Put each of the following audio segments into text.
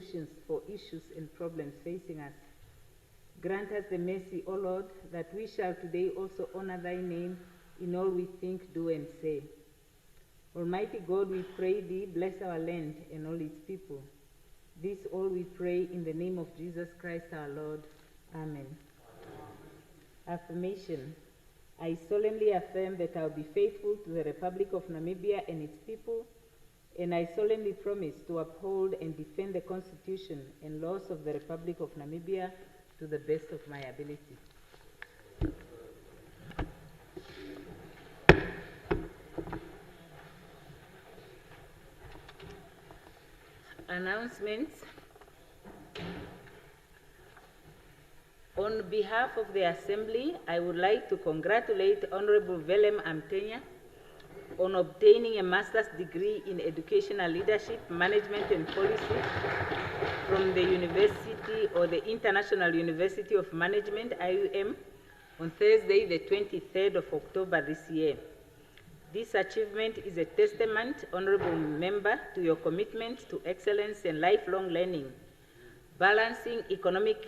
solutions for issues and problems facing us. Grant us the mercy, O Lord, that we shall today also honor thy name in all we think, do, and say. Almighty God, we pray thee, bless our land and all its people. This all we pray in the name of Jesus Christ our Lord. Amen. Affirmation. I solemnly affirm that I will be faithful to the Republic of Namibia and its people, and I solemnly promise to uphold and defend the Constitution and laws of the Republic of Namibia to the best of my ability. Announcements. On behalf of the Assembly, I would like to congratulate Honorable Willem Amtenya on obtaining a master's degree in educational leadership, management and policy from the University or the International University of Management, IUM, on Thursday, the 23rd of October this year. This achievement is a testament, Honorable Member, to your commitment to excellence and lifelong learning, balancing economic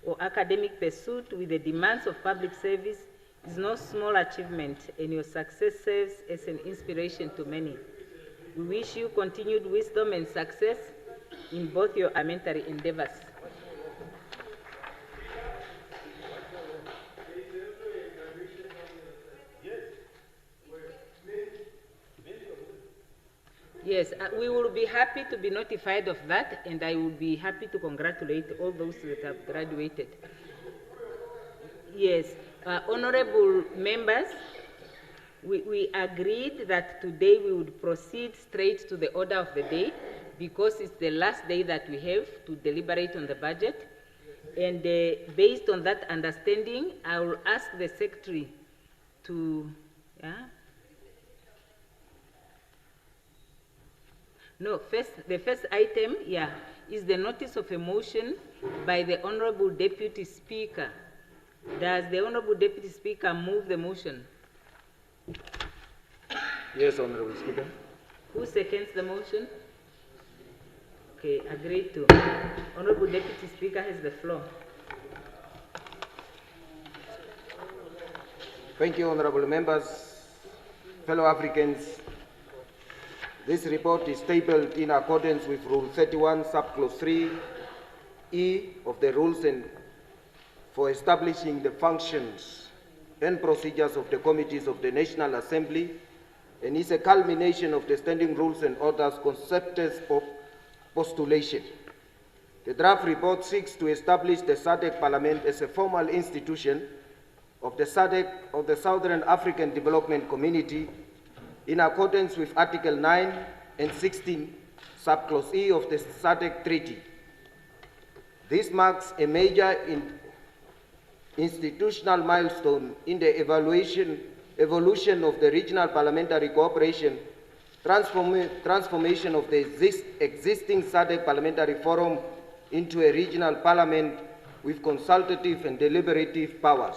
or academic pursuit with the demands of public service is no small achievement, and your success serves as an inspiration to many. We wish you continued wisdom and success in both your parliamentary endeavors. Yes, we will be happy to be notified of that, and I will be happy to congratulate all those that have graduated. Yes, honorable members, we agreed that today we would proceed straight to the order of the day because it's the last day that we have to deliberate on the budget. And based on that understanding, I will ask the Secretary to, the first item, is the notice of a motion by the Honorable Deputy Speaker. Does the Honorable Deputy Speaker move the motion? Yes, Honorable Speaker. Who seconds the motion? Okay, agreed to. Honorable Deputy Speaker has the floor. Thank you, Honorable Members, fellow Africans. This report is tabled in accordance with Rule 31, Subclause 3E of the Rules for establishing the functions and procedures of the committees of the National Assembly, and is a culmination of the standing rules and orders concepted of postulation. The draft report seeks to establish the SADC Parliament as a formal institution of the SADC, of the Southern African Development Community, in accordance with Article 9 and 16, Subclause E of the SADC Treaty. This marks a major institutional milestone in the evolution of the regional parliamentary cooperation, transformation of the existing SADC Parliamentary Forum into a regional parliament with consultative and deliberative powers.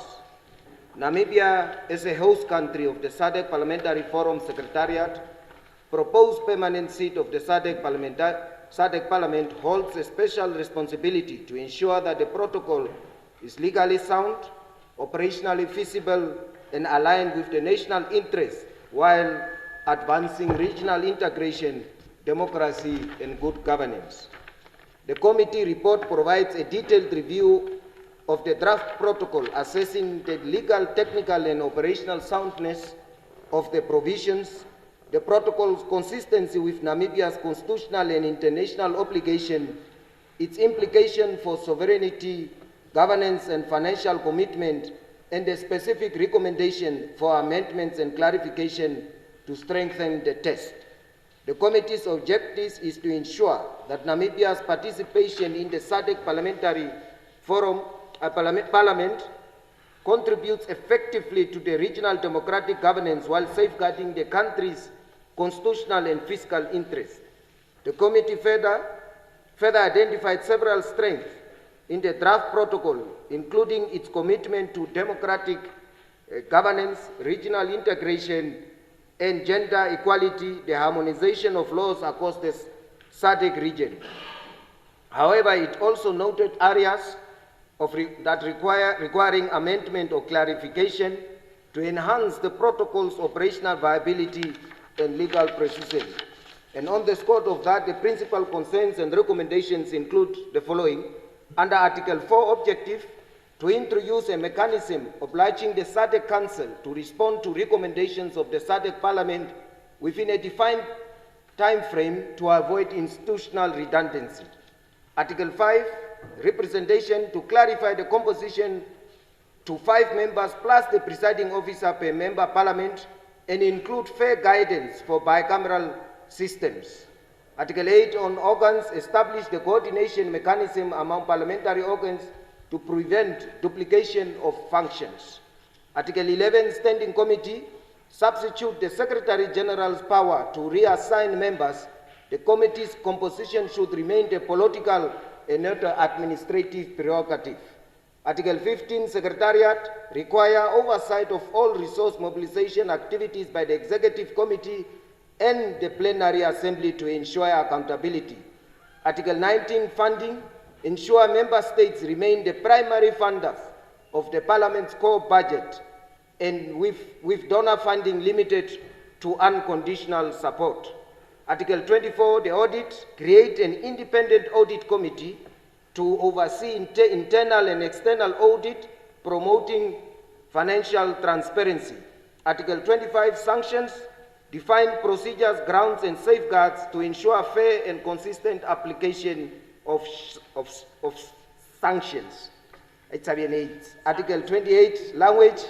Namibia, as a host country of the SADC Parliamentary Forum Secretariat, proposed permanent seat of the SADC Parliament, holds a special responsibility to ensure that the protocol is legally sound, operationally feasible, and aligned with the national interest while advancing regional integration, democracy, and good governance. The committee report provides a detailed review of the draft protocol, assessing the legal, technical, and operational soundness of the provisions, the protocol's consistency with Namibia's constitutional and international obligation, its implication for sovereignty, governance, and financial commitment, and a specific recommendation for amendments and clarification to strengthen the text. The committee's objective is to ensure that Namibia's participation in the SADC Parliamentary Forum Parliament contributes effectively to the regional democratic governance while safeguarding the country's constitutional and fiscal interests. The committee further identified several strengths in the draft protocol, including its commitment to democratic governance, regional integration, and gender equality, the harmonization of laws across the SADC region. However, it also noted areas requiring amendment or clarification to enhance the protocol's operational viability and legal precision. And on the score of that, the principal concerns and recommendations include the following. Under Article 4 objective, to introduce a mechanism obliging the SADC Council to respond to recommendations of the SADC Parliament within a defined time frame to avoid institutional redundancy. Article 5, representation to clarify the composition to 5 members plus the presiding officer per member parliament and include fair guidance for bicameral systems. Article 8 on organs, establish the coordination mechanism among parliamentary organs to prevent duplication of functions. Article 11, standing committee, substitute the Secretary General's power to reassign members. The committee's composition should remain a political and not an administrative prerogative. Article 15, Secretariat, require oversight of all resource mobilization activities by the Executive Committee and the Plenary Assembly to ensure accountability. Article 19, funding, ensure member states remain the primary funders of the Parliament's core budget and with donor funding limited to unconditional support. Article 24, the audit, create an independent audit committee to oversee internal and external audit, promoting financial transparency. Article 25, sanctions, define procedures, grounds, and safeguards to ensure fair and consistent application of sanctions. Article 28, language,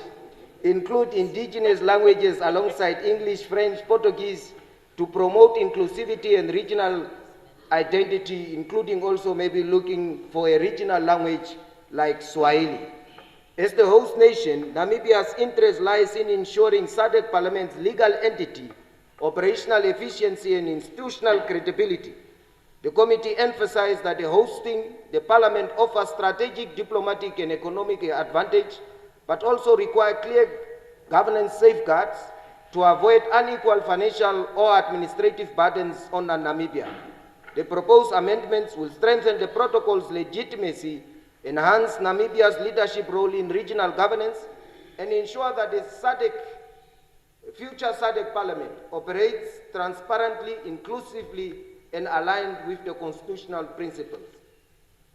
include indigenous languages alongside English, French, Portuguese to promote inclusivity and regional identity, including also maybe looking for a regional language like Swahili. As the host nation, Namibia's interest lies in ensuring SADC Parliament's legal entity, operational efficiency, and institutional credibility. The committee emphasized that hosting the Parliament offers strategic, diplomatic, and economic advantage, but also require clear governance safeguards to avoid unequal financial or administrative burdens on Namibia. The proposed amendments will strengthen the protocol's legitimacy, enhance Namibia's leadership role in regional governance, and ensure that the future SADC Parliament operates transparently, inclusively, and aligned with the constitutional principles.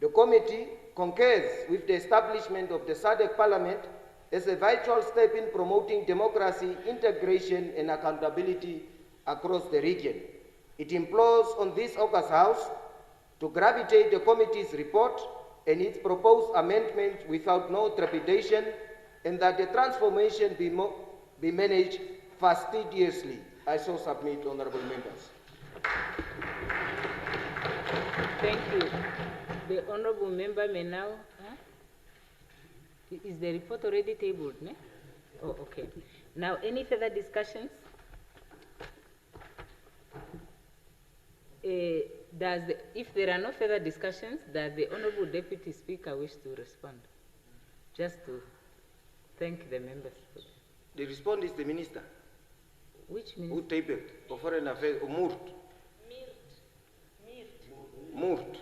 The committee concurs with the establishment of the SADC Parliament as a vital step in promoting democracy, integration, and accountability across the region. It implores on this August House to gravitate the committee's report and its proposed amendments without no trepidation, and that the transformation be managed fastidiously. I so submit, honorable members. Thank you. The honorable member may now. Is the report already tabled? Ne? Oh, okay. Now, any further discussions? If there are no further discussions, does the Honorable Deputy Speaker wish to respond? Just to thank the members. The respond is the minister. Which minister? Who tabled for foreign affairs or moved? Moved.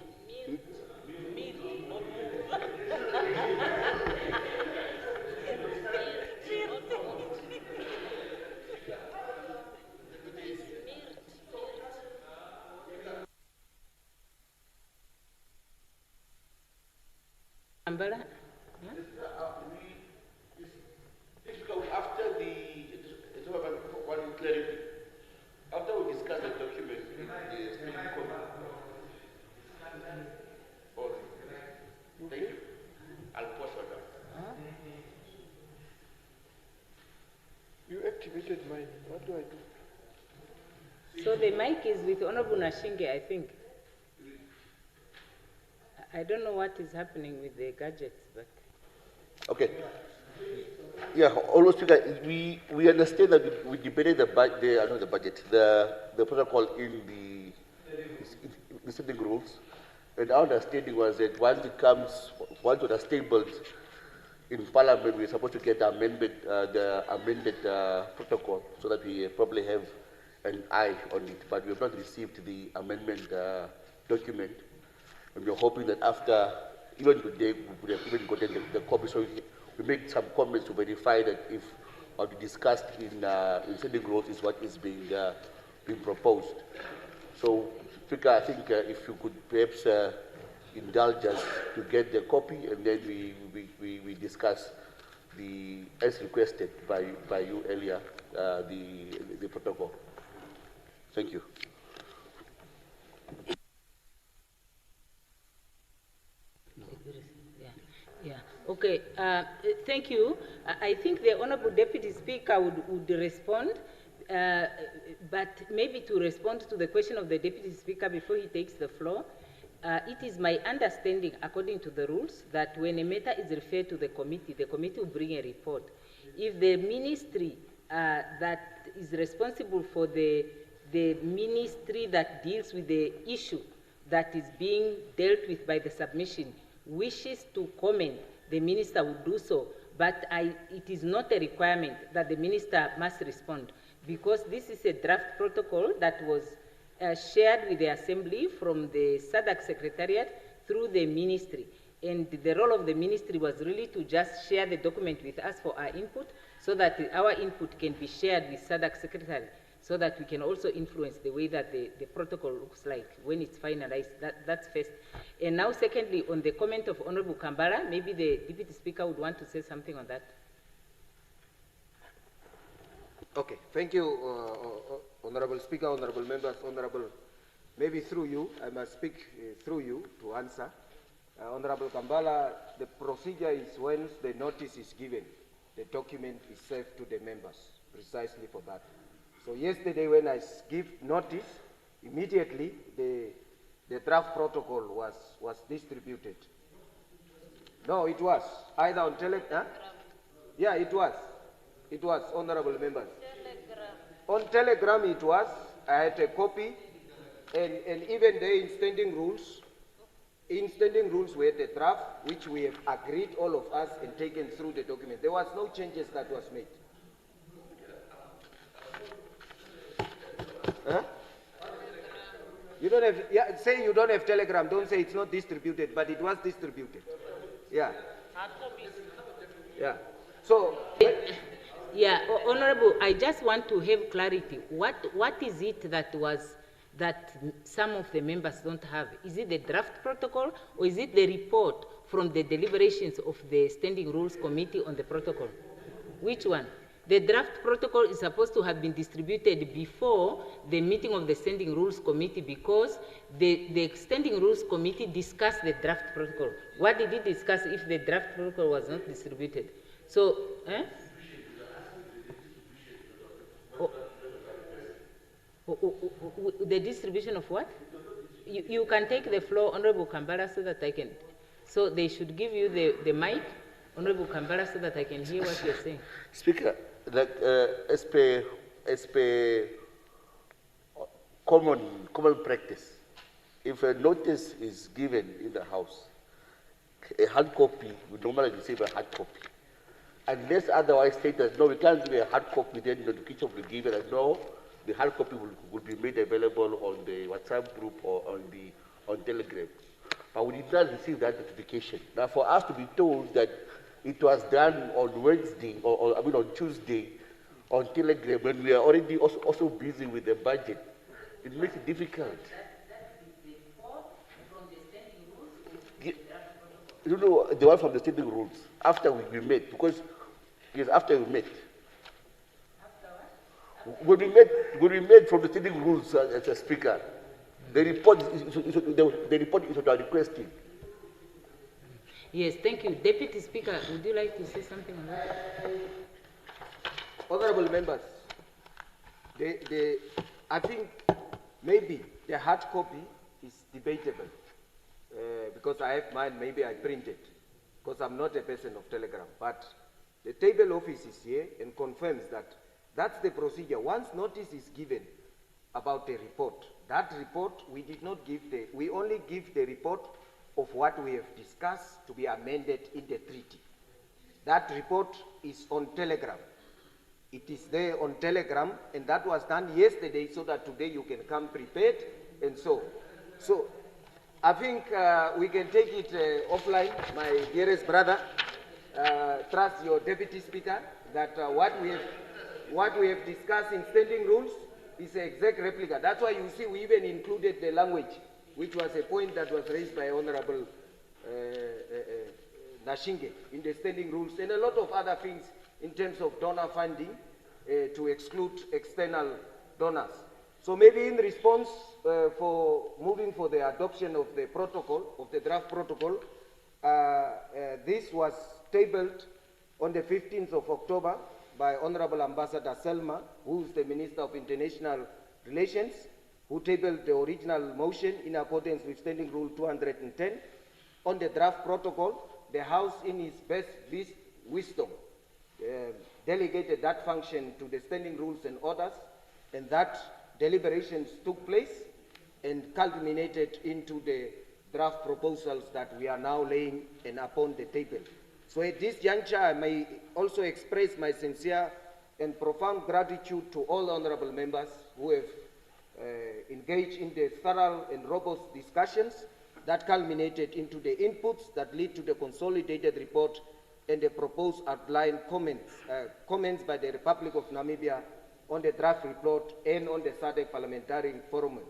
Ambala? After we discuss the document, the steering committee. Thank you. I'll pause for that. You activated mine. What do I do? So the mic is with Honorable Nashinge, I think. I don't know what is happening with the gadgets, but... Okay. Yeah, almost we understand that we debated the protocol in the setting rules, and our understanding was that once it was tabled in Parliament, we're supposed to get the amended protocol so that we probably have an eye on it, but we have not received the amendment document. And we're hoping that after, even today, we would have even gotten the copy, so we make some comments to verify that if what we discussed in standing rules is what is being proposed. So, Speaker, I think if you could perhaps indulge us to get the copy, and then we discuss as requested by you earlier, the protocol. Thank you. Yeah. Okay. Thank you. I think the Honourable Deputy Speaker would respond, but maybe to respond to the question of the Deputy Speaker before he takes the floor. It is my understanding, according to the rules, that when a matter is referred to the committee will bring a report. If the ministry that is responsible for the ministry that deals with the issue that is being dealt with by the submission wishes to comment, the minister will do so. But it is not a requirement that the minister must respond, because this is a draft protocol that was shared with the Assembly from the SADC Secretariat through the ministry. And the role of the ministry was really to just share the document with us for our input, so that our input can be shared with SADC Secretary, so that we can also influence the way that the protocol looks like when it's finalized. That's first. And now, secondly, on the comment of Honorable Kambara, maybe the Deputy Speaker would want to say something on that. Okay, thank you, Honorable Speaker, Honorable Members, Honorable, maybe through you, I must speak through you to answer. Honorable Kambala, the procedure is once the notice is given, the document is served to the members, precisely for that. So yesterday when I give notice, immediately the draft protocol was distributed. No, it was, either on Telegram. Yeah, it was. It was, honorable members. Telegram. On Telegram it was. I had a copy, and even there in standing rules, we had a draft which we have agreed, all of us, and taken through the document. There was no changes that was made. Huh? You don't have, yeah, say you don't have Telegram, don't say it's not distributed, but it was distributed. Yeah. Yeah. So, yeah, Honorable, I just want to have clarity. What is it that some of the members don't have? Is it the draft protocol, or is it the report from the deliberations of the Standing Rules Committee on the protocol? Which one? The draft protocol is supposed to have been distributed before the meeting of the Standing Rules Committee, because the Standing Rules Committee discussed the draft protocol. What did it discuss if the draft protocol was not distributed? So, the distribution of what? You can take the floor, Honorable Kambara, so that I can. So they should give you the mic, Honorable Kambara, so that I can hear what you're saying. Speaker, like as per common practice, if a notice is given in the House, a hard copy, we normally receive a hard copy. Unless otherwise stated, no, we can't give a hard copy, then the notification will be given, and no, the hard copy will be made available on the WhatsApp group or on Telegram. But we did not receive that notification. Now, for us to be told that it was done on Wednesday, or on Tuesday, on Telegram, when we are already also busy with the budget, it makes it difficult. You know, the one from the standing rules, after we met, because, yes, after we met. When we met from the standing rules as a speaker, the report is what I'm requesting. Yes, thank you. Deputy Speaker, would you like to say something on that? Honorable members, I think maybe the hard copy is debatable. Because I have mine, maybe I print it, because I'm not a person of Telegram. But the table office is here and confirms that that's the procedure. Once notice is given about a report, that report we did not give we only give the report of what we have discussed to be amended in the treaty. That report is on Telegram. It is there on Telegram, and that was done yesterday so that today you can come prepared, and so I think we can take it offline, my dearest brother. Trust your deputy speaker that what we have discussed in standing rules is an exact replica. That's why you see we even included the language, which was a point that was raised by Honorable Nashinge in the standing rules, and a lot of other things in terms of donor funding to exclude external donors. So maybe in response for moving for the adoption of the protocol, of the draft protocol, this was tabled on the 15th of October by Honorable Ambassador Selma, who is the Minister of International Relations, who tabled the original motion in accordance with Standing Rule 210. On the draft protocol, the House, in its best wisdom, delegated that function to the Standing Rules and Orders, and that deliberations took place and culminated into the draft proposals that we are now laying and upon the table. So at this juncture, I may also express my sincere and profound gratitude to all honorable members who have engaged in the thorough and robust discussions that culminated into the inputs that lead to the consolidated report and the proposed outline comments by the Republic of Namibia on the draft report and on the SADC Parliamentary Forum.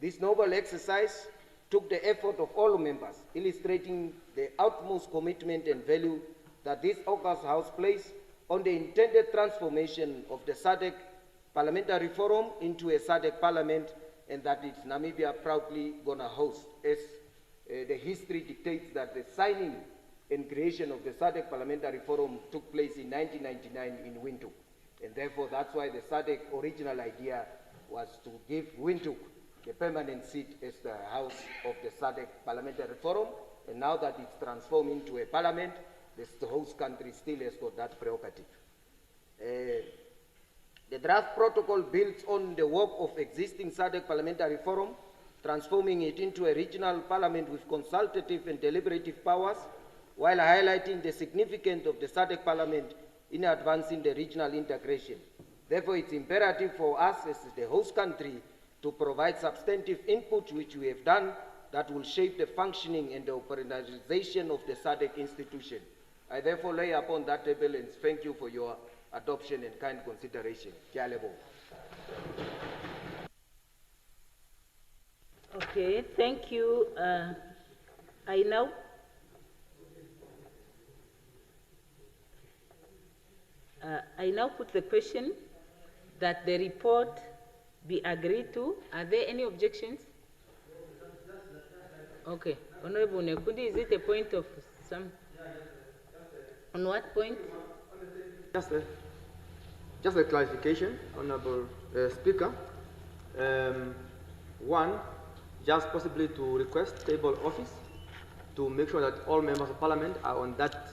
This noble exercise took the effort of all members, illustrating the utmost commitment and value that this August House placed on the intended transformation of the SADC Parliamentary Forum into a SADC Parliament, and that it's Namibia proudly gonna host, as the history dictates that the signing and creation of the SADC Parliamentary Forum took place in 1999 in Windhoek. And therefore, that's why the SADC original idea was to give Windhoek the permanent seat as the house of the SADC Parliamentary Forum. And now that it's transformed into a parliament, the host country still has got that prerogative. The draft protocol builds on the work of existing SADC Parliamentary Forum, transforming it into a regional parliament with consultative and deliberative powers, while highlighting the significance of the SADC Parliament in advancing the regional integration. Therefore, it's imperative for us as the host country to provide substantive input, which we have done, that will shape the functioning and the operationalization of the SADC institution. I therefore lay upon that table and thank you for your adoption and kind consideration. Okay, thank you. I now put the question that the report be agreed to. Are there any objections? Okay. Honorable Nekundi, is it a point of some? On what point? Just a clarification, Honorable Speaker. One, just possibly to request table office to make sure that all members of Parliament are on that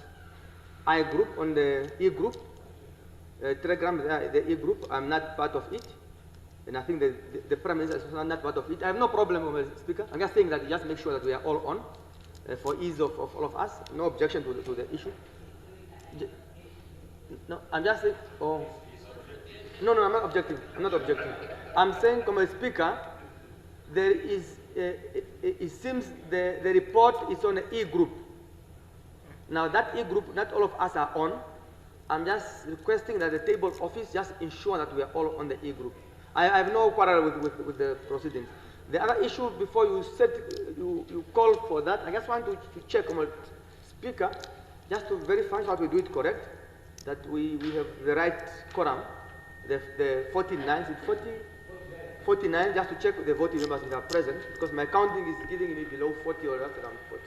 I group, on the E group. Telegram, the E group, I'm not part of it. And I think the Prime Minister is not part of it. I have no problem, Mr. Speaker. I'm just saying that just make sure that we are all on for ease of all of us. No objection to the issue. No, I'm just saying, oh. No, I'm not objecting. I'm not objecting. I'm saying, Mr. Speaker, there is, it seems the report is on the E group. Now that E group, not all of us are on. I'm just requesting that the table office just ensure that we are all on the E group. I have no quarrel with the proceedings. The other issue, before you said you call for that, I just want to check, Speaker, just to verify that we do it correct, that we have the right quorum, the 49, 49, just to check the voting members that are present, because my counting is giving me below 40 or around 40.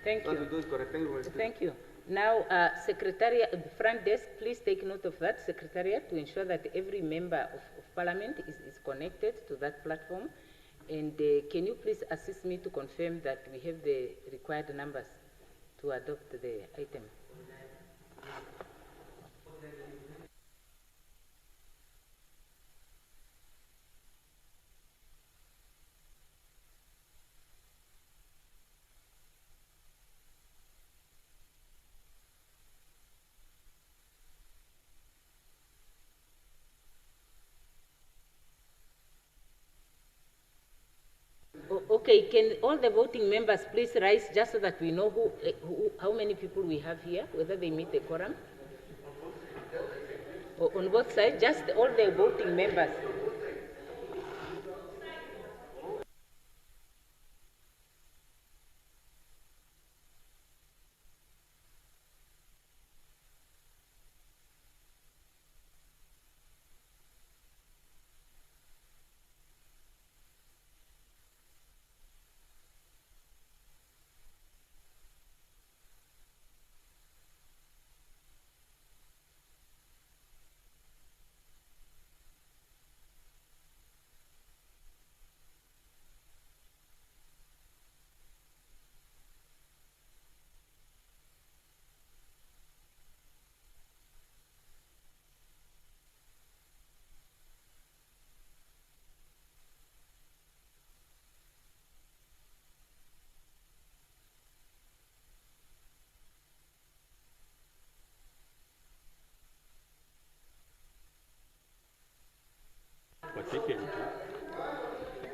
Thank you. That we do it correct. Thank you. Thank you. Now, Secretariat, front desk, please take note of that, Secretariat, to ensure that every member of Parliament is connected to that platform. And can you please assist me to confirm that we have the required numbers to adopt the item? Okay, can all the voting members please rise just so that we know how many people we have here, whether they meet the quorum? Or on both sides, just all the voting members.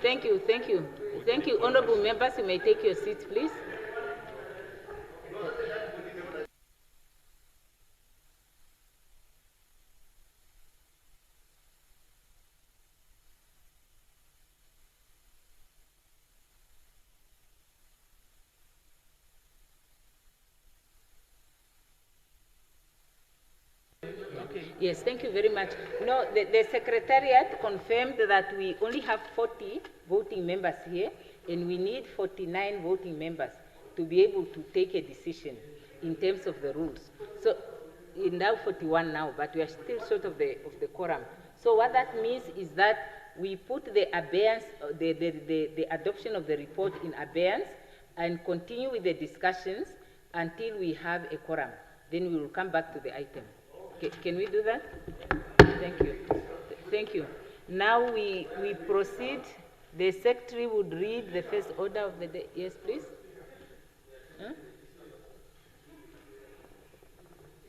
Thank you, thank you. Thank you, honorable members. You may take your seats, please. Yes, thank you very much. No, the Secretariat confirmed that we only have 40 voting members here, and we need 49 voting members to be able to take a decision in terms of the rules. So, now 41 now, but we are still short of the quorum. So what that means is that we put the abeyance, the adoption of the report in abeyance and continue with the discussions until we have a quorum. Then we will come back to the item. Can we do that? Thank you. Thank you. Now we proceed. The Secretary would read the first order of the day. Yes, please. Huh?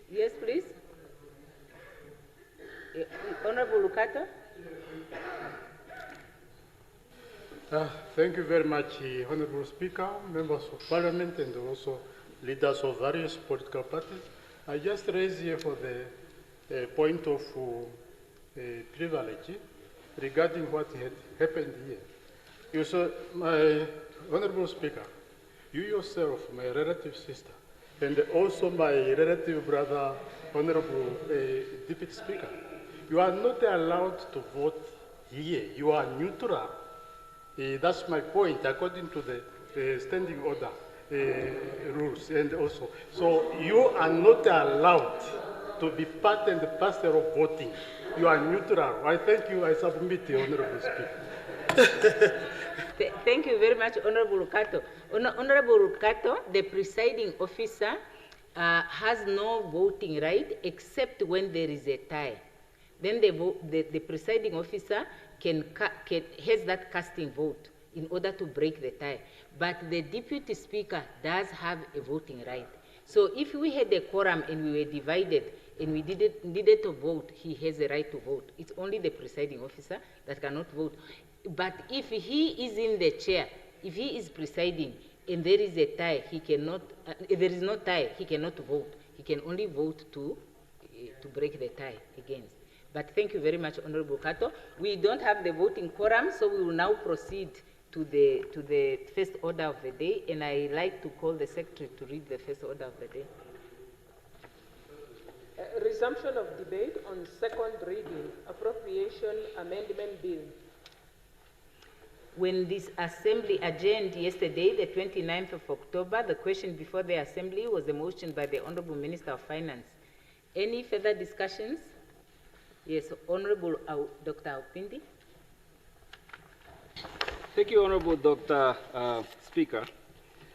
Yes, please. Honorable Lucato. Thank you very much, Honorable Speaker, members of Parliament, and also leaders of various political parties. I just raised here for the point of privilege regarding what had happened here. You saw, my Honorable Speaker, you yourself, my relative sister, and also my relative brother, Honorable Deputy Speaker, you are not allowed to vote here. You are neutral. That's my point, according to the standing order rules, and also. So you are not allowed to be part and parcel of voting. You are neutral. I thank you. I submit, Honorable Speaker. Thank you very much, Honorable Lucato. Honorable Lucato, the presiding officer has no voting right except when there is a tie. Then the presiding officer has that casting vote in order to break the tie. But the deputy speaker does have a voting right. So if we had a quorum and we were divided and we needed to vote, he has a right to vote. It's only the presiding officer that cannot vote. But if he is in the chair, if he is presiding and there is a tie, he cannot, if there is no tie, he cannot vote. He can only vote to break the tie against. But thank you very much, Honorable Kato. We don't have the voting quorum, so we will now proceed to the first order of the day, and I like to call the Secretary to read the first order of the day. Resumption of debate on second reading, appropriation amendment bill. When this Assembly adjourned yesterday, the 29th of October, the question before the Assembly was a motion by the Honorable Minister of Finance. Any further discussions? Yes, Honorable Dr. Aupindi. Thank you, Honorable Dr. Speaker.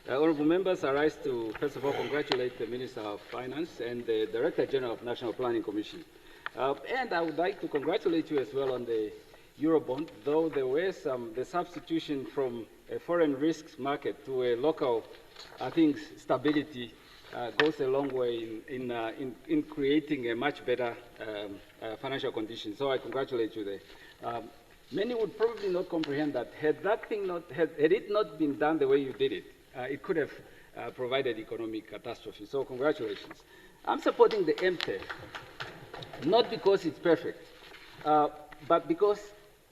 Honorable members, I rise to, first of all, congratulate the Minister of Finance and the Director General of National Planning Commission. And I would like to congratulate you as well on the Eurobond, though there were the substitution from a foreign risks market to a local, I think, stability goes a long way in creating a much better financial condition. So I congratulate you there. many would probably not comprehend that had it not been done the way you did it, it could have provided economic catastrophe. So congratulations. I'm supporting the MTEF, not because it's perfect, but because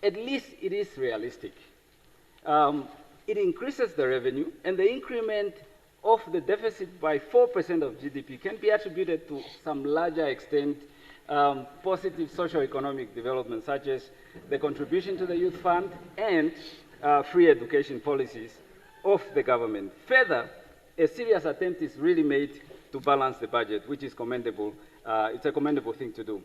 at least it is realistic. It increases the revenue, and the increment of the deficit by 4% of GDP can be attributed to some larger extent positive socio-economic developments, such as the contribution to the youth fund and free education policies of the government. Further, a serious attempt is really made to balance the budget, which is commendable. It's a commendable thing to do.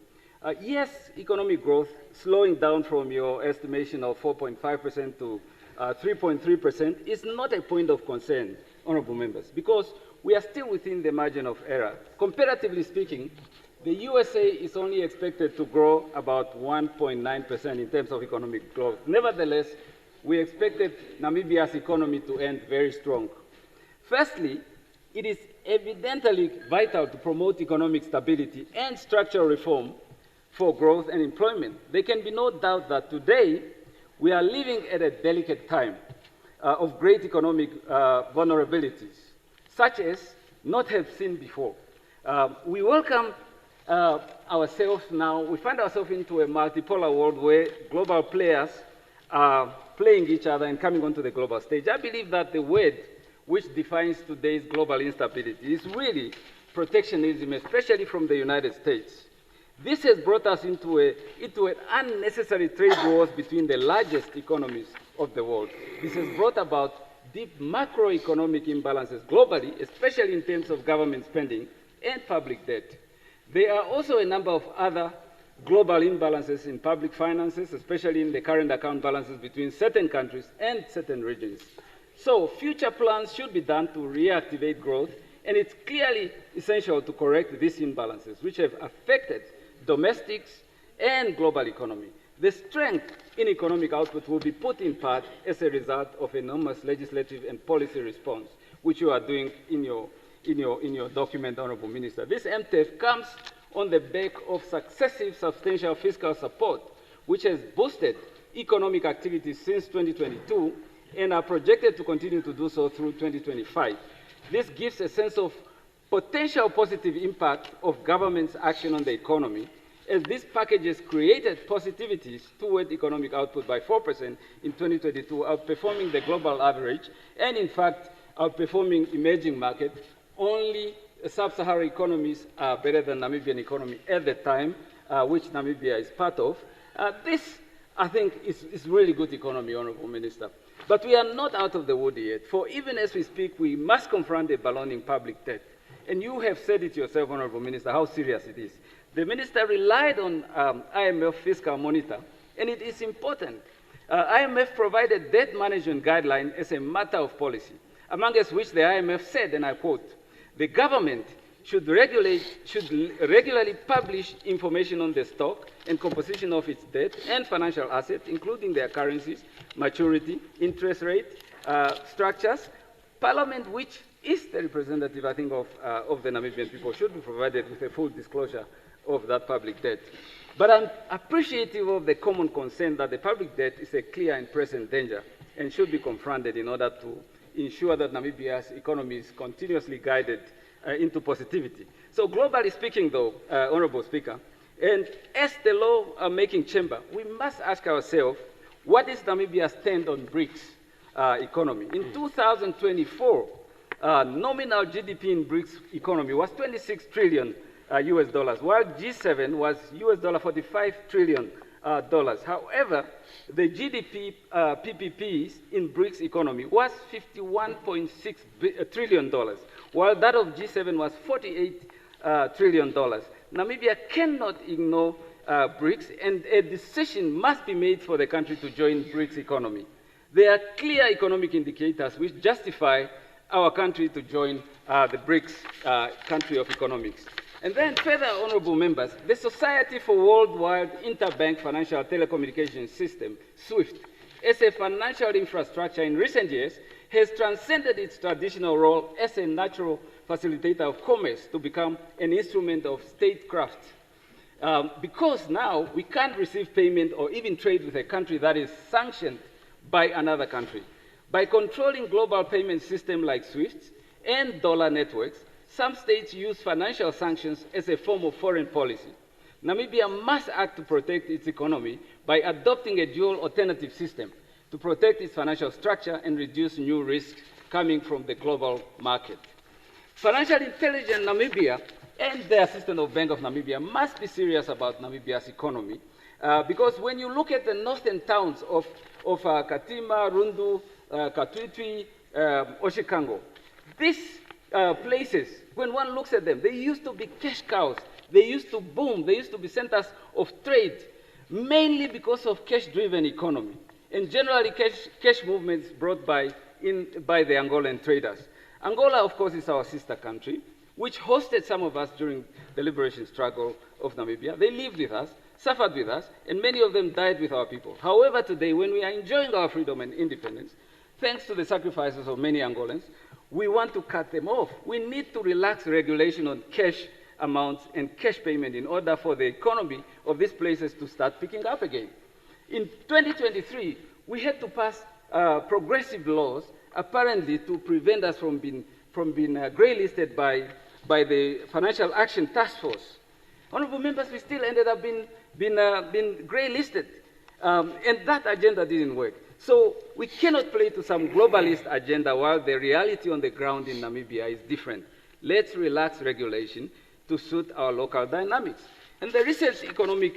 Yes, economic growth slowing down from your estimation of 4.5% to 3.3% is not a point of concern, honorable members, because we are still within the margin of error. Comparatively speaking, the USA is only expected to grow about 1.9% in terms of economic growth. Nevertheless, we expected Namibia's economy to end very strong. Firstly, it is evidently vital to promote economic stability and structural reform for growth and employment. There can be no doubt that today we are living at a delicate time of great economic vulnerabilities, such as not have seen before. We welcome ourselves now, we find ourselves into a multipolar world where global players are playing each other and coming onto the global stage. I believe that the word which defines today's global instability is really protectionism, especially from the United States. This has brought us into an unnecessary trade wars between the largest economies of the world. This has brought about deep macroeconomic imbalances globally, especially in terms of government spending and public debt. There are also a number of other global imbalances in public finances, especially in the current account balances between certain countries and certain regions. So future plans should be done to reactivate growth, and it's clearly essential to correct these imbalances, which have affected domestic and global economy. The strength in economic output will be put in part as a result of enormous legislative and policy response, which you are doing in your document, Honorable Minister. This MTEF comes on the back of successive substantial fiscal support, which has boosted economic activities since 2022 and are projected to continue to do so through 2025. This gives a sense of potential positive impact of government's action on the economy, as these packages created positivities toward economic output by 4% in 2022, outperforming the global average, and in fact, outperforming emerging markets. Only sub-Saharan economies are better than Namibian economy at the time, which Namibia is part of. This, I think, is really good economy, Honorable Minister. But we are not out of the wood yet, for even as we speak, we must confront the ballooning public debt. And you have said it yourself, Honorable Minister, how serious it is. The Minister relied on IMF fiscal monitor, and it is important. IMF provided debt management guidelines as a matter of policy, among which the IMF said, and I quote, "The government should regularly publish information on the stock and composition of its debt and financial assets, including their currencies, maturity, interest rate, structures. Parliament, which is the representative, I think, of the Namibian people, should be provided with a full disclosure of that public debt." But I'm appreciative of the common consent that the public debt is a clear and present danger and should be confronted in order to ensure that Namibia's economy is continuously guided into positivity. So globally speaking, though, Honorable Speaker, and as the law-making chamber, we must ask ourselves, what is Namibia's stand on BRICS economy? In 2024, nominal GDP in BRICS economy was 26 trillion US dollars, while G7 was US dollar 45 trillion dollars. However, the GDP PPPs in BRICS economy was 51.6 trillion dollars, while that of G7 was 48 trillion dollars. Namibia cannot ignore BRICS, and a decision must be made for the country to join BRICS economy. There are clear economic indicators which justify our country to join the BRICS country of economics. And then further, honorable members, the Society for Worldwide Interbank Financial Telecommunications System, SWIFT, as a financial infrastructure in recent years, has transcended its traditional role as a natural facilitator of commerce to become an instrument of statecraft. because now we can't receive payment or even trade with a country that is sanctioned by another country. By controlling global payment systems like SWIFT and dollar networks, some states use financial sanctions as a form of foreign policy. Namibia must act to protect its economy by adopting a dual alternative system to protect its financial structure and reduce new risks coming from the global market. Financial intelligence Namibia and the Assistant of Bank of Namibia must be serious about Namibia's economy because when you look at the northern towns of Katima, Rundu, Katwitwi, Oshikango, these places, when one looks at them, they used to be cash cows. They used to boom. They used to be centers of trade, mainly because of cash-driven economy, and generally cash movements brought by the Angolan traders. Angola, of course, is our sister country, which hosted some of us during the liberation struggle of Namibia. They lived with us, suffered with us, and many of them died with our people. However, today, when we are enjoying our freedom and independence, thanks to the sacrifices of many Angolans, we want to cut them off. We need to relax regulation on cash amounts and cash payment in order for the economy of these places to start picking up again. In 2023, we had to pass progressive laws, apparently to prevent us from being grey-listed by the Financial Action Task Force. Honorable members, we still ended up being grey-listed, and that agenda didn't work. So we cannot play to some globalist agenda while the reality on the ground in Namibia is different. Let's relax regulation to suit our local dynamics. And the recent economic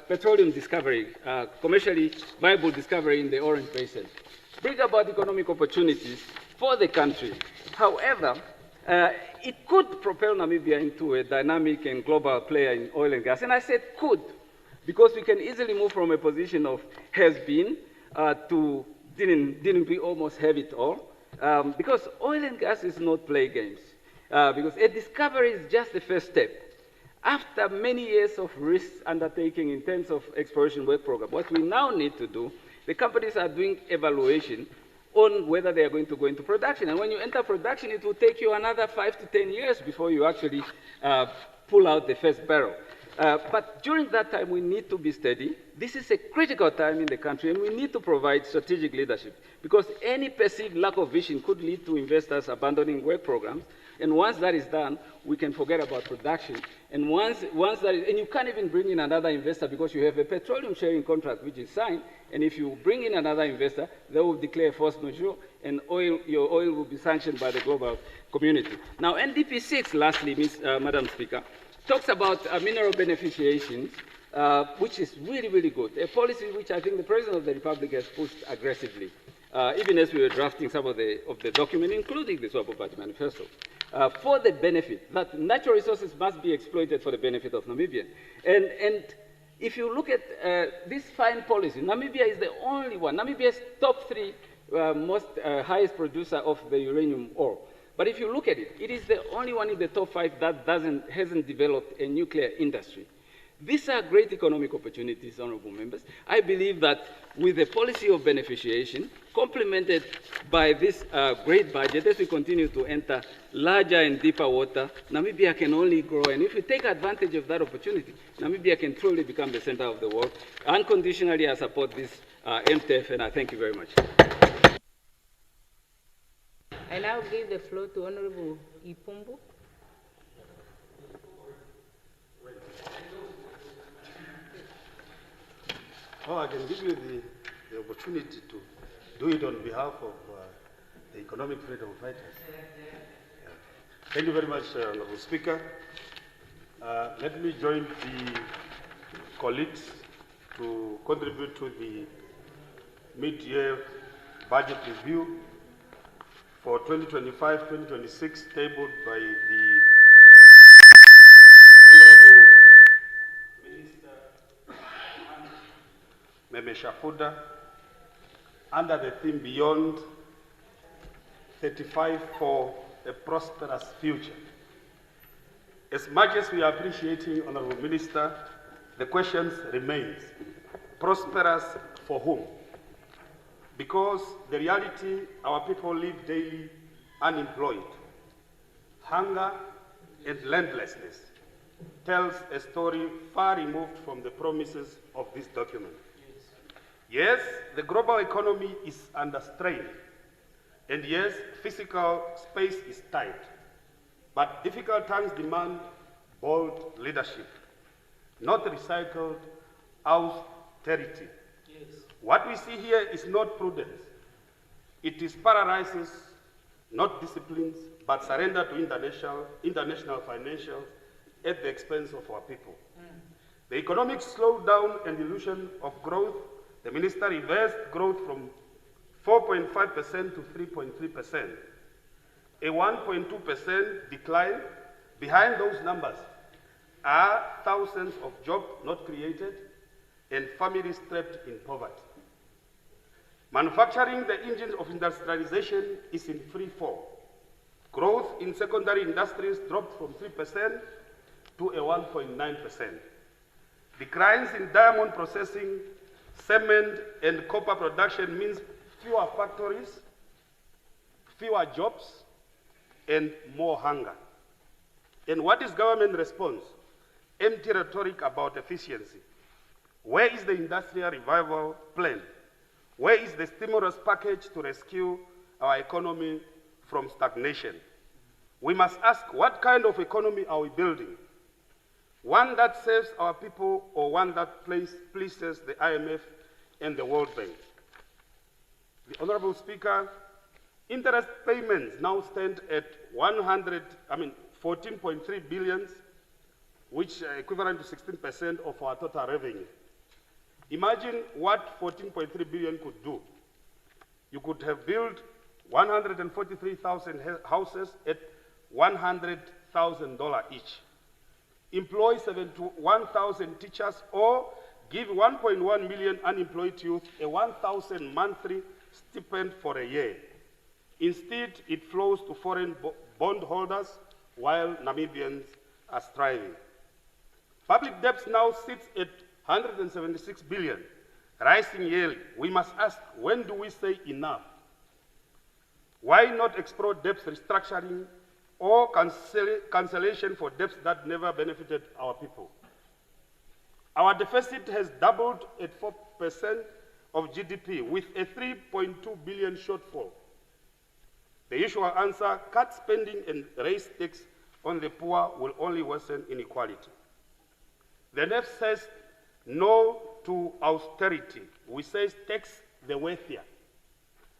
petroleum discovery, commercially viable discovery in the Orange Basin, bring about economic opportunities for the country. However, it could propel Namibia into a dynamic and global player in oil and gas. And I said could, because we can easily move from a position of has been to didn't we almost have it all. Because oil and gas is not play games. Because a discovery is just the first step. After many years of risk undertaking in terms of exploration work program, what we now need to do, the companies are doing evaluation on whether they are going to go into production. And when you enter production, it will take you another 5 to 10 years before you actually pull out the first barrel. But during that time, we need to be steady. This is a critical time in the country, and we need to provide strategic leadership, because any perceived lack of vision could lead to investors abandoning work programs. And once that is done, we can forget about production. And once that is, and you can't even bring in another investor because you have a petroleum sharing contract which is signed. And if you bring in another investor, they will declare force majeure, and your oil will be sanctioned by the global community. Now, NDP 6, lastly, Madam Speaker, talks about mineral beneficiations, which is really, really good. A policy which I think the President of the Republic has pushed aggressively, even as we were drafting some of the document, including the Swapo Party Manifesto, for the benefit that natural resources must be exploited for the benefit of Namibia. And if you look at this fine policy, Namibia is the only one. Namibia is top 3 highest producer of the uranium ore. But if you look at it, it is the only one in the top 5 that hasn't developed a nuclear industry. These are great economic opportunities, honorable members. I believe that with the policy of beneficiation, complemented by this great budget, as we continue to enter larger and deeper water, Namibia can only grow. And if we take advantage of that opportunity, Namibia can truly become the center of the world. Unconditionally, I support this MTF, and I thank you very much. I now give the floor to Honorable Ipumbu. Oh, I can give you the opportunity to do it on behalf of the economic freedom fighters. Yeah. Thank you very much, Honorable Speaker. Let me join the colleagues to contribute to the mid-year budget review for 2025-2026 tabled by the Honorable Meme Shafuda under the theme Beyond 35 for a Prosperous Future. As much as we are appreciating, Honorable Minister, the question remains, prosperous for whom? Because the reality, our people live daily unemployed, hunger and landlessness, tells a story far removed from the promises of this document. Yes, the global economy is under strain, and yes, physical space is tight. But difficult times demand bold leadership, not recycled austerity. What we see here is not prudence. It is paralysis, not disciplines, but surrender to international financials at the expense of our people. The economic slowdown and illusion of growth, the minister reversed growth from 4.5% to 3.3%, a 1.2% decline. Behind those numbers are thousands of jobs not created and families trapped in poverty. Manufacturing, the engine of industrialization, is in free fall. Growth in secondary industries dropped from 3% to a 1.9%. Declines in diamond processing, cement, and copper production means fewer factories, fewer jobs, and more hunger. And what is government response? Empty rhetoric about efficiency. Where is the industrial revival plan? Where is the stimulus package to rescue our economy from stagnation? We must ask, what kind of economy are we building? One that serves our people, or one that pleases the IMF and the World Bank? The Honorable Speaker, interest payments now stand at 14.3 billion, which are equivalent to 16% of our total revenue. Imagine what 14.3 billion could do. You could have built 143,000 houses at $100,000 each, employ 71,000 teachers, or give 1.1 million unemployed youth a 1,000 monthly stipend for a year. Instead, it flows to foreign bondholders while Namibians are striving. Public debt now sits at 176 billion, rising yearly. We must ask, when do we say enough? Why not explore debt restructuring or cancellation for debts that never benefited our people? Our deficit has doubled at 4% of GDP with a 3.2 billion shortfall. The usual answer, cut spending and raise tax on the poor, will only worsen inequality. The left says no to austerity. We say tax the wealthier,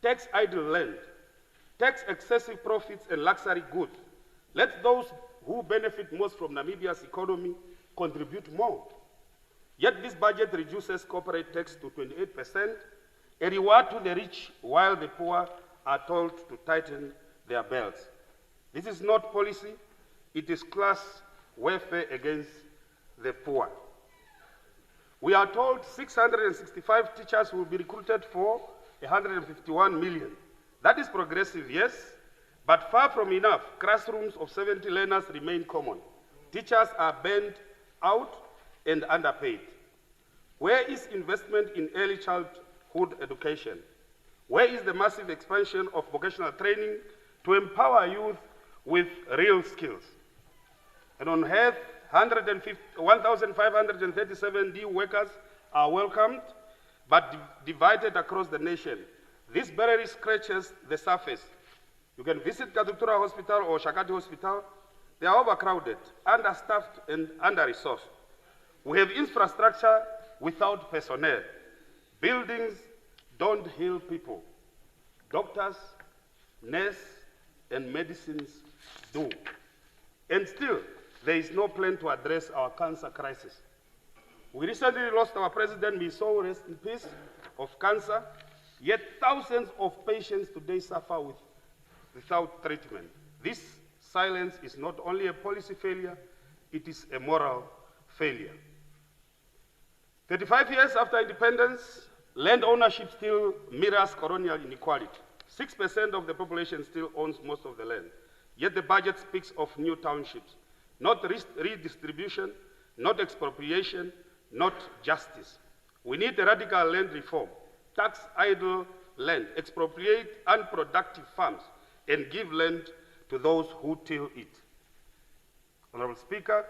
tax idle land, tax excessive profits and luxury goods. Let those who benefit most from Namibia's economy contribute more. Yet this budget reduces corporate tax to 28%, a reward to the rich, while the poor are told to tighten their belts. This is not policy, it is class warfare against the poor. We are told 665 teachers will be recruited for 151 million. That is progressive, yes, but far from enough. Classrooms of 70 learners remain common. Teachers are burnt out and underpaid. Where is investment in early childhood education? Where is the massive expansion of vocational training to empower youth with real skills? And on health, 1,537 D workers are welcomed, but divided across the nation. This barely scratches the surface. You can visit Kadutura Hospital or Shakati Hospital. They are overcrowded, understaffed, and under-resourced. We have infrastructure without personnel. Buildings don't heal people. Doctors, nurses, and medicines do. And still, there is no plan to address our cancer crisis. We recently lost our president, may soul rest in peace, of cancer, yet thousands of patients today suffer without treatment. This silence is not only a policy failure, it is a moral failure. 35 years after independence, land ownership still mirrors colonial inequality. 6% of the population still owns most of the land, yet the budget speaks of new townships. Not redistribution, not expropriation, not justice. We need a radical land reform, tax idle land, expropriate unproductive farms, and give land to those who till it. Honorable Speaker,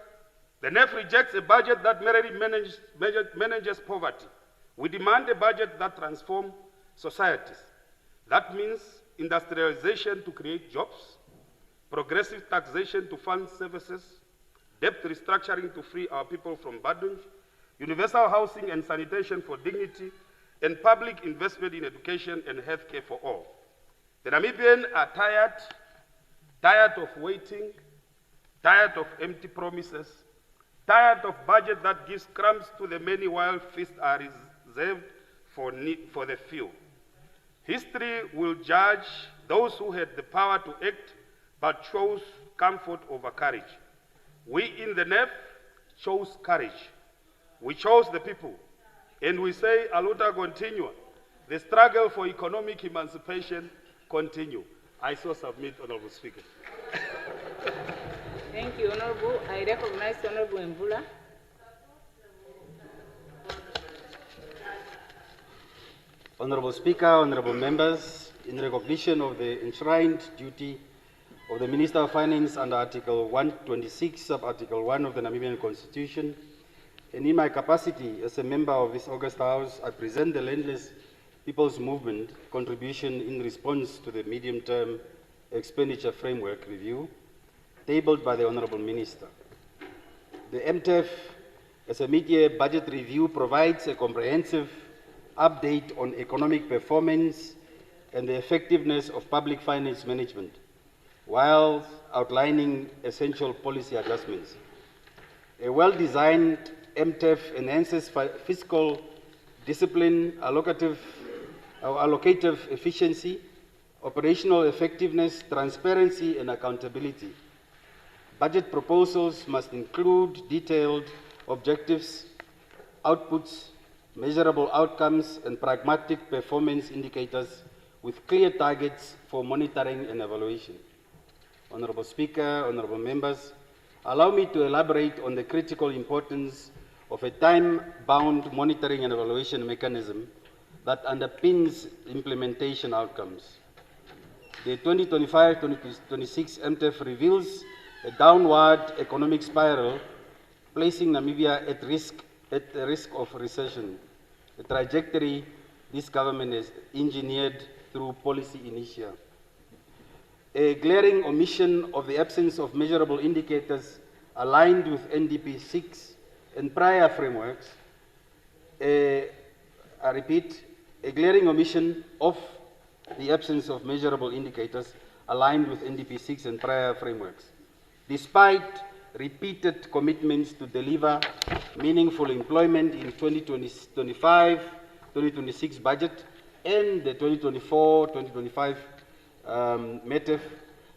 The NEF rejects a budget that merely manages poverty. We demand a budget that transforms societies. That means industrialization to create jobs, progressive taxation to fund services, debt restructuring to free our people from burdens, universal housing and sanitation for dignity, and public investment in education and healthcare for all. The Namibians are tired of waiting, tired of empty promises, tired of budget that gives crumbs to the many while feasts are reserved for the few. History will judge those who had the power to act but chose comfort over courage. We in the NEF chose courage. We chose the people. And we say, Aluta continua. The struggle for economic emancipation continue. I so submit, Honorable Speaker. Thank you, Honorable. I recognize Honorable Mbula. Honorable Speaker, honorable members, in recognition of the enshrined duty of the Minister of Finance under Article 126, sub-Article 1 of the Namibian Constitution, and in my capacity as a member of this August House, I present the Landless People's Movement contribution in response to the medium-term expenditure framework review tabled by the Honorable Minister. The MTEF, as a mid-year budget review, provides a comprehensive update on economic performance and the effectiveness of public finance management, while outlining essential policy adjustments. A well-designed MTEF enhances fiscal discipline, allocative efficiency, operational effectiveness, transparency, and accountability. Budget proposals must include detailed objectives, outputs, measurable outcomes, and pragmatic performance indicators with clear targets for monitoring and evaluation. Honorable Speaker, honorable members, allow me to elaborate on the critical importance of a time-bound monitoring and evaluation mechanism that underpins implementation outcomes. The 2025-2026 MTEF reveals a downward economic spiral, placing Namibia at the risk of recession, a trajectory this government has engineered through policy inertia. A glaring omission of the absence of measurable indicators aligned with NDP 6 and prior frameworks, I repeat, a glaring omission of the absence of measurable indicators aligned with NDP 6 and prior frameworks. Despite repeated commitments to deliver meaningful employment in 2025-2026 budget and the 2024-2025 MTEF,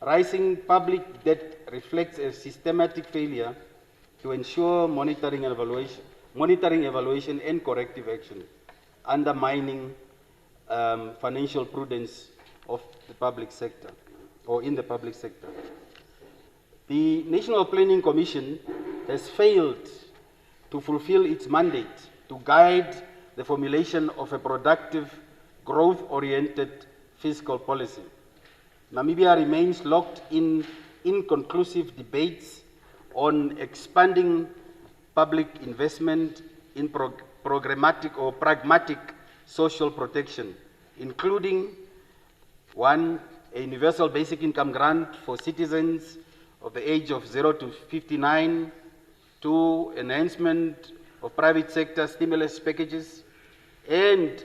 rising public debt reflects a systematic failure to ensure monitoring, evaluation, and corrective action, undermining financial prudence of the public sector, or in the public sector. The National Planning Commission has failed to fulfill its mandate to guide the formulation of a productive, growth-oriented fiscal policy. Namibia remains locked in inconclusive debates on expanding public investment in programmatic or pragmatic social protection, including 1, a universal basic income grant for citizens of the age of 0 to 59, 2, enhancement of private sector stimulus packages, and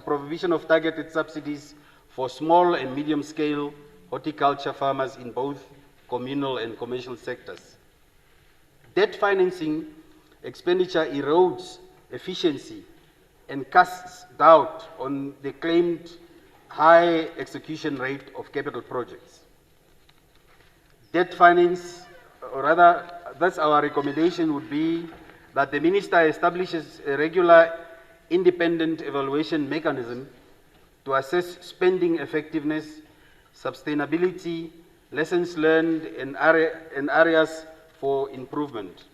provision of targeted subsidies for small and medium-scale horticulture farmers in both communal and commercial sectors. Debt financing expenditure erodes efficiency and casts doubt on the claimed high execution rate of capital projects. Debt finance, or rather, that's our recommendation would be that the Minister establishes a regular independent evaluation mechanism to assess spending effectiveness, sustainability, lessons learned, and areas for improvement,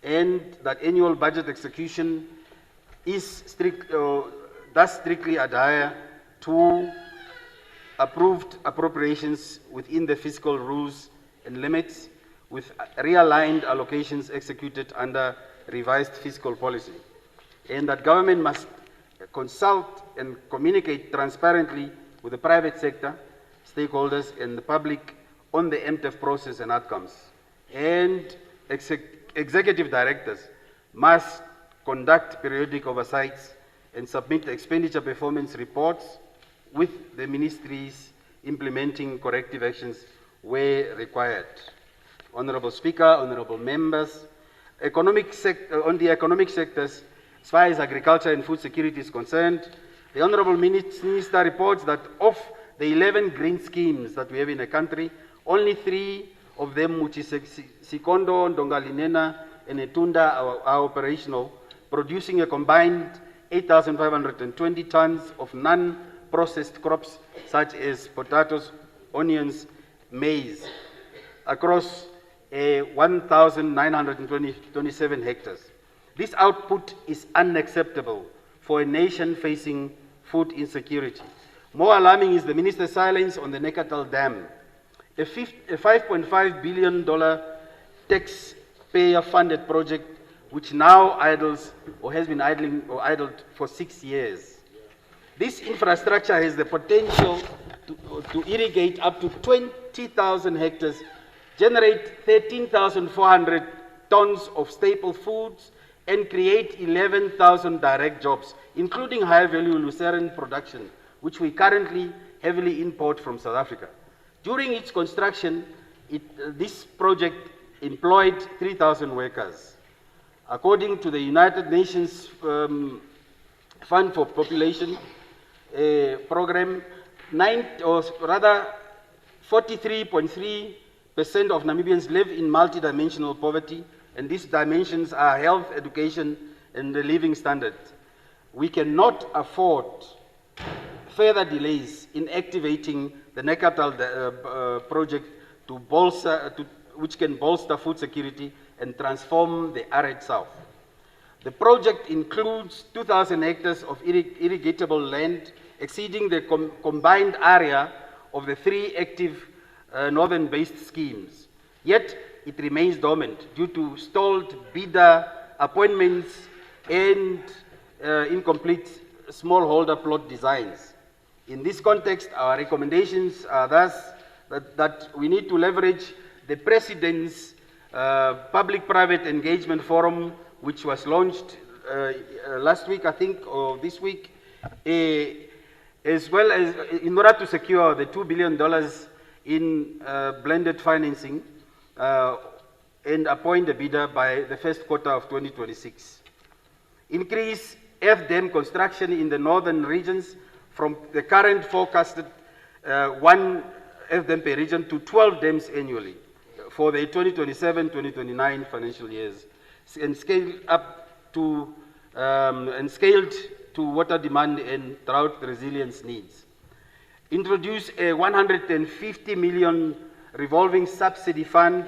and that annual budget execution is strictly adhere to approved appropriations within the fiscal rules and limits, with realigned allocations executed under revised fiscal policy, and that government must consult and communicate transparently with the private sector, stakeholders, and the public on the MTEF process and outcomes. And executive directors must conduct periodic oversights and submit expenditure performance reports with the ministries implementing corrective actions where required. Honorable Speaker, honorable members, on the economic sectors, as far as agriculture and food security is concerned, the Honorable Minister reports that of the 11 green schemes that we have in the country, only 3 of them, which is Sikondo, Ndongalinena, and Etunda, are operational, producing a combined 8,520 tons of non-processed crops such as potatoes, onions, maize, across 1,927 hectares. This output is unacceptable for a nation facing food insecurity. More alarming is the minister's silence on the Nekatal Dam, a $5.5 billion taxpayer-funded project which now idles or has been idled for 6 years. This infrastructure has the potential to irrigate up to 20,000 hectares, generate 13,400 tons of staple foods, and create 11,000 direct jobs, including high-value lucerne production, which we currently heavily import from South Africa. During its construction, this project employed 3,000 workers. According to the United Nations Fund for Population program, 43.3% of Namibians live in multidimensional poverty, and these dimensions are health, education, and the living standard. We cannot afford further delays in activating the Nekatal project which can bolster food security and transform the arid south. The project includes 2,000 hectares of irrigatable land, exceeding the combined area of the 3 active northern-based schemes. Yet, it remains dormant due to stalled bidder appointments and incomplete smallholder plot designs. In this context, our recommendations are thus that we need to leverage the President's Public-Private Engagement Forum, which was launched last week, I think, or this week, as well as in order to secure the $2 billion in blended financing and appoint a bidder by the first quarter of 2026. Increase FDAM construction in the northern regions from the current forecasted 1 FDAM per region to 12 dams annually for the 2027-2029 financial years, and scaled to water demand and drought resilience needs. Introduce a 150 million revolving subsidy fund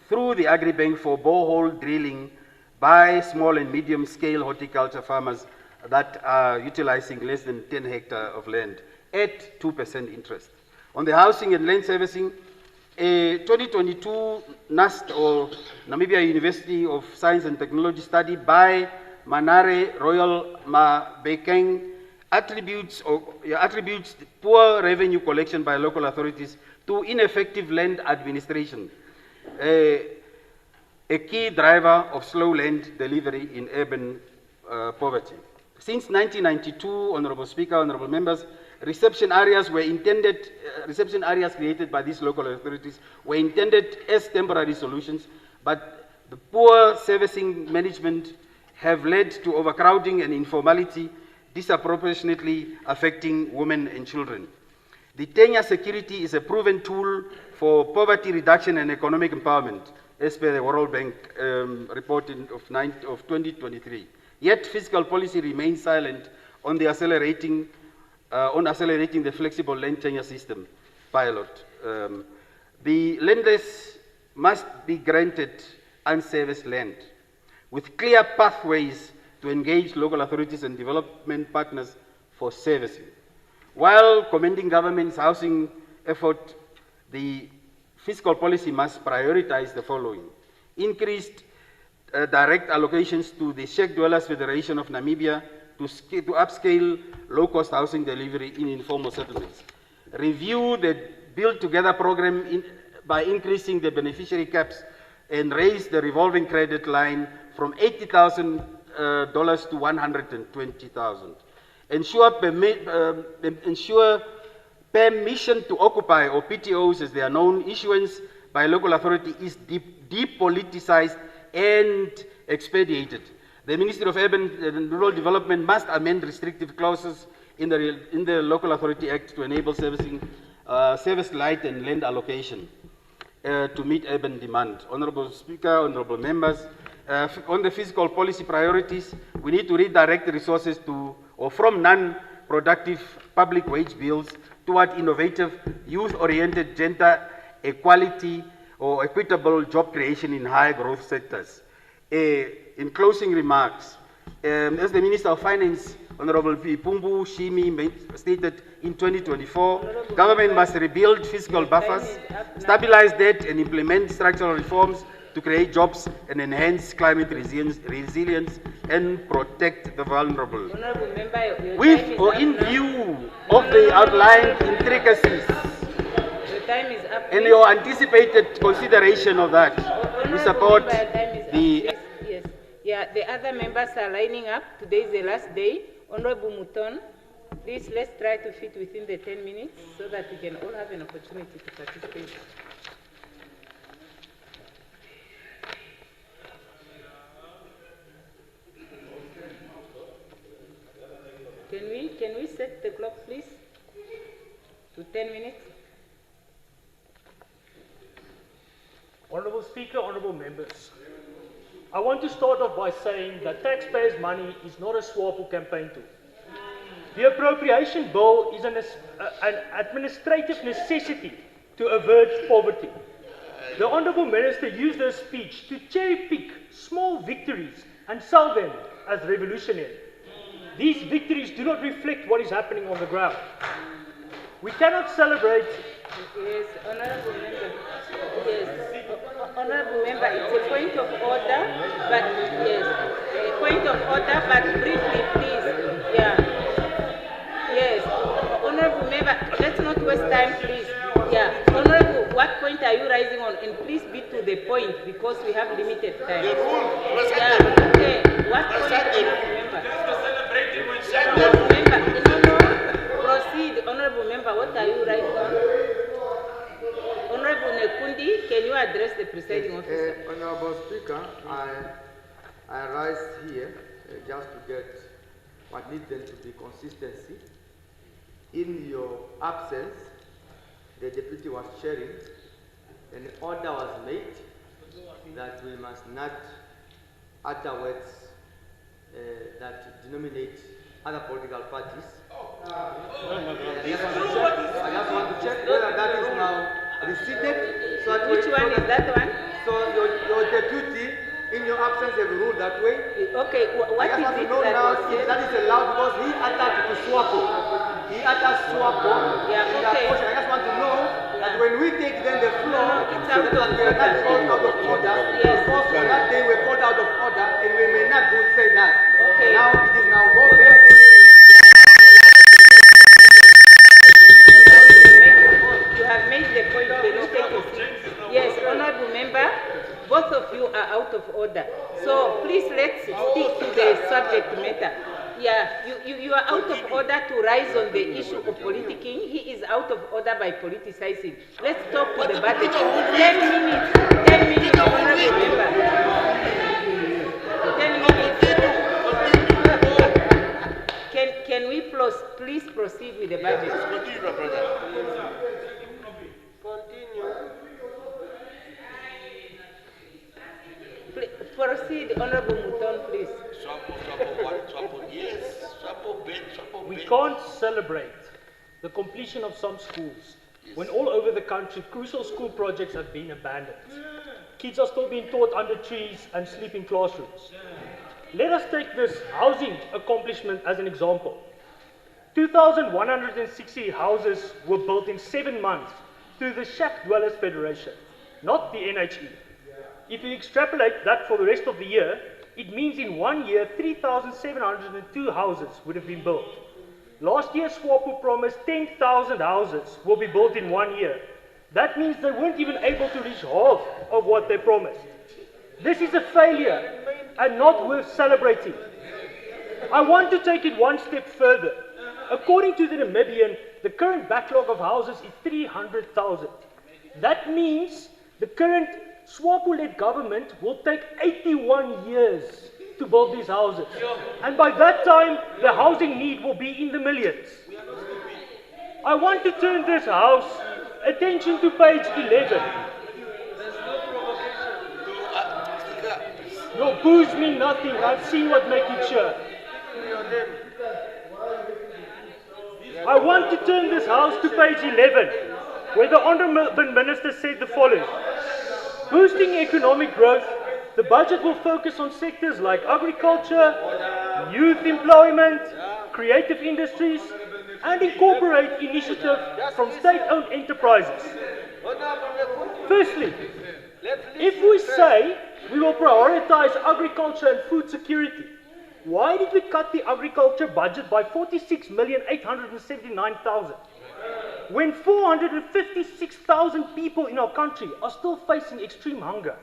through the Agribank for borehole drilling by small and medium scale horticulture farmers that are utilizing less than 10 hectares of land at 2% interest. On the housing and land servicing, a 2022 NUST, or Namibia University of Science and Technology study by Manare Royal Mabekeng attributes poor revenue collection by local authorities to ineffective land administration, a key driver of slow land delivery in urban poverty. Since 1992, Honorable Speaker, honorable members, reception areas created by these local authorities were intended as temporary solutions, but the poor servicing management have led to overcrowding and informality, disproportionately affecting women and children. The tenure security is a proven tool for poverty reduction and economic empowerment, as per the World Bank report of 2023. Yet fiscal policy remains silent on the accelerating the flexible land tenure system pilot. The lenders must be granted unserviced land with clear pathways to engage local authorities and development partners for servicing. While commending government's housing effort, the fiscal policy must prioritize the following: increased direct allocations to the Sheikh Dwellers Federation of Namibia to upscale low-cost housing delivery in informal settlements. Review the Build Together program by increasing the beneficiary caps and raise the revolving credit line from $80,000 to $120,000. Ensure permission to occupy, or PTOs as they are known, issuance by local authority is depoliticized and expedited. The Ministry of Urban and Rural Development must amend restrictive clauses in the Local Authority Act to enable service light and land allocation to meet urban demand. Honorable Speaker, honorable members, on the fiscal policy priorities, we need to redirect the resources to or from non-productive public wage bills toward innovative, youth-oriented, gender equality or equitable job creation in high growth sectors. In closing remarks, as the Minister of Finance, Honorable Pumbu Shimi, stated in 2024, government must rebuild fiscal buffers, stabilize debt, and implement structural reforms to create jobs and enhance climate resilience and protect the vulnerable. With or in view of the outlined intricacies and your anticipated consideration of that, we support the... Yes. Yeah, the other members are lining up. Today is the last day. Honorable Muton, please let's try to fit within the 10 minutes so that we can all have an opportunity to participate. Can we set the clock, please, to 10 minutes? Honorable Speaker, honorable members, I want to start off by saying that taxpayers' money is not a SWAPO campaign tool. The appropriation bill is an administrative necessity to avert poverty. The Honourable Minister used her speech to cherry-pick small victories and sell them as revolutionary. These victories do not reflect what is happening on the ground. We cannot celebrate... Yes, Honourable Member. Yes, Honourable Member, it's a point of order, but yes, a point of order, but briefly, please. Yeah. Yes, Honourable Member, let's not waste time, please. Yeah, Honourable, what point are you rising on? And please be to the point because we have limited time. The rule, yeah, okay. What point, Honourable Member? Honourable Member, no, proceed, Honourable Member, what are you rising on? Honorable Nekundi, can you address the presiding officer? Honorable Speaker, I rise here just to get what needs them to be consistency. In your absence, the deputy was sharing, an order was made that we must not utter words that denominate other political parties. I just want to check whether that is now receded. So which one is that one? So your deputy, in your absence, have ruled that way. Okay, what is it that that is allowed because he attacked to SWAPO. He attacked SWAPO. Yeah, okay. I just want to know that when we take then the floor, it's out that we are not called out of order. Yes. Because on that day we're called out of order, and we may not say that. Okay. Now it is now go back. You have made the point. Can you take a seat? Yes, Honourable Member, both of you are out of order. So please let's stick to the subject matter. Yeah, you are out of order to rise on the issue of politicking. He is out of order by politicizing. Let's talk to the budget. 10 minutes. 10 minutes, Honourable Member. 10 minutes. Can we please proceed with the budget? Continue, brother. Proceed, Honourable Muton, please. We can't celebrate the completion of some schools when all over the country crucial school projects have been abandoned. Kids are still being taught under trees and sleep in classrooms. Let us take this housing accomplishment as an example. 2,160 houses were built in 7 months through the Shack Dwellers Federation, not the NHE. If you extrapolate that for the rest of the year, it means in 1 year, 3,702 houses would have been built. Last year, SWAPO promised 10,000 houses will be built in 1 year. That means they weren't even able to reach half of what they promised. This is a failure and not worth celebrating. I want to take it one step further. According to the Namibian, the current backlog of houses is 300,000. That means the current SWAPO-led government will take 81 years to build these houses. And by that time, the housing need will be in the millions. I want to turn this House attention to page 11. Your boos mean nothing. I've seen what make it sure. I want to turn this House to page 11, where the Honourable Minister said the following. Boosting economic growth, the budget will focus on sectors like agriculture, youth employment, creative industries, and incorporate initiatives from state-owned enterprises. Firstly, if we say we will prioritize agriculture and food security, why did we cut the agriculture budget by 46,879,000? When 456,000 people in our country are still facing extreme hunger?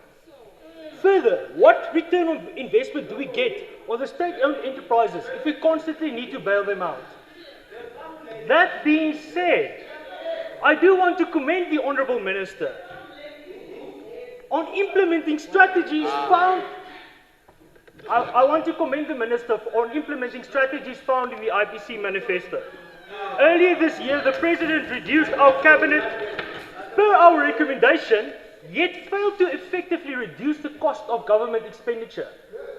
Further, what return on investment do we get on the state-owned enterprises if we constantly need to bail them out? That being said, I do want to commend the Honourable Minister on implementing strategies found. I want to commend the Minister on implementing strategies found in the IPC manifesto. Earlier this year, the President reduced our cabinet per our recommendation, yet failed to effectively reduce the cost of government expenditure.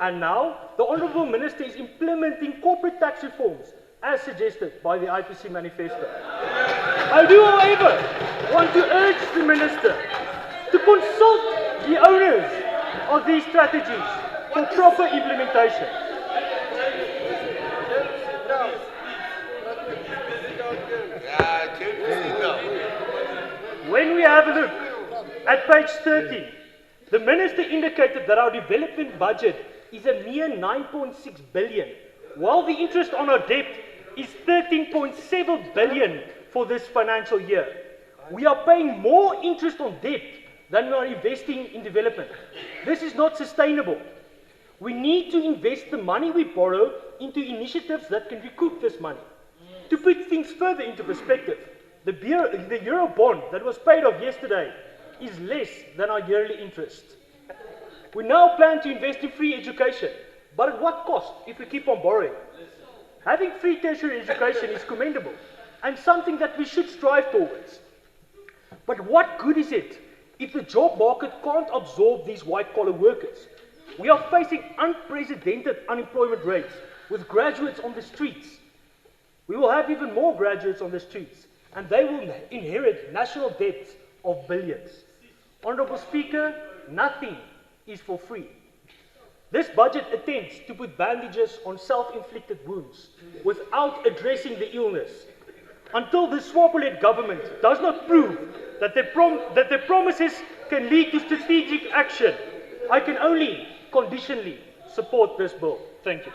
And now, the Honourable Minister is implementing corporate tax reforms as suggested by the IPC manifesto. I do, however, want to urge the Minister to consult the owners of these strategies for proper implementation. When we have a look at page 13, the Minister indicated that our development budget is a mere 9.6 billion, while the interest on our debt is 13.7 billion for this financial year. We are paying more interest on debt than we are investing in development. This is not sustainable. We need to invest the money we borrow into initiatives that can recoup this money. To put things further into perspective, the Euro bond that was paid off yesterday is less than our yearly interest. We now plan to invest in free education, but at what cost if we keep on borrowing? Having free tertiary education is commendable and something that we should strive towards. But what good is it if the job market can't absorb these white-collar workers? We are facing unprecedented unemployment rates with graduates on the streets. We will have even more graduates on the streets, and they will inherit national debts of billions. Honourable Speaker, nothing is for free. This budget attempts to put bandages on self-inflicted wounds without addressing the illness. Until the SWAPO-led government does not prove that their promises can lead to strategic action, I can only conditionally support this bill. Thank you.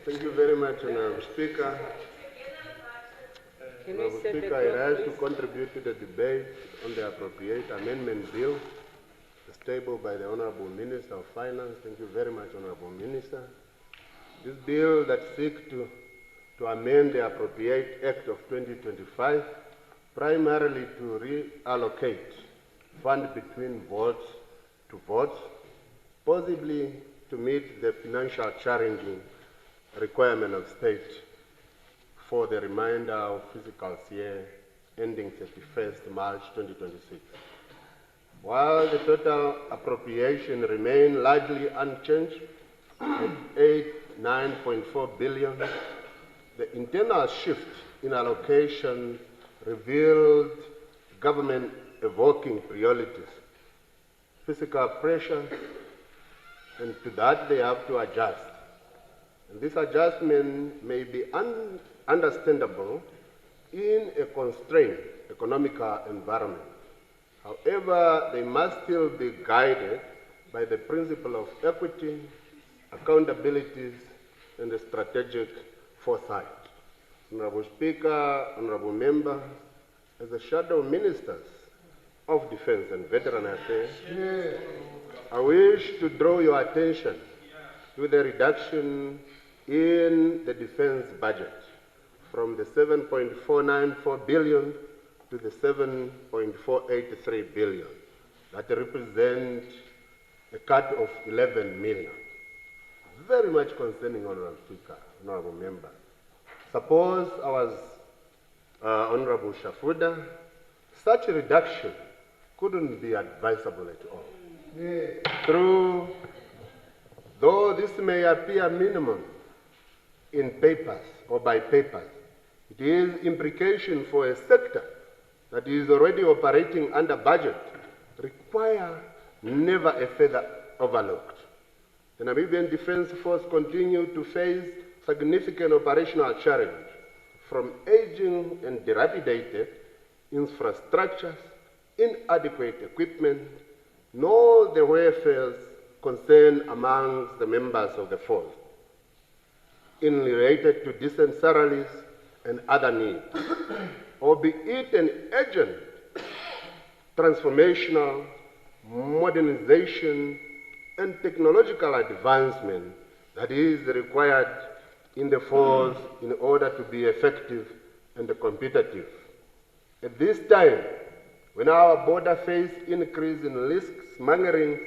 Thank you very much, Honourable Speaker. Honourable Speaker, I rise to contribute to the debate on the Appropriate Amendment Bill, as tabled by the Honourable Minister of Finance. Thank you very much, Honourable Minister. This bill that seeks to amend the Appropriate Act of 2025, primarily to reallocate funds between votes to votes, possibly to meet the financial challenging requirement of state for the remainder of fiscal year ending 31st March 2026. While the total appropriation remain largely unchanged at 9.4 billion. The internal shift in allocation revealed government evoking priorities, physical pressure, and to that they have to adjust. And this adjustment may be understandable in a constrained economical environment. However, they must still be guided by the principle of equity, accountability, and the strategic foresight. Honorable Speaker, honorable member, as the shadow ministers of Defense and Veteran Affairs, I wish to draw your attention to the reduction in the defense budget from the 7.494 billion to the 7.483 billion. That represents a cut of 11 million. Very much concerning, Honorable Speaker, honorable member. Suppose I was Honorable Shafuda, such a reduction couldn't be advisable at all. Though this may appear minimum in papers or by papers, it is implication for a sector that is already operating under budget require never a further overlooked. The Namibian Defence Force continue to face significant operational challenge from aging and dilapidated infrastructures, inadequate equipment, nor the welfare concerned amongst the members of the force in related to decent salaries and other needs, albeit an urgent transformational, modernization, and technological advancement that is required in the force in order to be effective and competitive. At this time, when our border face increase in risks, smuggling,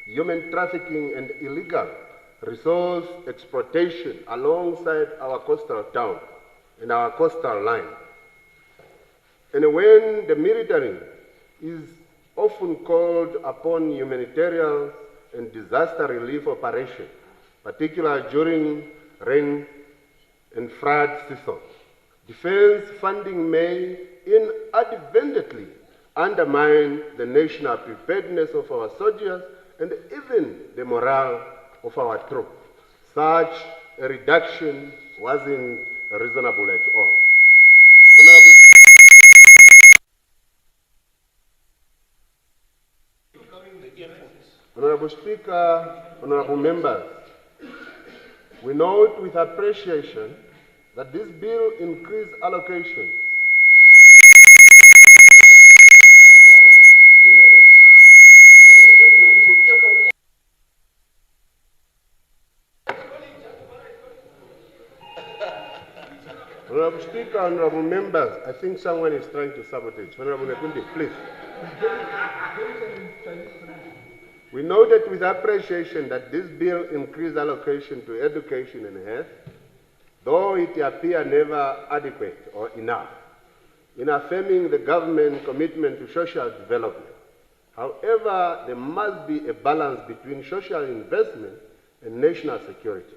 human trafficking, and illegal resource exploitation alongside our coastal town and our coastal line, and when the military is often called upon humanitarian and disaster relief operations, particularly during rain and flood season, defense funding may inadvertently undermine the national preparedness of our soldiers and even the morale of our troops. Such a reduction wasn't reasonable at all. Honorable Speaker, honorable members, we note with appreciation that this bill increased allocation Honorable Speaker, honorable members, I think someone is trying to sabotage. Honorable Nekundi, please. We noted with appreciation that this bill increased allocation to education and health, though it appeared never adequate or enough in affirming the government commitment to social development. However, there must be a balance between social investment and national security.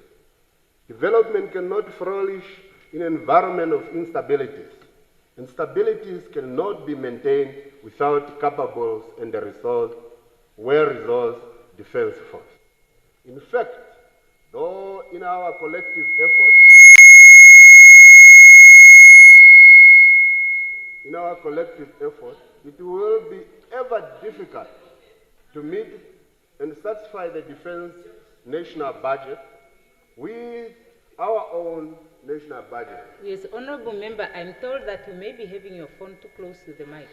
Development cannot flourish in an environment of instabilities. Instabilities cannot be maintained without capable and well-resourced defense force. In fact, though in our collective effort, it will be ever difficult to meet and satisfy the defense national budget with our own national budget. Yes, honorable member, I'm told that you may be having your phone too close to the mic.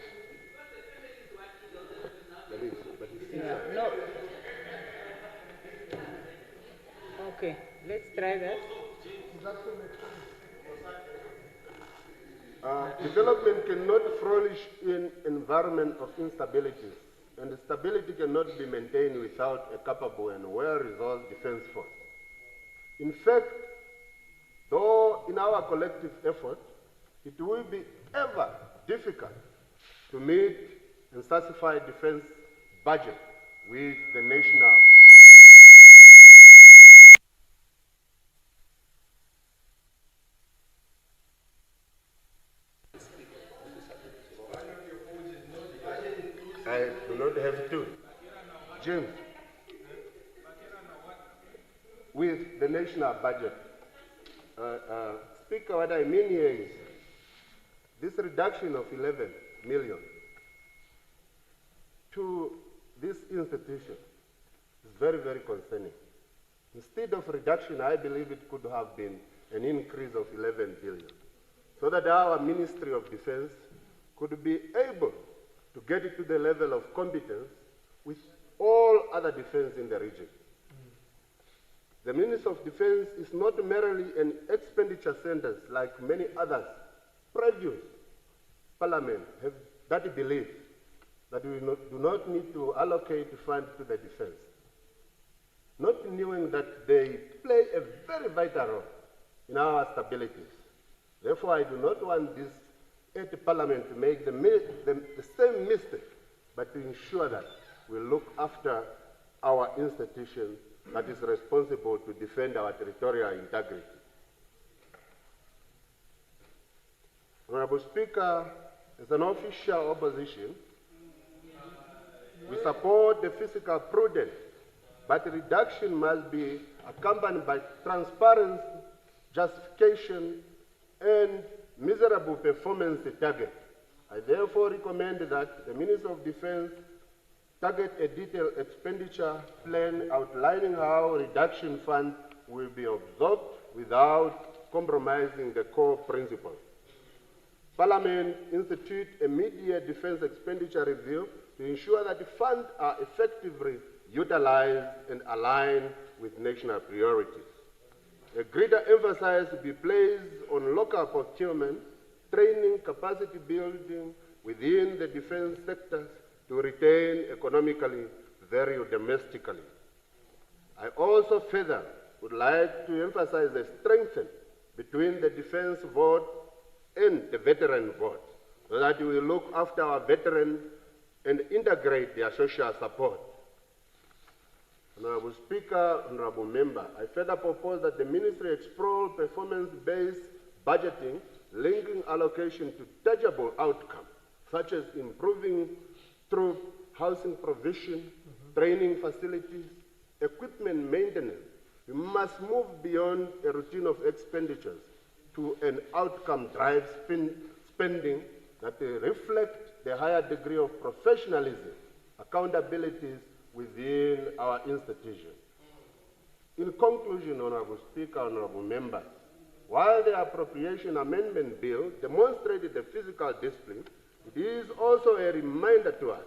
Yeah, no. Okay, let's try that. Development cannot flourish in environment of instabilities, and stability cannot be maintained without a capable and well-resourced defense force. In fact, though in our collective effort, it will be ever difficult to meet and satisfy defense budget with the national not have to. Jim, with the national budget, Speaker, what I mean here is this reduction of 11 million to this institution is very, very concerning. Instead of reduction, I believe it could have been an increase of 11 billion, so that our Ministry of Defense could be able to get it to the level of competence with all other defense in the region. The Ministry of Defense is not merely an expenditure center like many others. Previous Parliament have that belief that we do not need to allocate funds to the defense, not knowing that they play a very vital role in our stabilities. Therefore, I do not want this Parliament to make the same mistake, but to ensure that we look after our institution that is responsible to defend our territorial integrity. Honorable Speaker, as an official opposition, we support the fiscal prudence, but reduction must be accompanied by transparency, justification, and miserable performance target. I therefore recommend that the Minister of Defense target a detailed expenditure plan outlining how reduction funds will be absorbed without compromising the core principles. Parliament institute a mid-year defense expenditure review to ensure that the funds are effectively utilized and aligned with national priorities. A greater emphasis will be placed on local procurement, training, capacity building within the defense sectors to retain economically value domestically. I also further would like to emphasize the strengthening between the defense vote and the veteran vote, so that we will look after our veterans and integrate their social support. Honorable Speaker, Honorable Member, I further propose that the Ministry explore performance-based budgeting, linking allocation to tangible outcomes, such as improving troop housing provision, training facilities, equipment maintenance. We must move beyond a routine of expenditures to an outcome-driven spending that reflect the higher degree of professionalism, accountabilities within our institution. In conclusion, Honorable Speaker, Honorable Members, while the Appropriation Amendment Bill demonstrated the physical discipline, it is also a reminder to us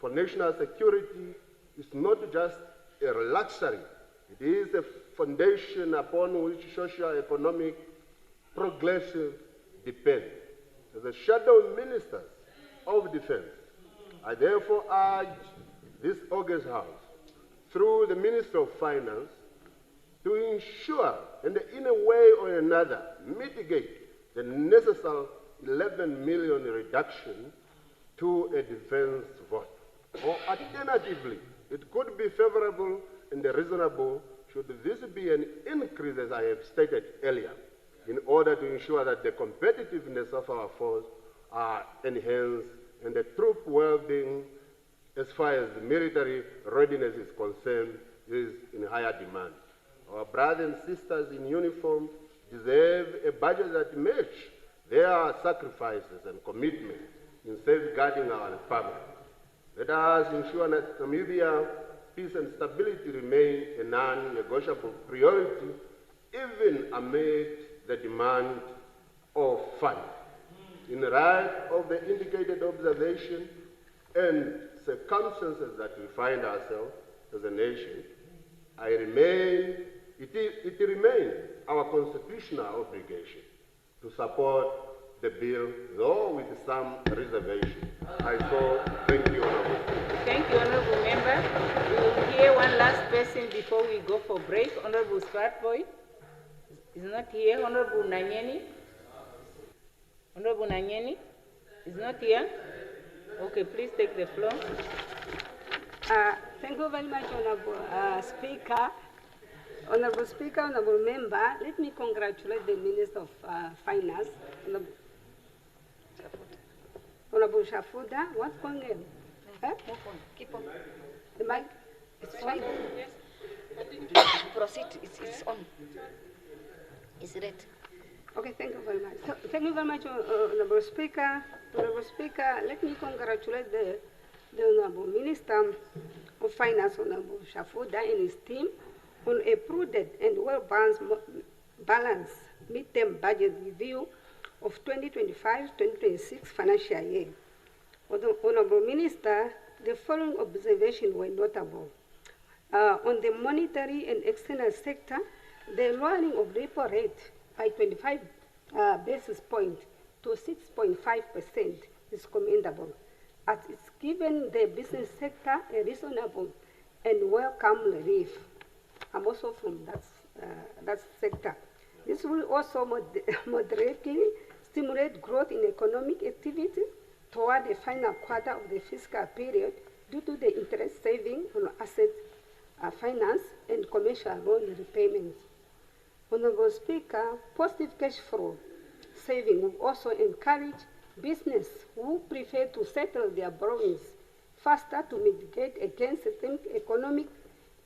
for national security is not just a luxury, it is a foundation upon which socio-economic progression depends. As a shadow minister of defense, I therefore urge this August House, through the Minister of Finance, to ensure, and in a way or another, mitigate the necessary 11 million reduction to a defense vote. Or alternatively, it could be favorable and reasonable should this be an increase, as I have stated earlier, in order to ensure that the competitiveness of our force are enhanced and the troop well-being, as far as military readiness is concerned, is in higher demand. Our brothers and sisters in uniform deserve a budget that matches their sacrifices and commitment in safeguarding our republic. Let us ensure that Namibia peace and stability remain a non-negotiable priority, even amid the demand of funds. In light of the indicated observation and circumstances that we find ourselves as a nation, it remains our constitutional obligation to support the bill, though with some reservation. I so thank you, Honorable Speaker. Thank you, Honorable Member. We will hear one last person before we go for break. Honorable Swartboy is not here. Honorable Nanyeni. Honorable Nanyeni is not here. Okay, please take the floor. Thank you very much, Honorable Speaker. Honorable Speaker, Honorable Member, let me congratulate the Minister of Finance, Honorable Shafuda. What's going on? Huh? Move on. Keep on. The mic is fine. Proceed. It's on. It's red. Okay, thank you very much. Thank you very much, Honorable Speaker. Honorable Speaker, let me congratulate the Honorable Minister of Finance, Honorable Shafuda, and his team on a prudent and well-balanced mid-term budget review of 2025-2026 financial year. Honorable Minister, the following observations were notable. On the monetary and external sector, the lowering of repo rate by 25 basis points to 6.5% is commendable, as it's given the business sector a reasonable and welcome relief. I'm also from that sector. This will also moderately stimulate growth in economic activity toward the final quarter of the fiscal period due to the interest saving on asset finance and commercial loan repayments. Honorable Speaker, positive cash flow saving will also encourage business who prefer to settle their borrowings faster to mitigate against systemic economic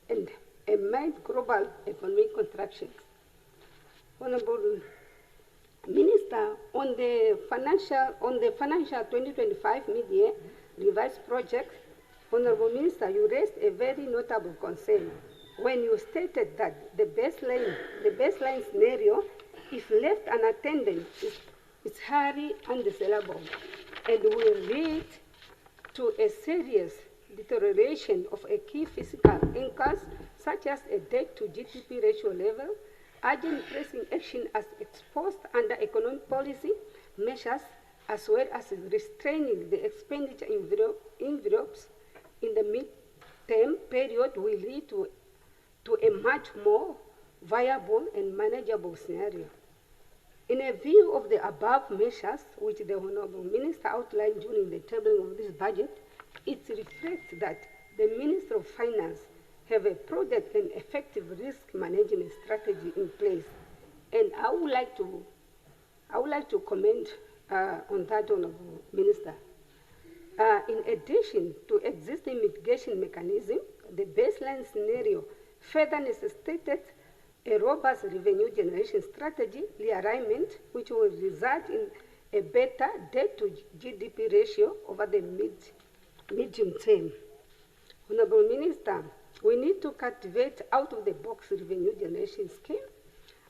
and amid global economic contractions. Honorable Minister, on the financial 2025 mid-year revised project, Honorable Minister, you raised a very notable concern when you stated that the baseline scenario, if left unattended, is highly undesirable and will lead to a serious deterioration of a key fiscal anchors such as a debt to GDP ratio level, urgent pressing action as exposed under economic policy measures, as well as restraining the expenditure envelopes in the mid-term period will lead to a much more viable and manageable scenario. In a view of the above measures, which the Honorable Minister outlined during the tabling of this budget, it reflects that the Minister of Finance have a prudent and effective risk management strategy in place. And I would like to comment on that, Honorable Minister. In addition to existing mitigation mechanism, the baseline scenario further necessitated a robust revenue generation strategy realignment, which will result in a better debt to GDP ratio over the medium term. Honorable Minister, we need to cultivate out-of-the-box revenue generation scheme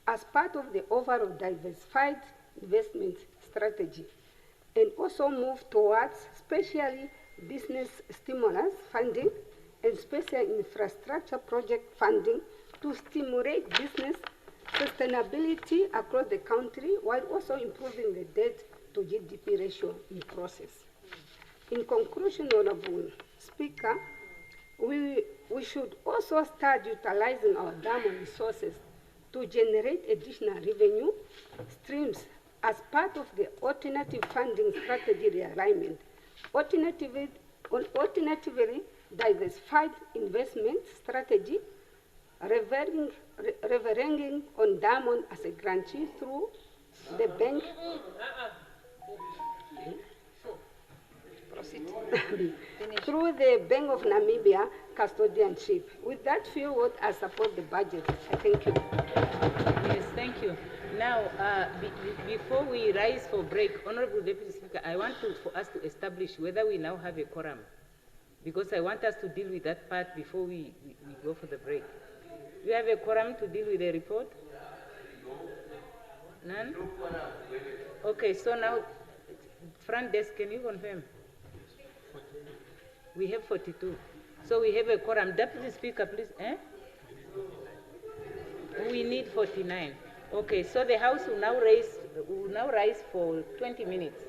as part of the overall diversified investment strategy, and also move towards especially business stimulus funding and special infrastructure project funding to stimulate business sustainability across the country while also improving the debt to GDP ratio in process. In conclusion, Honorable Speaker, we should also start utilizing our diamond resources to generate additional revenue streams as part of the alternative funding strategy realignment. Alternatively, diversified investment strategy, relying on diamond as a grantee through the bank. Through the Bank of Namibia custodianship. With that few words, I support the budget. I thank you. Yes, thank you. Now, before we rise for break, Honorable Deputy Speaker, I want for us to establish whether we now have a quorum, because I want us to deal with that part before we go for the break. Do you have a quorum to deal with the report? None? Okay, so now, front desk, can you confirm? We have 42. So we have a quorum. Deputy Speaker, please. We need 49. Okay, so the House will now rise for 20 minutes.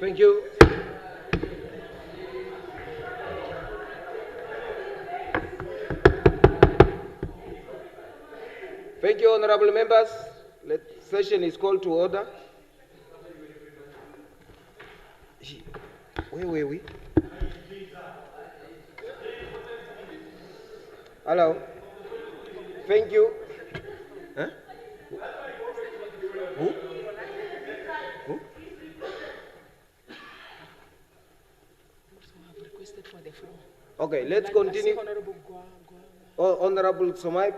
Thank you. Thank you, honorable members. The session is called to order. Where were we? Hello. Thank you. Huh? Who? Who? Okay, let's continue. Oh, Honorable Somaip.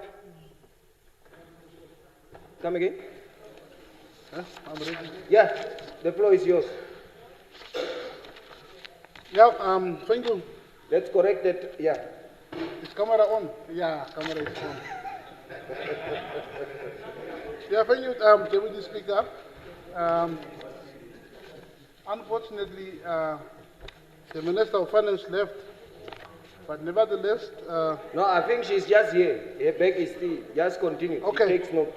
Come again? Huh? I'm ready. Yeah, the floor is yours. Yeah, thank you. Let's correct it. Yeah. Is camera on? Yeah, camera is on. Yeah, thank you, Deputy Speaker. Unfortunately, the Minister of Finance left, but nevertheless... no, I think she's just here. Her back is still. Just continue. Okay. She takes note.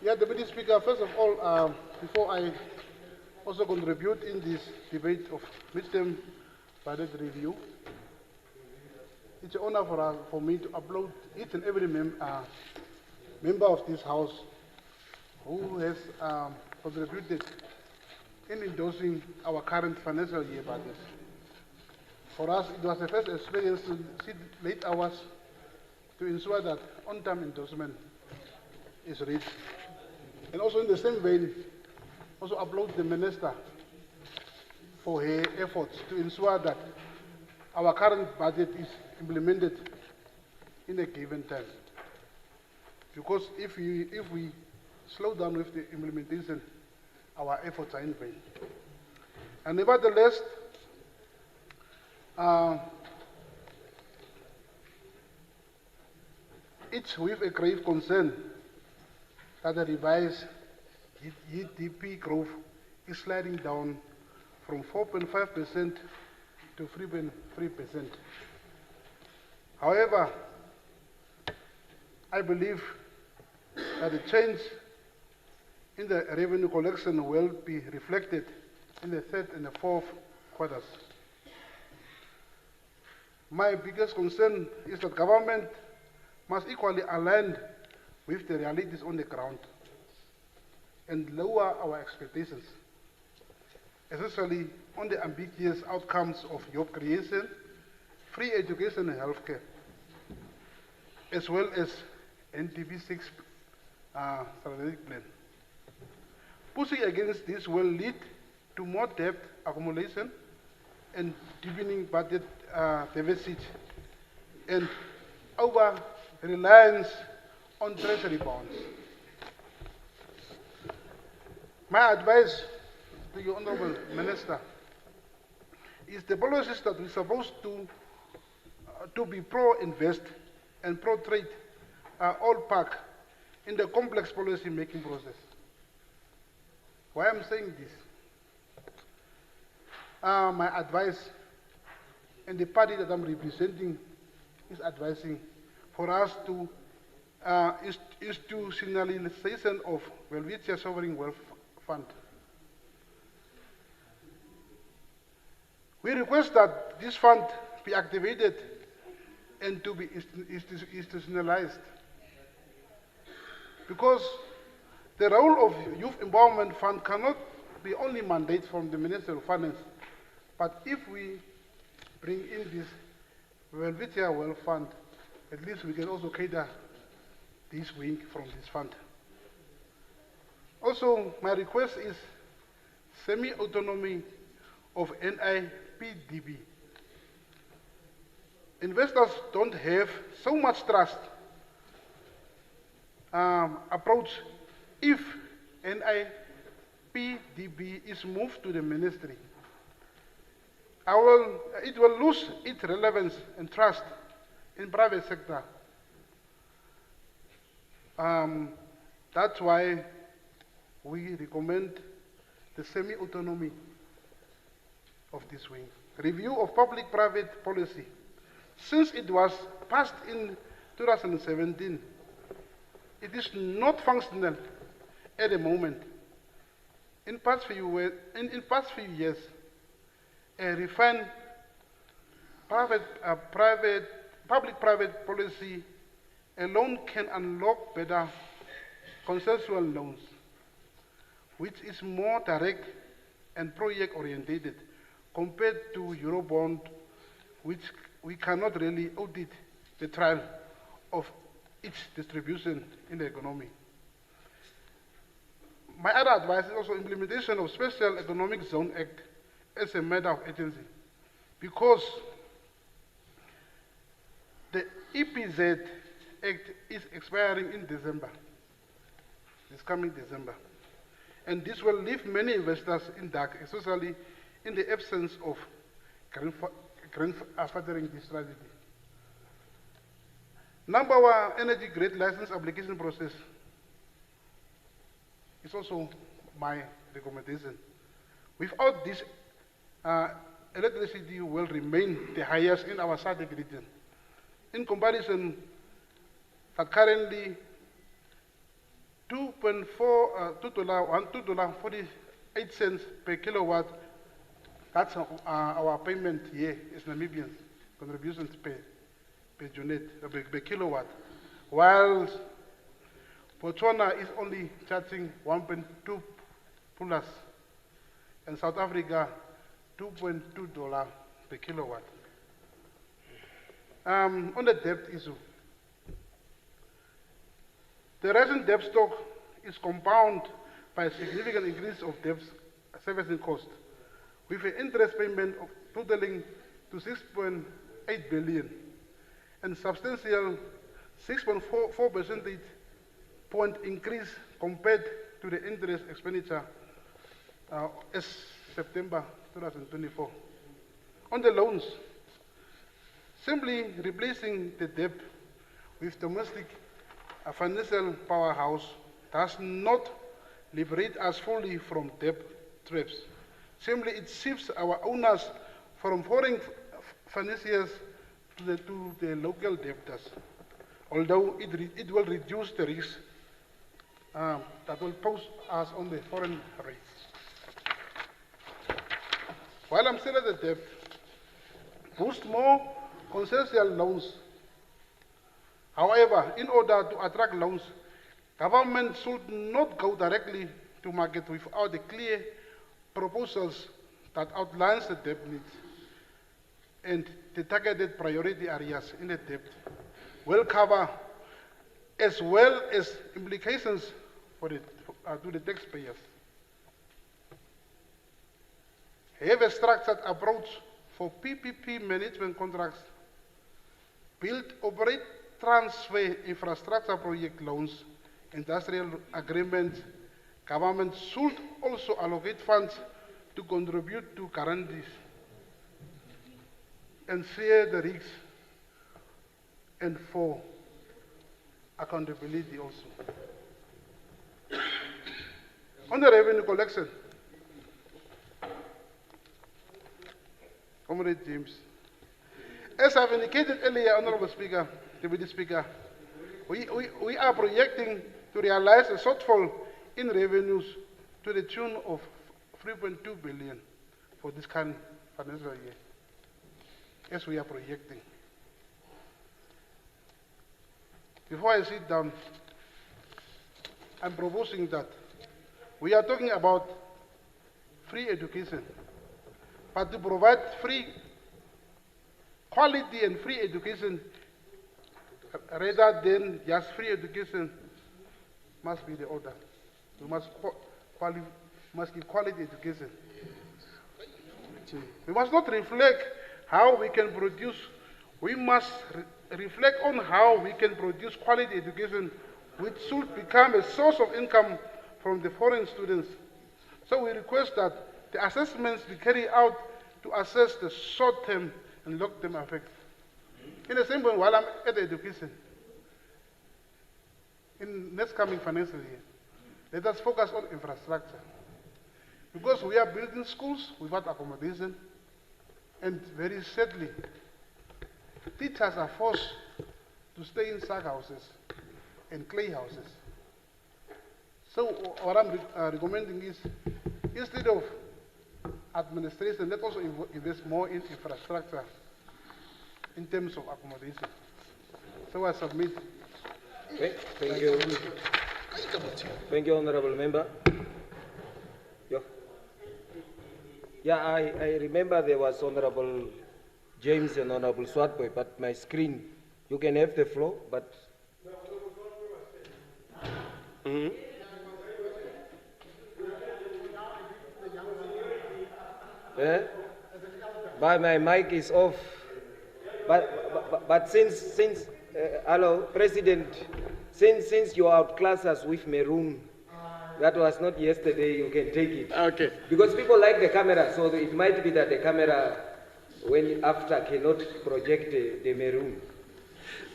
Yeah, Deputy Speaker, first of all, before I also contribute in this debate of midterm budget review, it's an honor for me to upload each and every member of this House who has contributed in endorsing our current financial year budget. For us, it was the first experience to sit late hours to ensure that on-time endorsement is reached. And also in the same vein, also applaud the Minister for her efforts to ensure that our current budget is implemented in a given time. Because if we slow down with the implementation, our efforts are in vain. And nevertheless, it's with a grave concern that the revised GDP growth is sliding down from 4.5% to 3.3%. However, I believe that the change in the revenue collection will be reflected in the third and the fourth quarters. My biggest concern is that government must equally align with the realities on the ground and lower our expectations, especially on the ambiguous outcomes of job creation, free education and healthcare, as well as NTV6 strategic plan. Pushing against this will lead to more debt accumulation and deepening budget deficit and over-reliance on treasury bonds. My advice to you, Honorable Minister, is the policies that we're supposed to be pro-invest and pro-trade are all packed in the complex policy-making process. Why I'm saying this? My advice, and the party that I'm representing is advising for us to institutionalization of Welwitschia Sovereign Wealth Fund. We request that this fund be activated and to be institutionalized, because the role of Youth Empowerment Fund cannot be only mandate from the Minister of Finance, but if we bring in this Welwitschia Wealth Fund, at least we can also cater this wing from this fund. Also, my request is semi-autonomy of NIPDB. Investors don't have so much trust approach if NIPDB is moved to the ministry. It will lose its relevance and trust in private sector. That's why we recommend the semi-autonomy of this wing. Review of public-private policy. Since it was passed in 2017, it is not functional at the moment. In past few years, a refined public-private policy alone can unlock better consensual loans, which is more direct and project-oriented compared to Eurobond, which we cannot really audit the trial of its distribution in the economy. My other advice is also implementation of Special Economic Zone Act as a matter of urgency, because the EPZ Act is expiring in December, this coming December. And this will leave many investors in dark, especially in the absence of grandfathering this strategy. Number one, energy grade license application process is also my recommendation. Without this, electricity will remain the highest in our SADC region. In comparison, that currently $2.48 per kilowatt, that's our payment here is Namibians, contributions per unit, per kilowatt, while Botswana is only charging 1.2 plus, and South Africa $2.2 per kilowatt. On the debt issue, the recent debt stock is compounded by a significant increase of debt servicing cost, with an interest payment of totaling to 6.8 billion and substantial 6.4 percentage point increase compared to the interest expenditure as September 2024. On the loans, simply replacing the debt with domestic financial powerhouse does not liberate us fully from debt traps. Simply, it shifts our owners from foreign financiers to the local debtors, although it will reduce the risk that will pose us on the foreign rates. While I'm still at the debt, boost more consensual loans. However, in order to attract loans, government should not go directly to market without the clear proposals that outlines the debt needs and the targeted priority areas in the debt will cover, as well as implications to the taxpayers. Have a structured approach for PPP management contracts, build, operate, transfer infrastructure project loans, industrial agreements. Government should also allocate funds to contribute to guarantees and share the risks, and for accountability also. On the revenue collection, Comrade James, as I've indicated earlier, Honorable Speaker, Deputy Speaker, we are projecting to realize a shortfall in revenues to the tune of 3.2 billion for this current financial year, as we are projecting. Before I sit down, I'm proposing that we are talking about free education, but to provide free quality and free education rather than just free education must be the order. We must give quality education. We must not reflect how we can produce, we must reflect on how we can produce quality education which should become a source of income from the foreign students. So we request that the assessments be carried out to assess the short-term and long-term effects. In the same way, while I'm at education, in next coming financial year, let us focus on infrastructure. Because we are building schools without accommodation, and very sadly, teachers are forced to stay in sack houses and clay houses. So what I'm recommending is instead of administration, let's also invest more in infrastructure in terms of accommodation. So I submit. Thank you. Thank you, Honorable Member. Yeah, I remember there was Honorable James and Honorable Swatboy, but my screen, you can have the floor, but... But my mic is off. But since hello, President, since you outclass us with maroon, that was not yesterday, you can take it. Okay. Because people like the camera, so it might be that the camera, when after, cannot project the maroon.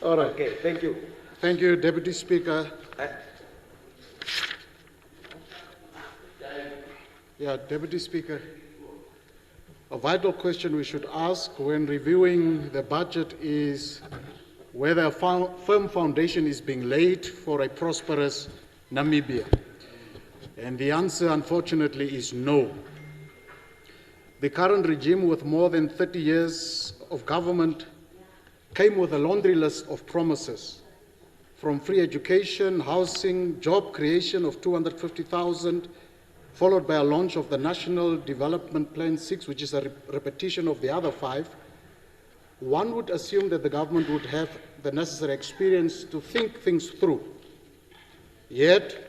All right. Okay, thank you. Thank you, Deputy Speaker. Yeah, Deputy Speaker. A vital question we should ask when reviewing the budget is whether a firm foundation is being laid for a prosperous Namibia. And the answer, unfortunately, is no. The current regime, with more than 30 years of government, came with a laundry list of promises, from free education, housing, job creation of 250,000, followed by a launch of the National Development Plan 6, which is a repetition of the other 5. One would assume that the government would have the necessary experience to think things through. Yet,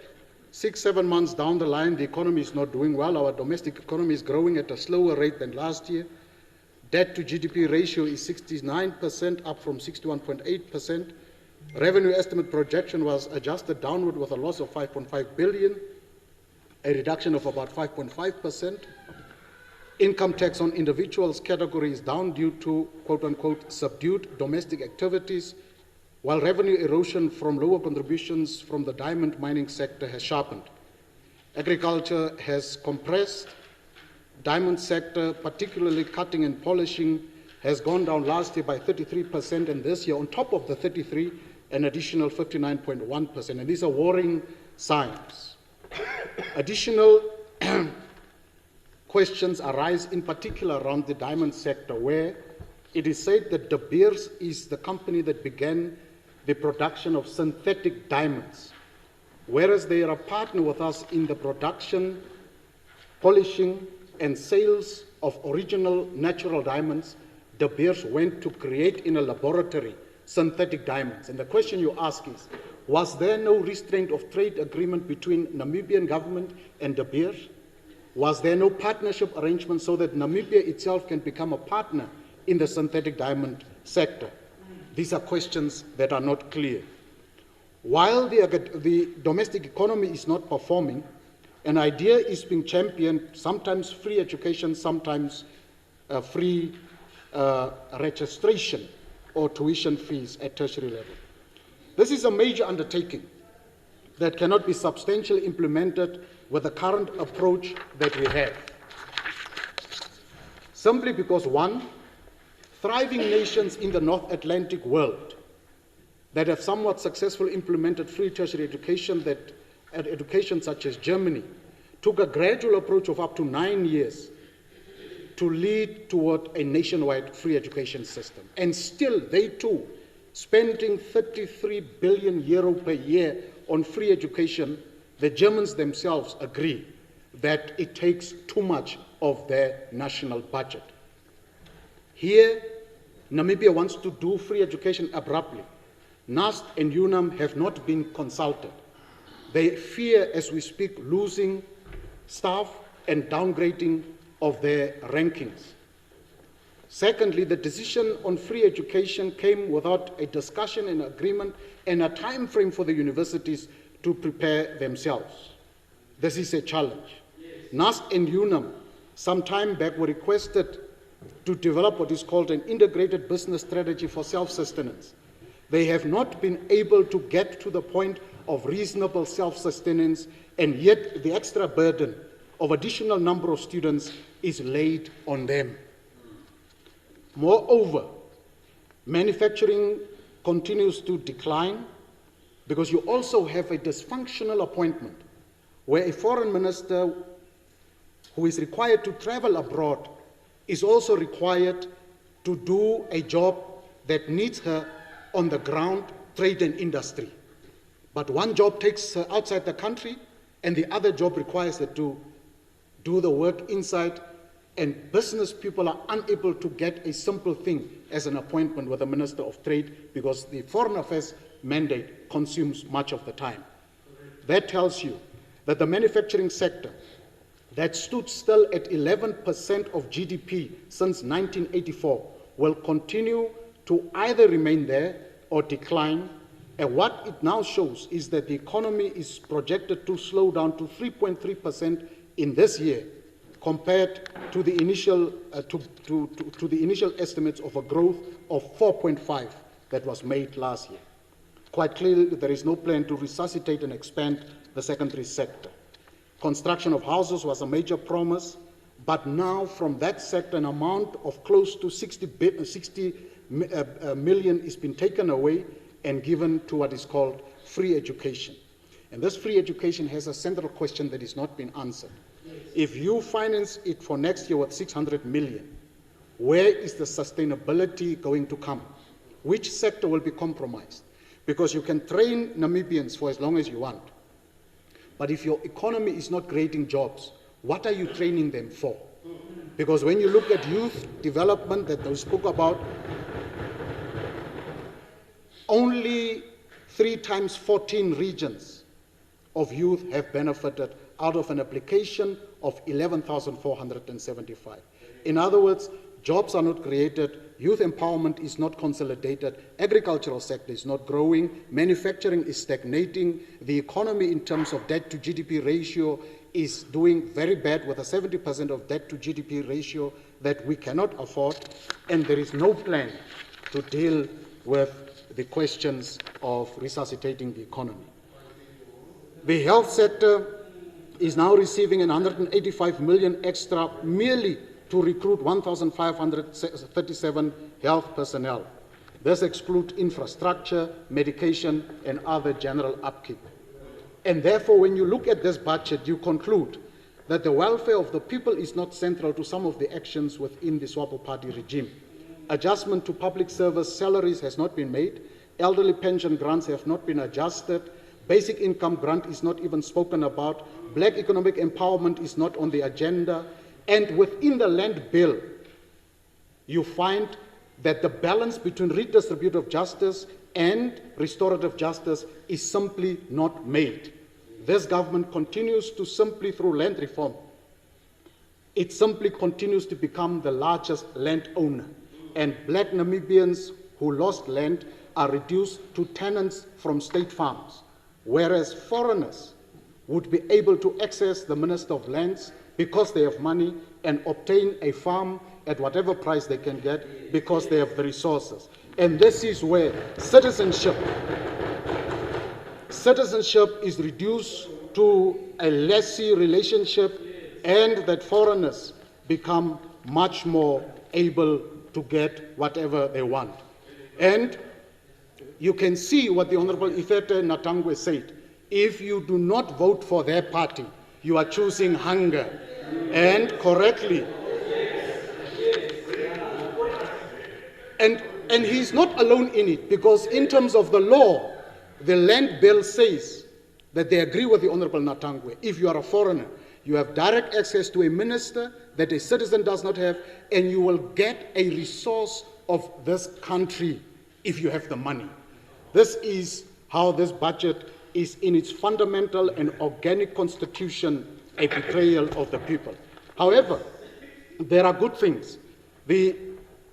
6-7 months down the line, the economy is not doing well. Our domestic economy is growing at a slower rate than last year. Debt to GDP ratio is 69%, up from 61.8%. Revenue estimate projection was adjusted downward with a loss of 5.5 billion, a reduction of about 5.5%. Income tax on individuals category is down due to, quote-unquote, subdued domestic activities, while revenue erosion from lower contributions from the diamond mining sector has sharpened. Agriculture has compressed. Diamond sector, particularly cutting and polishing, has gone down last year by 33%, and this year, on top of the 33, an additional 59.1%, and these are worrying signs. Additional questions arise in particular around the diamond sector, where it is said that De Beers is the company that began the production of synthetic diamonds, whereas they are a partner with us in the production, polishing, and sales of original natural diamonds. De Beers went to create in a laboratory synthetic diamonds. And the question you ask is, was there no restraint of trade agreement between Namibian government and De Beers? Was there no partnership arrangement so that Namibia itself can become a partner in the synthetic diamond sector? These are questions that are not clear. While the domestic economy is not performing, an idea is being championed, sometimes free education, sometimes free registration or tuition fees at tertiary level. This is a major undertaking that cannot be substantially implemented with the current approach that we have. Simply because, one, thriving nations in the North Atlantic world that have somewhat successfully implemented free tertiary education such as Germany, took a gradual approach of up to 9 years to lead toward a nationwide free education system. And still, they too, spending 33 billion euro per year on free education, the Germans themselves agree that it takes too much of their national budget. Here, Namibia wants to do free education abruptly. NAST and UNAM have not been consulted. They fear, as we speak, losing staff and downgrading of their rankings. Secondly, the decision on free education came without a discussion and agreement and a time frame for the universities to prepare themselves. This is a challenge. NAST and UNAM some time back were requested to develop what is called an integrated business strategy for self-sustenance. They have not been able to get to the point of reasonable self-sustenance, and yet the extra burden of additional number of students is laid on them. Moreover, manufacturing continues to decline because you also have a dysfunctional appointment where a foreign minister who is required to travel abroad is also required to do a job that needs her on the ground, trade and industry. But one job takes her outside the country, and the other job requires her to do the work inside, and business people are unable to get a simple thing as an appointment with the Minister of Trade because the Foreign Affairs mandate consumes much of the time. That tells you that the manufacturing sector that stood still at 11% of GDP since 1984 will continue to either remain there or decline. And what it now shows is that the economy is projected to slow down to 3.3% in this year, compared to the initial to the initial estimates of a growth of 4.5 that was made last year. Quite clearly, there is no plan to resuscitate and expand the secondary sector. Construction of houses was a major promise, but now from that sector, an amount of close to 60 million is been taken away and given to what is called free education. And this free education has a central question that is not been answered. If you finance it for next year with 600 million, where is the sustainability going to come? Which sector will be compromised? Because you can train Namibians for as long as you want. But if your economy is not creating jobs, what are you training them for? Because when you look at youth development that they spoke about, only 3 times 14 regions of youth have benefited out of an application of 11,475. In other words, jobs are not created, youth empowerment is not consolidated, agricultural sector is not growing, manufacturing is stagnating, the economy in terms of debt to GDP ratio is doing very bad with a 70% of debt to GDP ratio that we cannot afford, and there is no plan to deal with the questions of resuscitating the economy. The health sector is now receiving 185 million extra merely to recruit 1,537 health personnel. This excludes infrastructure, medication, and other general upkeep. And therefore, when you look at this budget, you conclude that the welfare of the people is not central to some of the actions within the SWAPO party regime. Adjustment to public service salaries has not been made, elderly pension grants have not been adjusted, basic income grant is not even spoken about, black economic empowerment is not on the agenda, and within the land bill, you find that the balance between redistributive justice and restorative justice is simply not made. This government continues to simply, through land reform, it simply continues to become the largest landowner, and black Namibians who lost land are reduced to tenants from state farms, whereas foreigners would be able to access the Minister of Lands because they have money and obtain a farm at whatever price they can get because they have the resources. And this is where citizenship is reduced to a lessee relationship, and that foreigners become much more able to get whatever they want. And you can see what the Honorable Ifete Natangwe said. If you do not vote for their party, you are choosing hunger. And correctly. And he's not alone in it, because in terms of the law, the land bill says that they agree with the Honorable Natangwe. If you are a foreigner, you have direct access to a minister that a citizen does not have, and you will get a resource of this country if you have the money. This is how this budget is in its fundamental and organic constitution a betrayal of the people. However, there are good things. The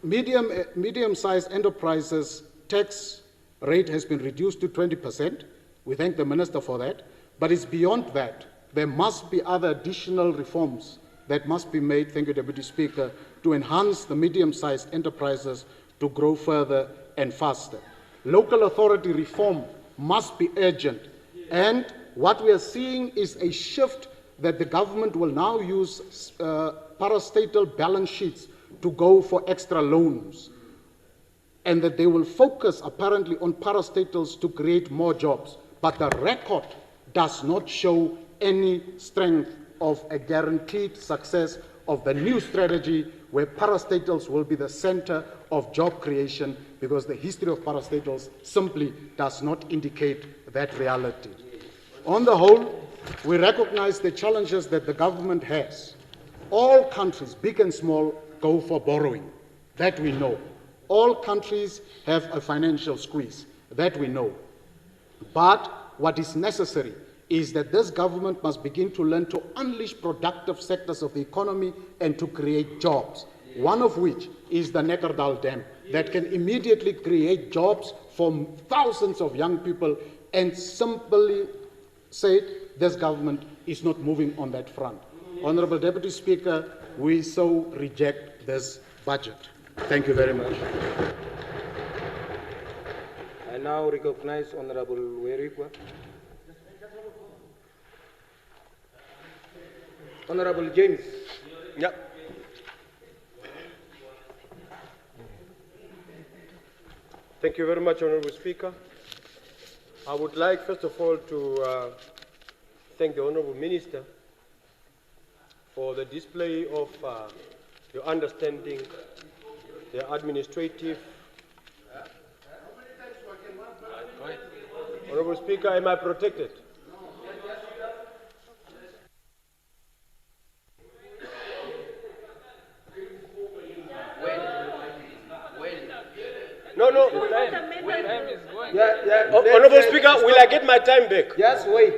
medium-sized enterprises tax rate has been reduced to 20%. We thank the minister for that. But it's beyond that. There must be other additional reforms that must be made, thank you, Deputy Speaker, to enhance the medium-sized enterprises to grow further and faster. Local authority reform must be urgent. And what we are seeing is a shift that the government will now use parastatal balance sheets to go for extra loans, and that they will focus apparently on parastatals to create more jobs. But the record does not show any strength of a guaranteed success of the new strategy where parastatals will be the center of job creation, because the history of parastatals simply does not indicate that reality. On the whole, we recognize the challenges that the government has. All countries, big and small, go for borrowing. That we know. All countries have a financial squeeze. That we know. But what is necessary is that this government must begin to learn to unleash productive sectors of the economy and to create jobs, one of which is the Nekerdal Dam, that can immediately create jobs for thousands of young people, and simply said, this government is not moving on that front. Honorable Deputy Speaker, we so reject this budget. Thank you very much. I now recognize Honorable Werikwa. Honorable James. Yeah. Thank you very much, Honorable Speaker. I would like, first of all, to thank the Honorable Minister for the display of your understanding, the administrative. Honorable Speaker, am I protected? No. Honorable Speaker, will I get my time back? Just wait.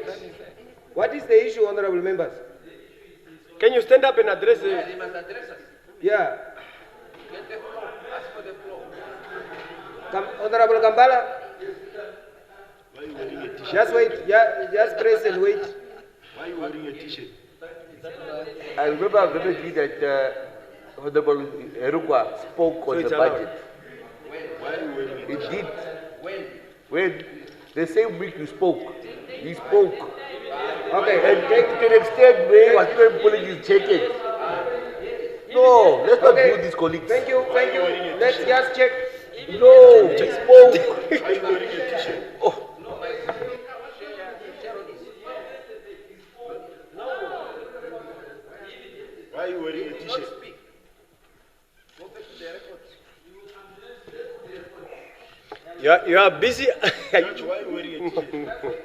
What is the issue, honorable members? Can you stand up and address it? Yeah. Honorable Kambala. Just wait. Yeah, just press and wait. Why are you wearing a t-shirt? I remember vividly that Honorable Erugwa spoke on the budget. Why are you wearing a t-shirt? It did. When? The same week you spoke. He spoke. Okay. And to an extent where whatever pulling his jacket. No, let's not do this, colleagues. Thank you. Let's just check. No, he spoke. Why are you wearing a t-shirt? Oh. Why are you wearing a t-shirt? You are busy. Why are you wearing a t-shirt?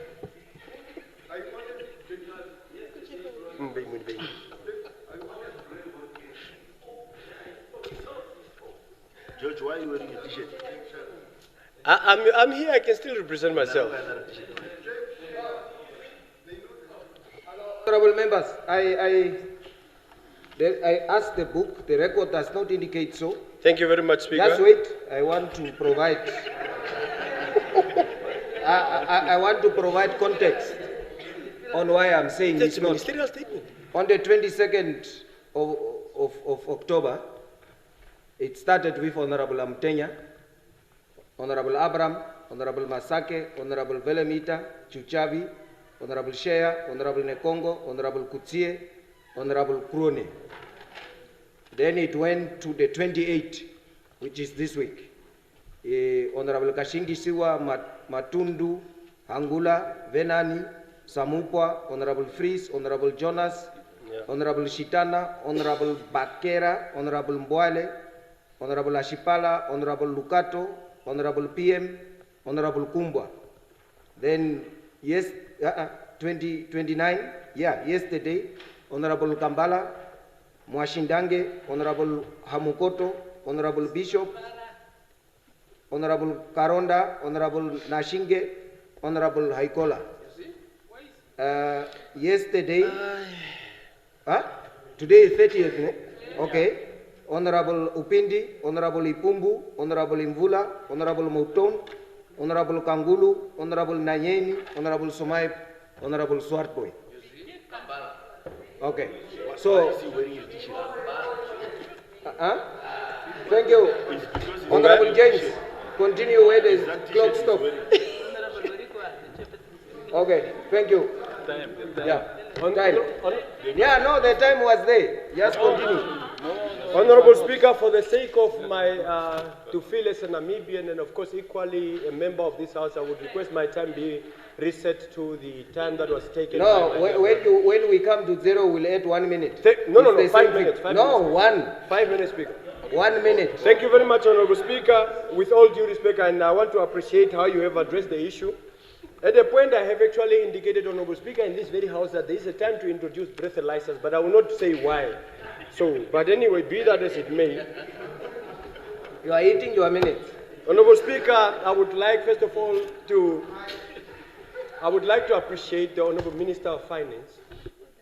George, why are you wearing a t-shirt? I'm here. I can still represent myself. Honorable members, I asked the book. The record does not indicate so. Thank you very much, Speaker. Just wait. I want to provide. I want to provide context on why I'm saying it's not. Ministerial statement. On the 22nd of October, it started with Honorable Amtenya, Honorable Abram, Honorable Masake, Honorable Velemita, Chuchavi, Honorable Shea, Honorable Nekongo, Honorable Kutsie, Honorable Krone. Then it went to the 28th, which is this week. Honorable Kashingi Siwa, Matundu, Angula, Venani, Samupwa, Honorable Fries, Honorable Jonas, Honorable Shitana, Honorable Bakera, Honorable Mbwale, Honorable Ashipala, Honorable Lukato, Honorable PM, Honorable Kumbwa. Then, yes, 29, yesterday, Honorable Kambala, Mwashindange, Honorable Hamukoto, Honorable Bishop, Honorable Karonda, Honorable Nashinge, Honorable Haikola. Yesterday, today is 30th, okay. Honorable Upindi, Honorable Ipumbu, Honorable Imvula, Honorable Mouton, Honorable Kangulu, Honorable Nanyeni, Honorable Somaip, Honorable Swartboy. Okay. So, thank you. Honorable James, continue where the clock stops. Okay, thank you. Yeah, time. Yeah, no, the time was there. Just continue. Honorable Speaker, for the sake of my, to feel as a Namibian and of course equally a member of this House, I would request my time be reset to the time that was taken. No, when we come to zero, we'll add 1 minute. No, 5 minutes. 5 no, minutes. 1. 5 minutes, Speaker. 1 minute. Thank you very much, Honorable Speaker. With all due respect, and I want to appreciate how you have addressed the issue. At the point, I have actually indicated, Honorable Speaker, in this very House that there is a time to introduce breathalyzers, but I will not say why. So, but anyway, be that as it may. You are eating your minutes. Honorable Speaker, I would like, first of all, to appreciate the Honorable Minister of Finance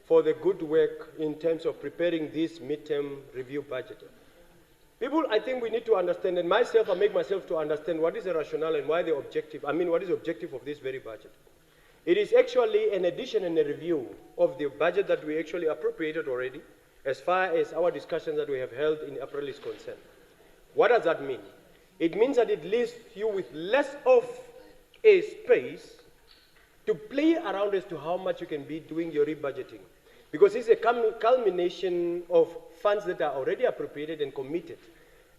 for the good work in terms of preparing this midterm review budget. People, I think we need to understand, and myself, I make myself to understand what is the rationale and why the objective, what is the objective of this very budget. It is actually an addition and a review of the budget that we actually appropriated already, as far as our discussions that we have held in April is concerned. What does that mean? It means that it leaves you with less of a space to play around as to how much you can be doing your rebudgeting. Because it's a culmination of funds that are already appropriated and committed.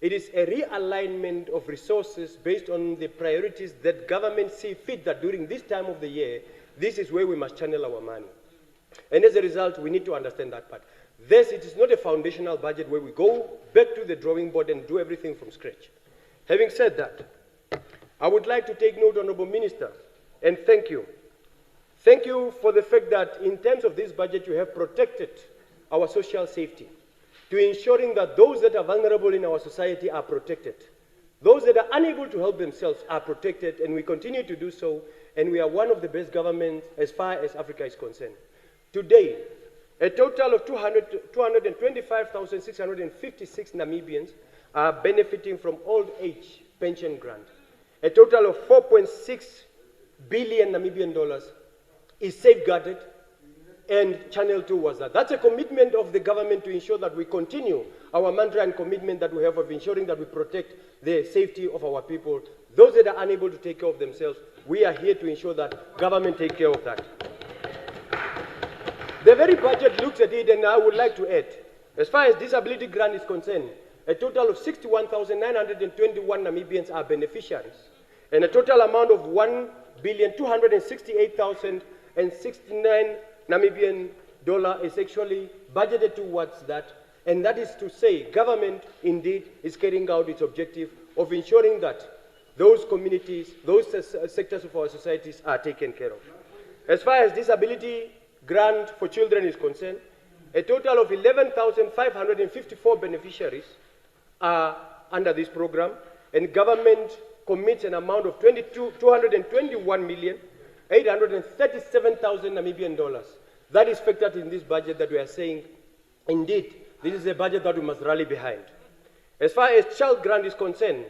It is a realignment of resources based on the priorities that government see fit that during this time of the year, this is where we must channel our money. And as a result, we need to understand that part. Thus, it is not a foundational budget where we go back to the drawing board and do everything from scratch. Having said that, I would like to take note, Honorable Minister, and thank you. Thank you for the fact that in terms of this budget, you have protected our social safety to ensuring that those that are vulnerable in our society are protected. Those that are unable to help themselves are protected, and we continue to do so, and we are one of the best governments as far as Africa is concerned. Today, a total of 225,656 Namibians are benefiting from old age pension grant. A total of 4.6 billion Namibian dollars is safeguarded and channeled towards that. That's a commitment of the government to ensure that we continue our mantra and commitment that we have of ensuring that we protect the safety of our people. Those that are unable to take care of themselves, we are here to ensure that government take care of that. The very budget looks at it, and I would like to add, as far as disability grant is concerned, a total of 61,921 Namibians are beneficiaries, and a total amount of 1,268,069 Namibian dollar is actually budgeted towards that, and that is to say government indeed is carrying out its objective of ensuring that those communities, those sectors of our societies are taken care of. As far as disability grant for children is concerned, a total of 11,554 beneficiaries are under this program, and government commits an amount of 221,837,000 Namibian dollars. That is factored in this budget that we are saying, indeed, this is a budget that we must rally behind. As far as child grant is concerned,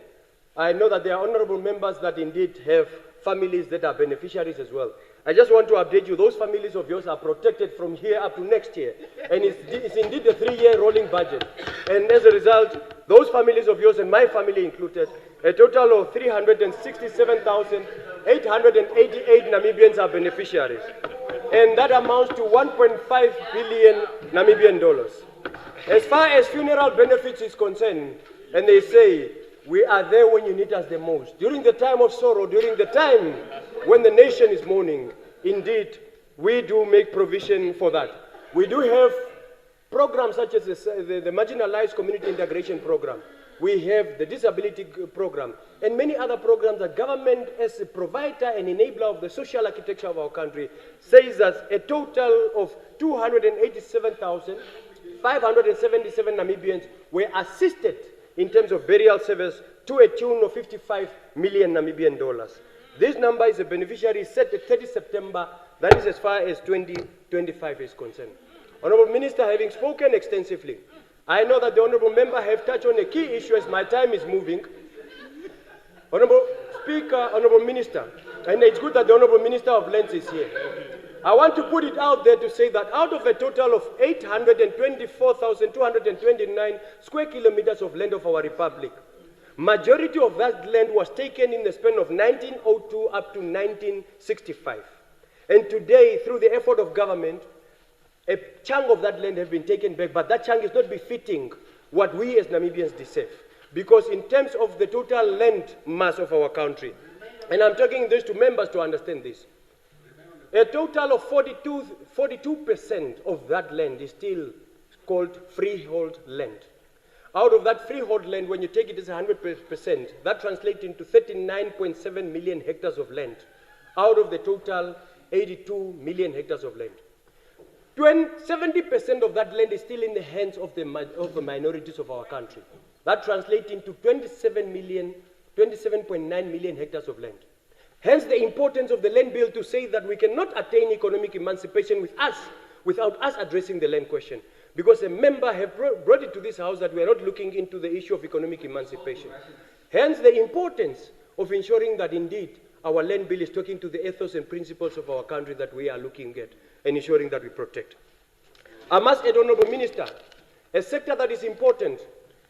I know that there are honorable members that indeed have families that are beneficiaries as well. I just want to update you, those families of yours are protected from here up to next year. And it's indeed a 3-year rolling budget. And as a result, those families of yours and my family included, a total of 367,888 Namibians are beneficiaries. And that amounts to 1.5 billion Namibian dollars. As far as funeral benefits is concerned, and they say, we are there when you need us the most. During the time of sorrow, during the time when the nation is mourning, indeed, we do make provision for that. We do have programs such as the Marginalized Community Integration Program. We have the Disability Program, and many other programs that government, as a provider and enabler of the social architecture of our country, says that a total of 287,577 Namibians were assisted in terms of burial service to a tune of 55 million Namibian dollars. This number is a beneficiary set at 30 September, that is as far as 2025 is concerned. Honorable Minister, having spoken extensively, I know that the Honorable Member have touched on a key issue as my time is moving. Honorable Speaker, Honorable Minister, and it's good that the Honorable Minister of Lands is here. I want to put it out there to say that out of a total of 824,229 square kilometers of land of our republic, majority of that land was taken in the span of 1902 up to 1965. And today, through the effort of government, a chunk of that land has been taken back, but that chunk is not befitting what we as Namibians deserve. Because in terms of the total land mass of our country, and I'm talking this to members to understand this, a total of 42% of that land is still called freehold land. Out of that freehold land, when you take it as 100%, that translates into 39.7 million hectares of land, out of the total 82 million hectares of land. 70% of that land is still in the hands of the minorities of our country. That translates into 27.9 million hectares of land. Hence the importance of the land bill to say that we cannot attain economic emancipation without us addressing the land question. Because a member have brought it to this house that we are not looking into the issue of economic emancipation. Hence the importance of ensuring that indeed our land bill is talking to the ethos and principles of our country that we are looking at and ensuring that we protect. I must add, Honorable Minister, a sector that is important,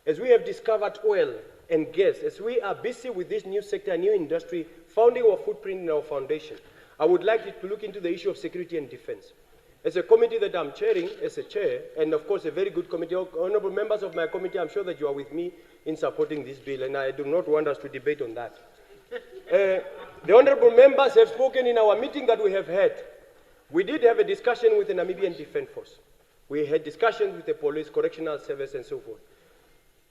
as we have discovered oil and gas, as we are busy with this new sector, new industry, founding our footprint in our foundation, I would like you to look into the issue of security and defense. As a committee that I'm chairing, as a chair, and of course a very good committee, honorable members of my committee, I'm sure that you are with me in supporting this bill, and I do not want us to debate on that. The honorable members have spoken in our meeting that we have had. We did have a discussion with the Namibian Defence Force. We had discussions with the police, correctional service, and so forth.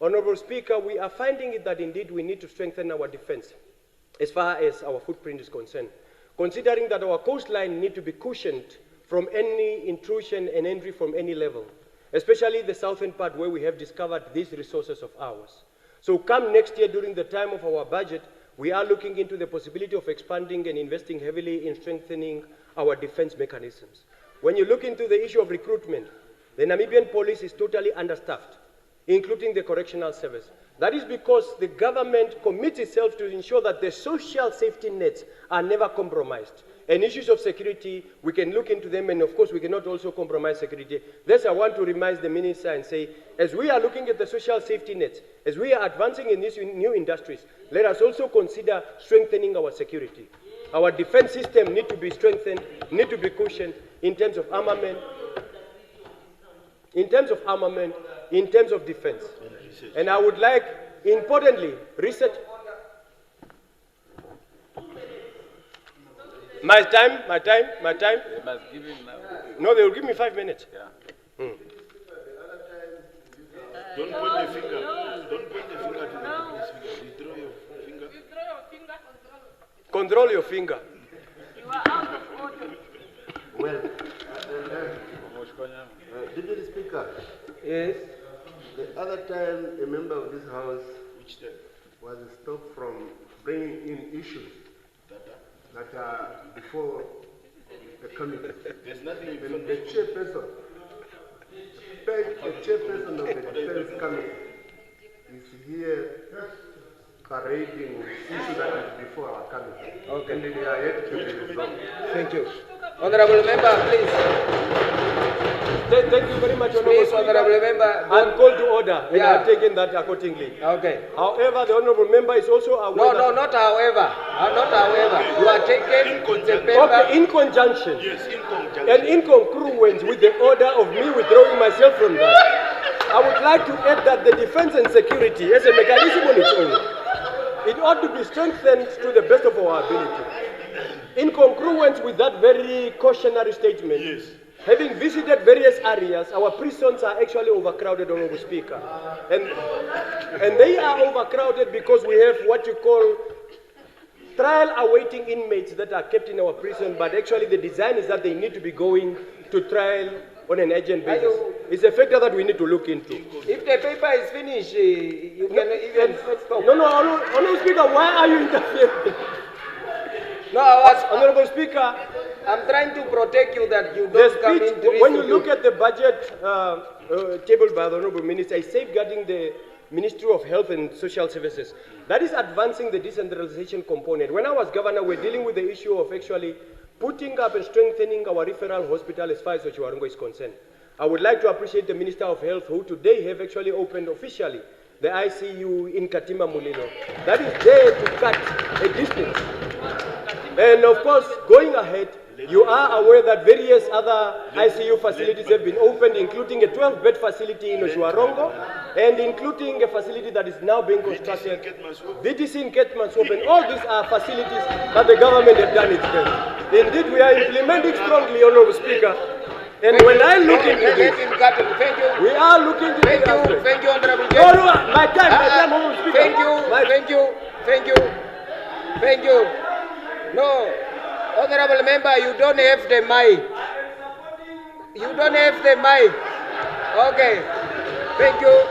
Honorable Speaker, we are finding it that indeed we need to strengthen our defense as far as our footprint is concerned, considering that our coastline need to be cushioned from any intrusion and entry from any level, especially the southern part where we have discovered these resources of ours. So come next year during the time of our budget, we are looking into the possibility of expanding and investing heavily in strengthening our defense mechanisms. When you look into the issue of recruitment, the Namibian police is totally understaffed, including the correctional service. That is because the government commits itself to ensure that the social safety nets are never compromised. And issues of security, we can look into them, and of course we cannot also compromise security. Thus I want to remind the minister and say, as we are looking at the social safety nets, as we are advancing in these new industries, let us also consider strengthening our security. Our defense system needs to be strengthened, need to be cushioned in terms of armament, in terms of defense. And I would like, importantly, research. My time. They must give him now. No, they will give me 5 minutes. Yeah. Don't point the finger. Don't point the finger to the speaker. Withdraw your finger. Control your finger. You are out of order. Well, Deputy Speaker. Yes. The other time, a member of this house was stopped from bringing in issues that are before the committee. There's nothing in And the chairperson of the defense committee is here parading issues that is before our committee. Okay. And they are yet to be resolved. Thank you. Honorable member, please. Thank you very much, Honorable Please, Speaker. honorable member. I'm called to order, and Yeah. I've taken that accordingly. Okay. However, the honorable member is also aware No, not however. Not however. You are taking the paper. Okay, in conjunction. Yes, in conjunction. And in congruence with the order of me withdrawing myself from that, I would like to add that the defense and security as a mechanism on its own, it ought to be strengthened to the best of our ability. In congruence with that very cautionary statement, Yes. having visited various areas, our prisons are actually overcrowded, Honorable Speaker. And they are overcrowded because we have what you call trial awaiting inmates that are kept in our prison, but actually the design is that they need to be going to trial on an urgent basis. It's a factor that we need to look into. If the paper is finished, you can even stop. No, Honorable Speaker, why are you interfering? No, Honorable Speaker, I'm trying to protect you that you the don't come speech, into when you look at the budget tabled by the Honorable Minister, is safeguarding the Ministry of Health and Social Services. That is advancing the decentralization component. When I was governor, we're dealing with the issue of actually putting up and strengthening our referral hospital as far as Ochiwarongo is concerned. I would like to appreciate the Minister of Health, who today have actually opened officially the ICU in Katima Mulilo. That is there to cut a distance. And of course, going ahead, You are aware that various other ICU facilities have been opened, including a 12-bed facility in Oshuarongo, and including a facility that is now being constructed, VTC in Ketmanshoop, and all these are facilities that the government have done its best. Indeed, we are implementing strongly, Honorable Speaker, and when I look into this, we are looking into this. Thank you, Honorable No, no, my time, Honorable Speaker. Thank you. No, Honorable Member, you don't have the mic. You don't have the mic. Okay, thank you.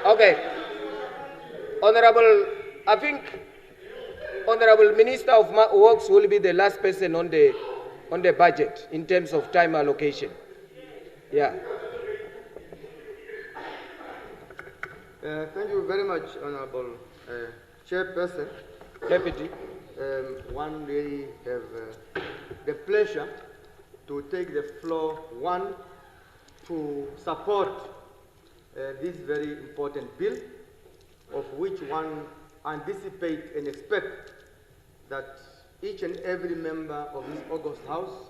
Okay, I think Honorable Minister of Works will be the last person on the budget in terms of time allocation. Yeah. Thank you very much, Honorable Chairperson. Deputy. One really have the pleasure to take the floor, one, to support this very important bill, of which one anticipate and expect that each and every member of this August House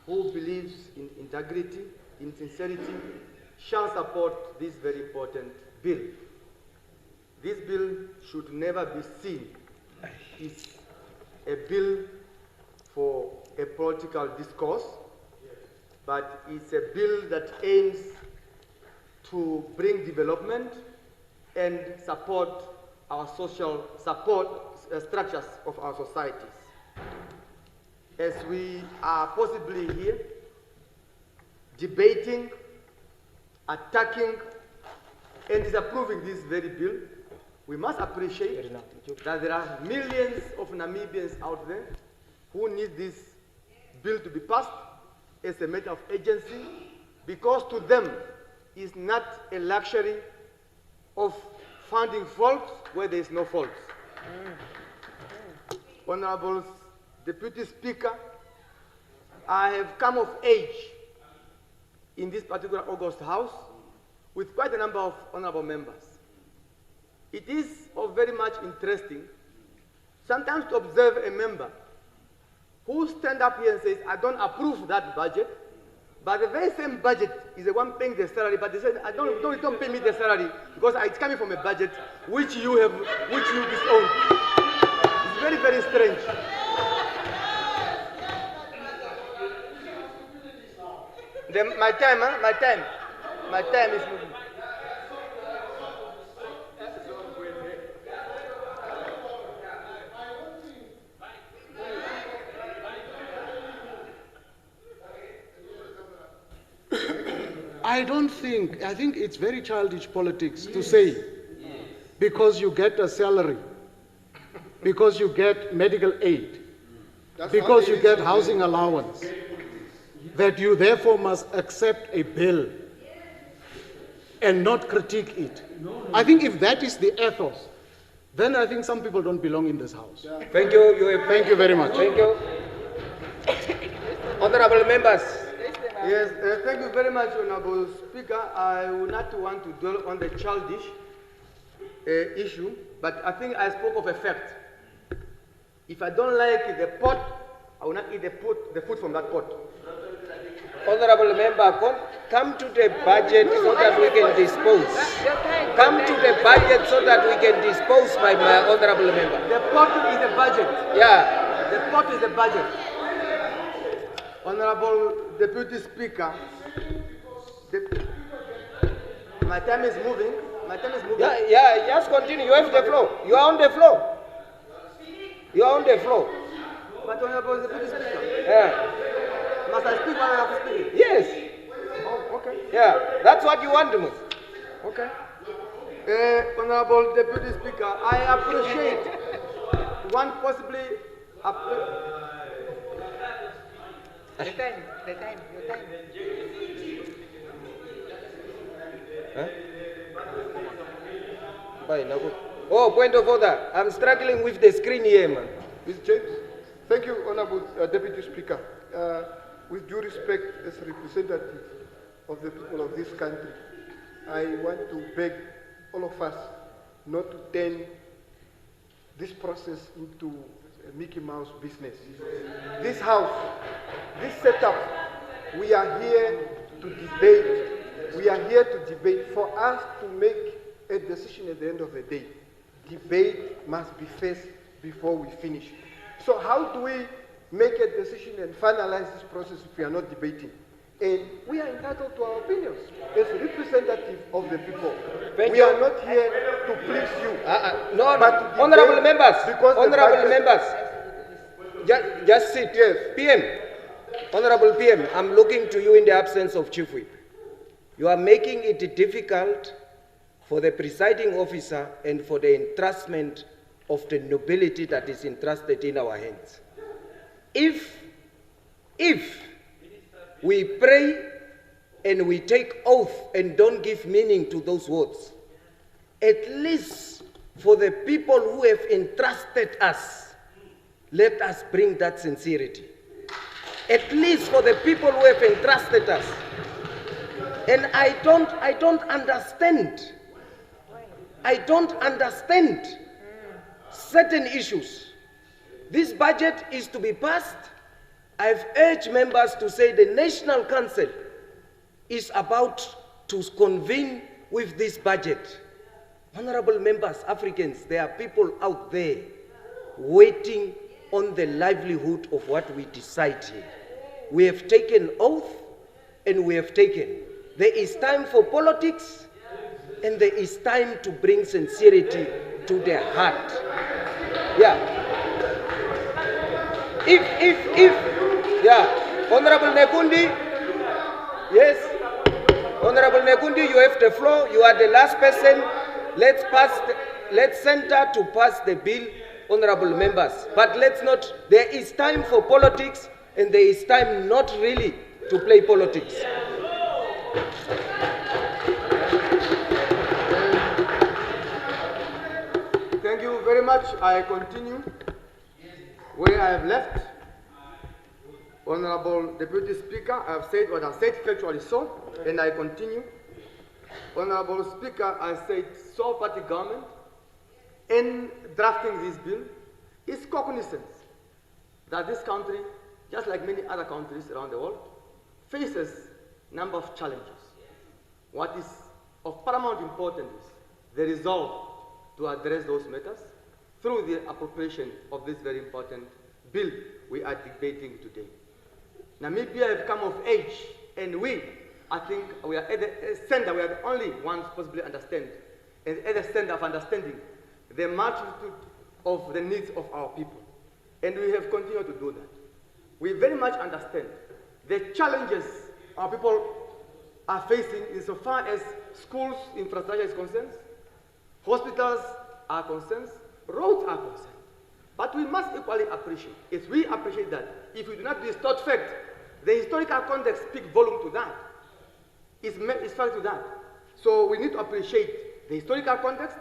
who believes in integrity, in sincerity, shall support this very important bill. This bill should never be seen as a bill for a political discourse, but it's a bill that aims to bring development and support our social structures of our societies. As we are possibly here debating, attacking, and disapproving this very bill, we must appreciate that there are millions of Namibians out there who need this bill to be passed as a matter of urgency, because to them it's not a luxury of finding faults where there is no faults. Honorable Deputy Speaker, I have come of age in this particular August House with quite a number of honorable members. It is of very much interesting sometimes to observe a member who stands up here and says, I don't approve that budget, but the very same budget is the one paying the salary, but they said, don't pay me the salary because it's coming from a budget which you disown. It's very, very strange. My time is moving. I think it's very childish politics to say, because you get a salary, because you get medical aid, because you get housing allowance, that you therefore must accept a bill and not critique it. I think if that is the ethos, then I think some people don't belong in this house. Thank you. Thank you very much. Thank you. Honorable members. Yes, thank you very much, Honorable Speaker. I would not want to dwell on the childish issue, but I think I spoke of a fact. If I don't like the pot, I will not eat the food from that pot. Honorable member, come to the budget so that we can dispose. Come to the budget so that we can dispose, my honorable member. The pot is the budget. Yeah. The pot is the budget. Honorable Deputy Speaker, my time is moving. Yeah, just continue. You have the floor. You are on the floor. You are on the floor. But Honorable Deputy Speaker. Yeah. Must I speak while I have to speak? Yes. Oh, okay. Yeah, that's what you want to do. Okay. Honorable Deputy Speaker, I appreciate one possibly. The time. Huh? Oh, point of order. I'm struggling with the screen here, man. Mr. James, thank you, Honorable Deputy Speaker. With due respect as representative of the people of this country, I want to beg all of us not to turn this process into Mickey Mouse business. This house, this setup, we are here to debate. We are here to debate. For us to make a decision at the end of the day, debate must be faced before we finish. So how do we make a decision and finalize this process if we are not debating? And we are entitled to our opinions as representatives of the people. We are not here to please you. No, but to honorable debate members, because honorable members, just sit. Yes. PM, honorable PM, I'm looking to you in the absence of Chief Whip. You are making it difficult for the presiding officer and for the entrustment of the nobility that is entrusted in our hands. If we pray and we take oath and don't give meaning to those words, at least for the people who have entrusted us, let us bring that sincerity. At least for the people who have entrusted us. And I don't understand. I don't understand certain issues. This budget is to be passed. I've urged members to say the National Council is about to convene with this budget. Honorable members, Africans, there are people out there waiting on the livelihood of what we decide here. We have taken oath and we have taken. There is time for politics and there is time to bring sincerity to their heart. Yeah. Honorable Nekundi, yes. Honorable Nekundi, you have the floor. You are the last person. Let's center to pass the bill, honorable members. But let's not, there is time for politics and there is time not really to play politics. Thank you very much. I continue where I have left. Honorable Deputy Speaker, I have said what I said factually so, and I continue. Honorable Speaker, I said so party government in drafting this bill is cognizant that this country, just like many other countries around the world, faces a number of challenges. What is of paramount importance is the resolve to address those matters through the appropriation of this very important bill we are debating today. Namibia have come of age, and I think we are at the center, we are the only ones possibly understand, and at the center of understanding the multitude of the needs of our people. And we have continued to do that. We very much understand the challenges our people are facing insofar as schools infrastructure is concerned, hospitals are concerned, roads are concerned. But we must equally appreciate, if we appreciate that, if we do not distort fact, the historical context speaks volume to that. It's fact to that. So we need to appreciate the historical context,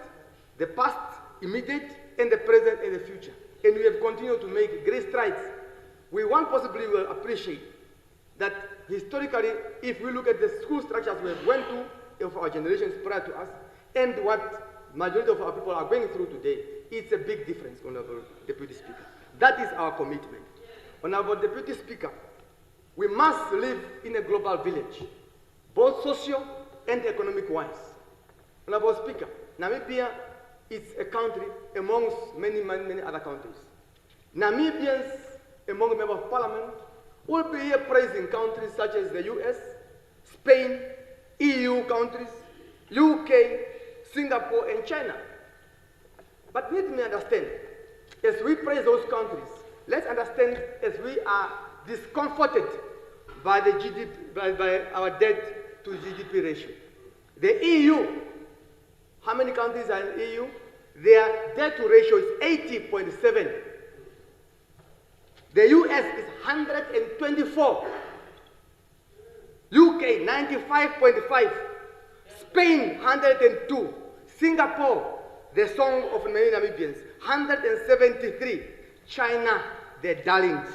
the past, immediate, and the present and the future. And we have continued to make great strides. We want possibly will appreciate that historically, if we look at the school structures we have went to of our generations prior to us, and what majority of our people are going through today, it's a big difference, Honorable Deputy Speaker. That is our commitment. Honorable Deputy Speaker, we must live in a global village, both socio and economic-wise. Honorable Speaker, Namibia is a country amongst many other countries. Namibians, among members of parliament, will be here praising countries such as the US, Spain, EU countries, UK, Singapore, and China. But let me understand, as we praise those countries, let's understand as we are discomforted by the GDP, by our debt to GDP ratio. The EU, how many countries are in the EU? Their debt to ratio is 80.7. The US is 124. UK 95.5. Spain 102. Singapore, the song of many Namibians, 173. China, the darlings,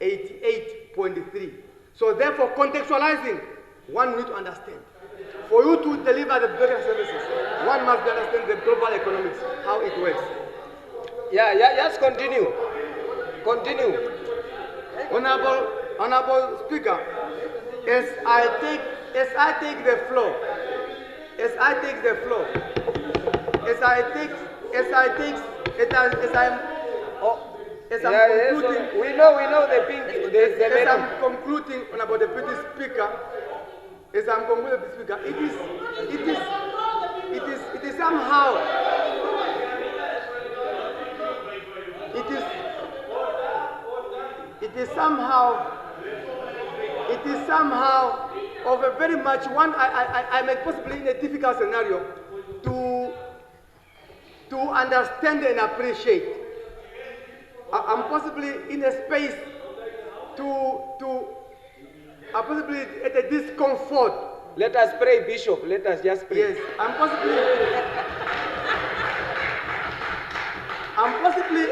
88.3. So therefore, contextualizing, one need to understand. For you to deliver the better services, one must understand the global economics, how it works. Yes, continue. Continue. Honorable Speaker, as I take the floor, as I'm concluding, we know the pink. As I'm concluding, Honorable Deputy Speaker, as I'm concluding, Deputy Speaker, it is somehow, of a very much one. I may possibly in a difficult scenario to understand and appreciate. I'm possibly in a space I'm possibly at a discomfort. Let us pray, Bishop. Let us just pray. Yes, I'm possibly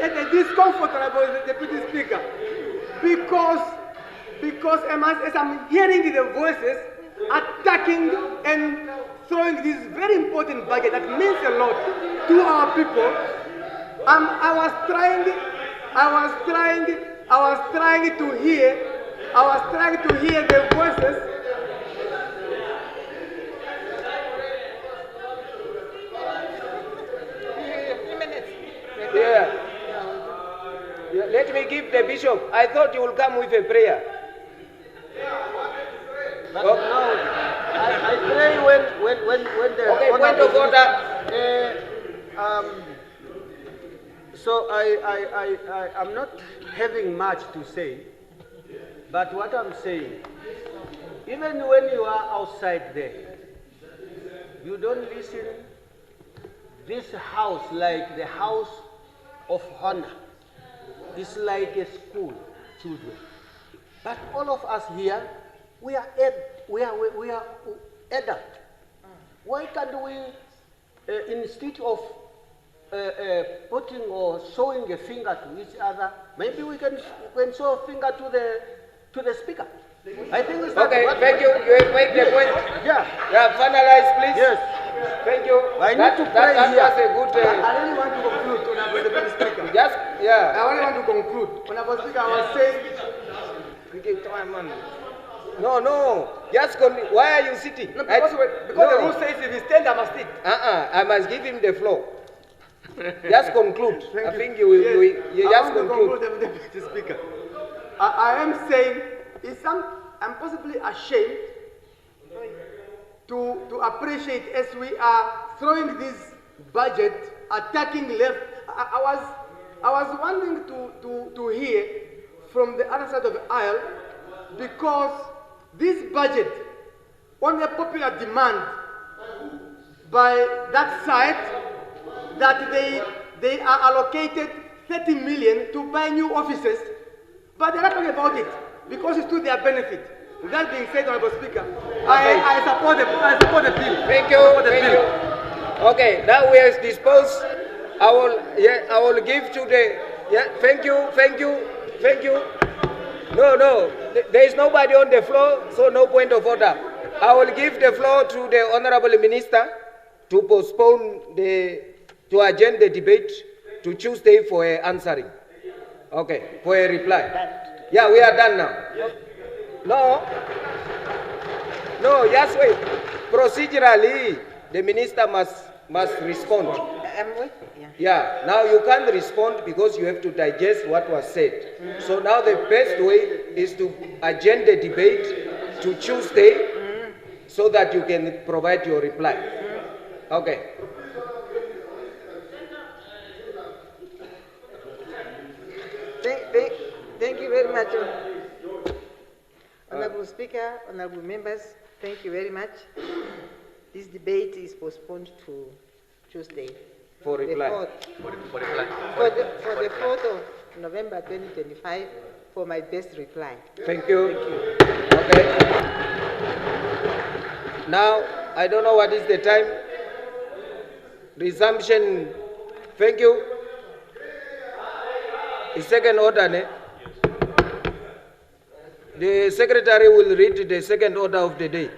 at a discomfort, Honorable Deputy Speaker, because as I'm hearing the voices attacking and throwing this very important budget that means a lot to our people, I was trying to hear the voices. Yeah. Let me give the bishop. I thought you will come with a prayer. But no, I pray when the okay, point of order. So I'm not having much to say, but what I'm saying, even when you are outside there, you don't listen. This house, like the house of honor, is like a school, children. But all of us here, we are adult. Why can't we, instead of putting or showing a finger to each other, maybe we can show a finger to the speaker? I think it's okay. Thank you. You have made the point. Yeah. Yeah. Finalize, please. Yes. Thank you. I need to pray that here. was a good. I really want to conclude, Honorable Deputy Speaker. Just yeah. I really want to conclude. Honorable Speaker, I was saying. No. Just why are you sitting? No, because the rule says if he stands, I must sit. I must give him the floor. Just conclude. I think you will. Yes. You just conclude. Deputy Speaker. I am saying I'm possibly ashamed to appreciate as we are throwing this budget, attacking left. I was wanting to hear from the other side of the aisle, because this budget, on a popular demand by that side, that they are allocated 30 million to buy new offices, but they're not talking about it because it's to their benefit. With that being said, Honorable Speaker, I support the bill. Thank you. Okay, now we have disposed. I will give to the. Yeah. Thank you. No. There is nobody on the floor, so no point of order. I will give the floor to the Honorable Minister to postpone to adjourn the debate to Tuesday for answering. Okay, for a reply. Yeah, we are done now. No, just wait. Procedurally, the minister must respond. Yeah, now you can't respond because you have to digest what was said. So now the best way is to adjourn the debate to Tuesday so that you can provide your reply. Okay. Thank you very much, Honorable Speaker, honorable members. Thank you very much. This debate is postponed to Tuesday. For reply. For the 4th of November 2025 for my best reply. Thank you. Okay. Now, I don't know what is the time. Resumption. Thank you. The second order, ne? The secretary will read the second order of the day.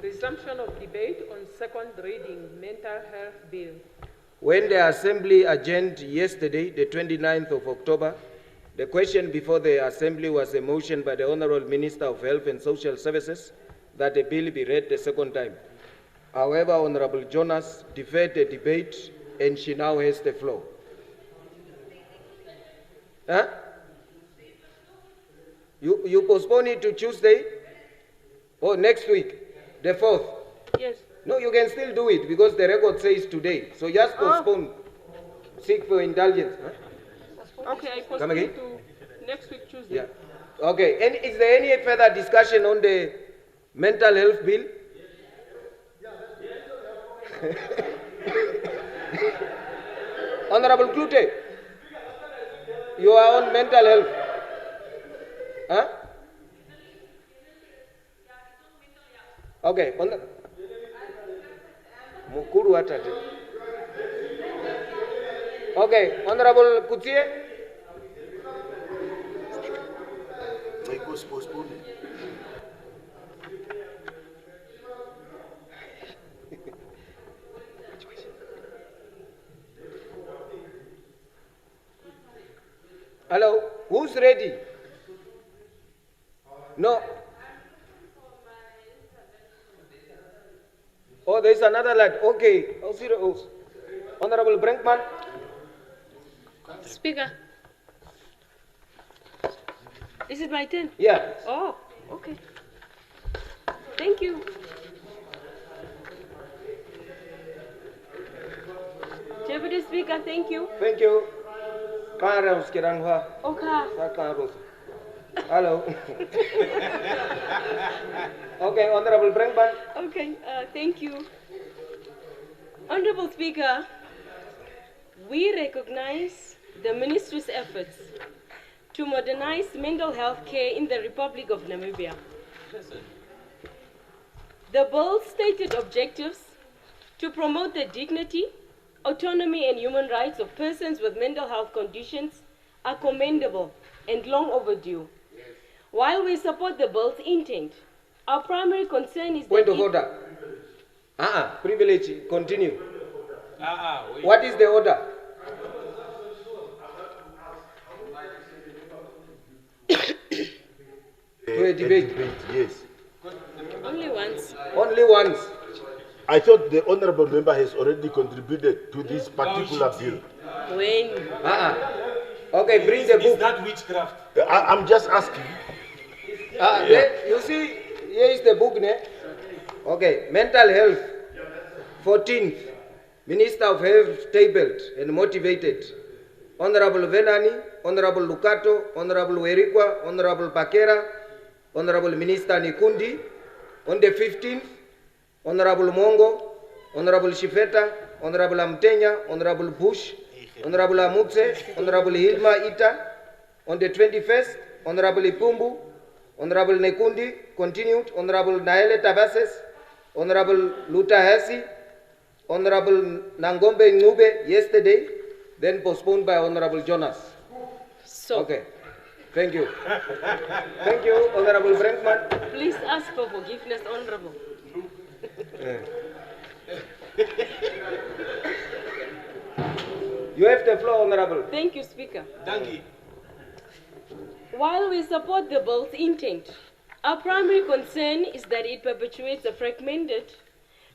Resumption of debate on second reading mental health bill. When the Assembly adjourned yesterday, the 29th of October, the question before the Assembly was a motion by the Honorable Minister of Health and Social Services that the bill be read the second time. However, Honorable Jonas deferred the debate and she now has the floor. Huh? You postpone it to Tuesday or next week, the 4th? Yes. No, you can still do it because the record says today. So just postpone. Seek for indulgence. Huh? Okay, I Come postpone again? to next week, Tuesday. Yeah. Okay. And is there any further discussion on the mental health bill? Honorable Klute, you are on mental health. Huh? Okay. Okay, Honorable Kutie. Hello, who's ready? No. Oh, there's another lad. Okay. Honorable Brinkman. Speaker. Is it my turn? Yeah. Oh, okay. Thank you. Deputy Speaker, thank you. Thank you. Okay. Hello. Okay, Honorable Brinkman. Okay, thank you. Honorable Speaker, we recognize the Ministry's efforts to modernize mental health care in the Republic of Namibia. The bill's stated objectives to promote the dignity, autonomy and human rights of persons with mental health conditions are commendable and long overdue. While we support the bill's intent, our primary concern is Point of order. Privilege. Continue. What is the order? To a debate. Yes. Only once. Only once. I thought the honorable member has already contributed to this particular bill. When? Okay, bring the book. Is that witchcraft? I'm just asking. You see, here is the book. Okay, mental health. 14th, Minister of Health tabled and motivated. Honorable Venani, Honorable Lucato, Honorable Werikwa, Honorable Bakera, Honorable Minister Nikundi. On the 15th, Honorable Mongo, Honorable Shifeta, Honorable Amtenya, Honorable Bush, Honorable Amutse, Honorable Hilma Ita. On the 21st, Honorable Ipumbu, Honorable Nekundi, continued, Honorable Naele Tabases, Honorable Luta Hasi, Honorable Nangombe Nube yesterday, then postponed by Honorable Jonas. Okay. Thank you. Thank you, Honorable Brinkman. Please ask for forgiveness, Honorable. You have the floor, Honorable. Thank you, Speaker. While we support the bill's intent, our primary concern is that it perpetuates a fragmented,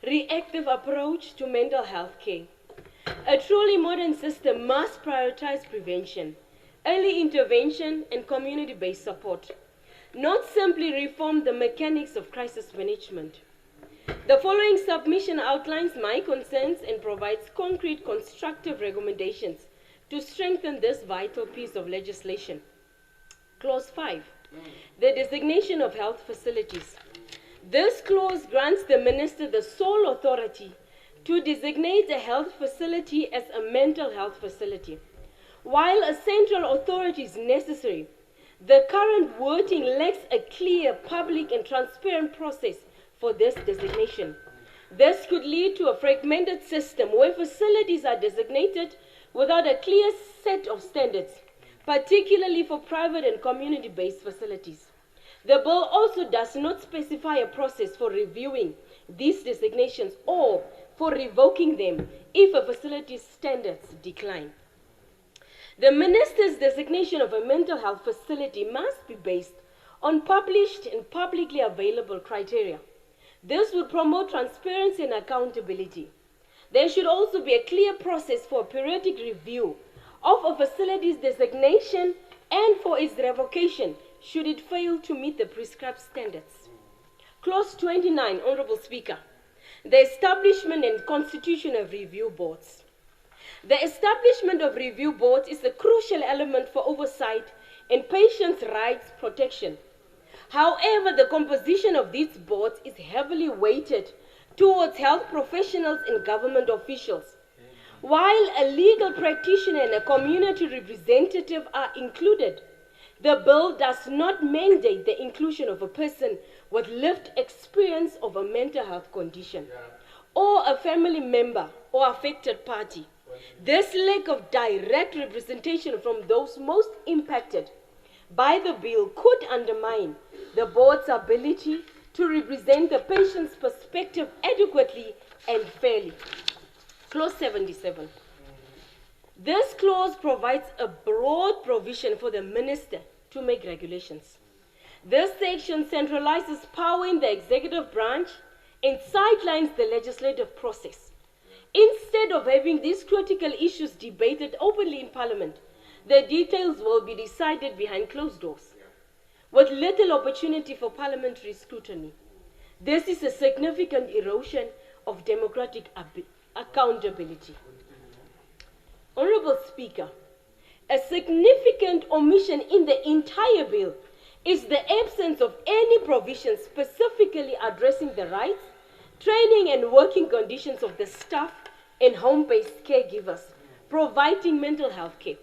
reactive approach to mental health care. A truly modern system must prioritize prevention, early intervention, and community-based support, not simply reform the mechanics of crisis management. The following submission outlines my concerns and provides concrete, constructive recommendations to strengthen this vital piece of legislation. Clause 5, the designation of health facilities. This clause grants the minister the sole authority to designate a health facility as a mental health facility. While a central authority is necessary, the current wording lacks a clear, public, and transparent process for this designation. This could lead to a fragmented system where facilities are designated without a clear set of standards, particularly for private and community-based facilities. The bill also does not specify a process for reviewing these designations or for revoking them if a facility's standards decline. The minister's designation of a mental health facility must be based on published and publicly available criteria. This would promote transparency and accountability. There should also be a clear process for periodic review of a facility's designation and for its revocation should it fail to meet the prescribed standards. Clause 29, Honorable Speaker, the establishment and constitution of review boards. The establishment of review boards is a crucial element for oversight and patients' rights protection. However, the composition of these boards is heavily weighted towards health professionals and government officials. While a legal practitioner and a community representative are included, the bill does not mandate the inclusion of a person with lived experience of a mental health condition or a family member or affected party. This lack of direct representation from those most impacted by the bill could undermine the board's ability to represent the patient's perspective adequately and fairly. Clause 77. This clause provides a broad provision for the minister to make regulations. This section centralizes power in the executive branch and sidelines the legislative process. Instead of having these critical issues debated openly in Parliament, the details will be decided behind closed doors, with little opportunity for parliamentary scrutiny. This is a significant erosion of democratic accountability. Honorable Speaker, a significant omission in the entire bill is the absence of any provision specifically addressing the rights, training and working conditions of the staff and home-based caregivers providing mental health care.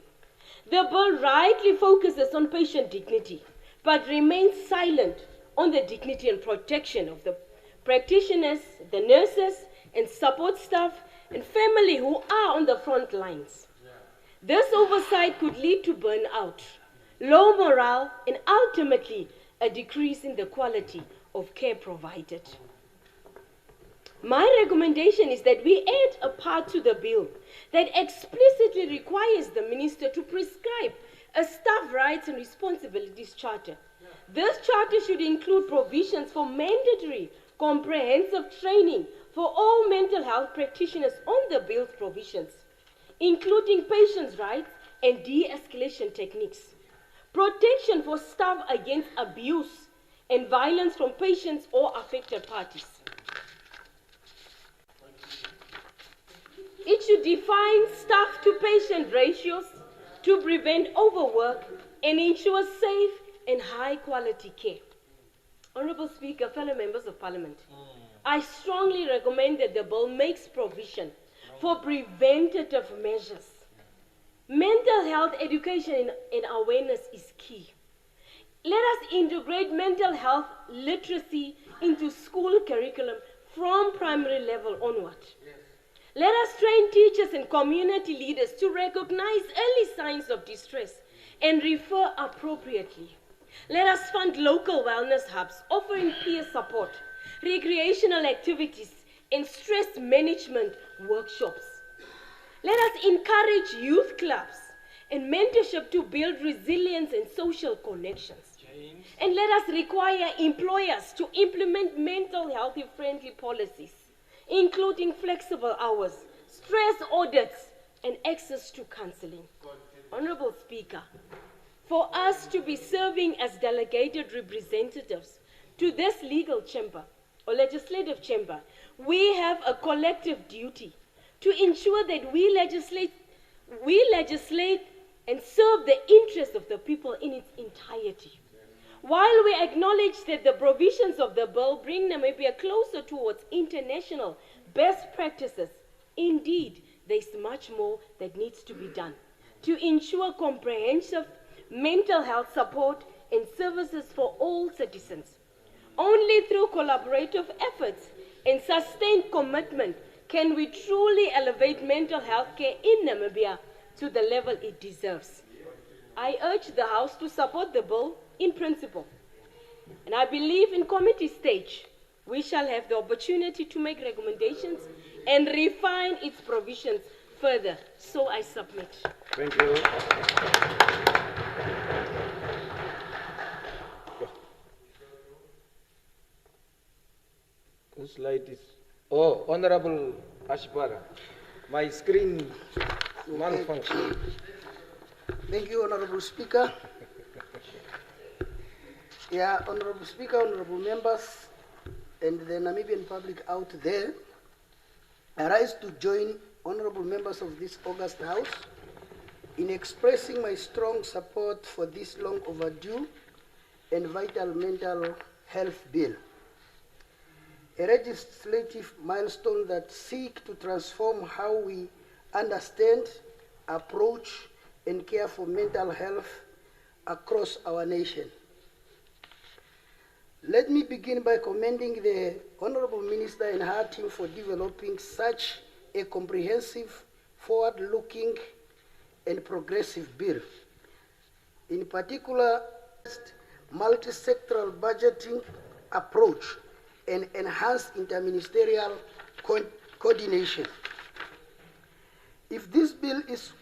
The bill rightly focuses on patient dignity, but remains silent on the dignity and protection of the practitioners, the nurses and support staff and family who are on the front lines. This oversight could lead to burnout, low morale, and ultimately a decrease in the quality of care provided. My recommendation is that we add a part to the bill that explicitly requires the minister to prescribe a staff rights and responsibilities charter. This charter should include provisions for mandatory comprehensive training for all mental health practitioners on the bill's provisions, including patients' rights and de-escalation techniques, protection for staff against abuse and violence from patients or affected parties. It should define staff-to-patient ratios to prevent overwork and ensure safe and high-quality care. Honorable Speaker, fellow members of Parliament, I strongly recommend that the bill makes provision for preventative measures. Mental health education and awareness is key. Let us integrate mental health literacy into school curriculum from primary level onward. Let us train teachers and community leaders to recognize early signs of distress and refer appropriately. Let us fund local wellness hubs offering peer support, recreational activities, and stress management workshops. Let us encourage youth clubs and mentorship to build resilience and social connections. And let us require employers to implement mental health-friendly policies, including flexible hours, stress audits, and access to counseling. Honorable Speaker, for us to be serving as delegated representatives to this legal chamber or legislative chamber, we have a collective duty to ensure that we legislate and serve the interests of the people in its entirety. While we acknowledge that the provisions of the bill bring Namibia closer towards international best practices, indeed, there is much more that needs to be done to ensure comprehensive mental health support and services for all citizens. Only through collaborative efforts and sustained commitment can we truly elevate mental health care in Namibia to the level it deserves. I urge the House to support the bill in principle. And I believe in committee stage, we shall have the opportunity to make recommendations and refine its provisions further. So I submit. Thank you. Whose light is? Oh, Honorable Ashbara. My screen malfunctioned. Thank you, Honorable Speaker. Yeah, Honorable Speaker, Honorable members, and the Namibian public out there, I rise to join honorable members of this august House in expressing my strong support for this long overdue and vital mental health bill, a legislative milestone that seeks to transform how we understand, approach, and care for mental health across our nation. Let me begin by commending the Honorable Minister and her team for developing such a comprehensive, forward-looking, and progressive bill. In particular, multi-sectoral budgeting approach and enhanced interministerial coordination. If this bill is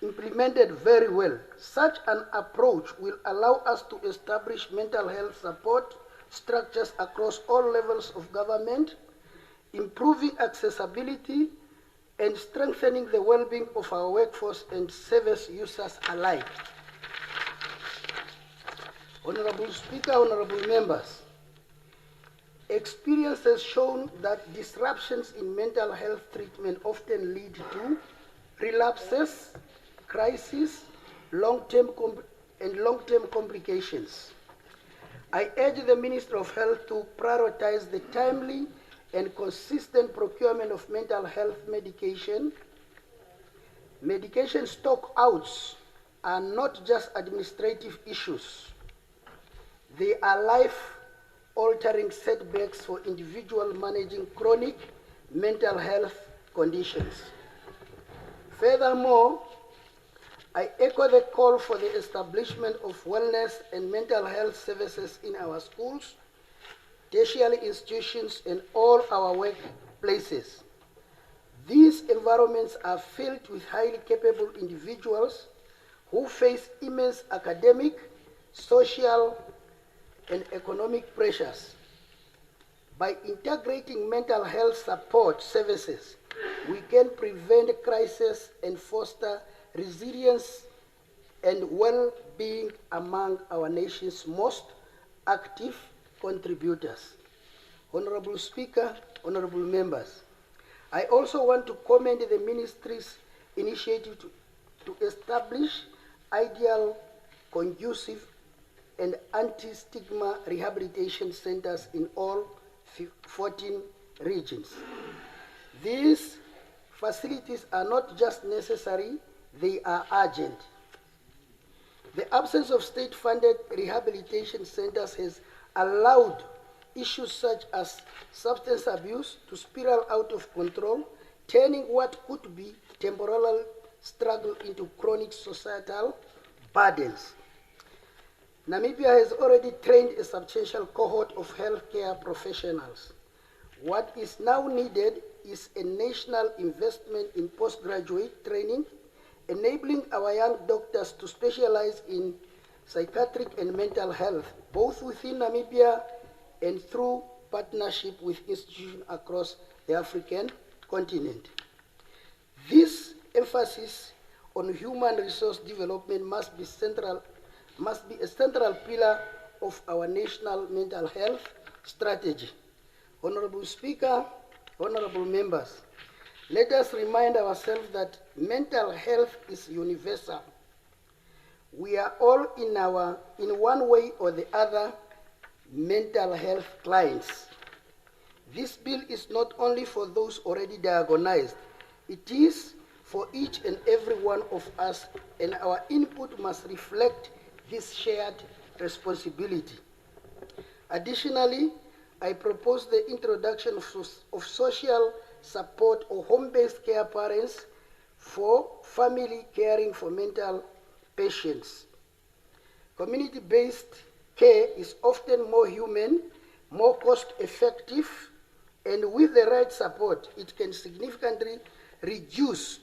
implemented very well, such an approach will allow us to establish mental health support structures across all levels of government, improving accessibility and strengthening the well-being of our workforce and service users alike. Honorable Speaker, honorable members, experience has shown that disruptions in mental health treatment often lead to relapses, crises, long-term complications. I urge the Minister of Health to prioritize the timely and consistent procurement of mental health medication. Medication stockouts are not just administrative issues. They are life-altering setbacks for individuals managing chronic mental health conditions. Furthermore, I echo the call for the establishment of wellness and mental health services in our schools, tertiary institutions, and all our workplaces. These environments are filled with highly capable individuals who face immense academic, social, and economic pressures. By integrating mental health support services, we can prevent crises and foster resilience and well-being among our nation's most active contributors. Honorable Speaker, honorable members, I also want to commend the Ministry's initiative to establish ideal, conducive, and anti-stigma rehabilitation centers in all 14 regions. These facilities are not just necessary, they are urgent. The absence of state-funded rehabilitation centers has allowed issues such as substance abuse to spiral out of control, turning what could be temporary struggle into chronic societal burdens. Namibia has already trained a substantial cohort of healthcare professionals. What is now needed is a national investment in postgraduate training, enabling our young doctors to specialize in psychiatric and mental health, both within Namibia and through partnership with institutions across the African continent. This emphasis on human resource development must be a central pillar of our national mental health strategy. Honorable Speaker, honorable members, let us remind ourselves that mental health is universal. We are all in one way or the other, mental health clients. This bill is not only for those already diagnosed, it is for each and every one of us, and our input must reflect this shared responsibility. Additionally, I propose the introduction of social support or home-based care parents for family caring for mental patients. Community-based care is often more human, more cost-effective, and with the right support, it can significantly reduce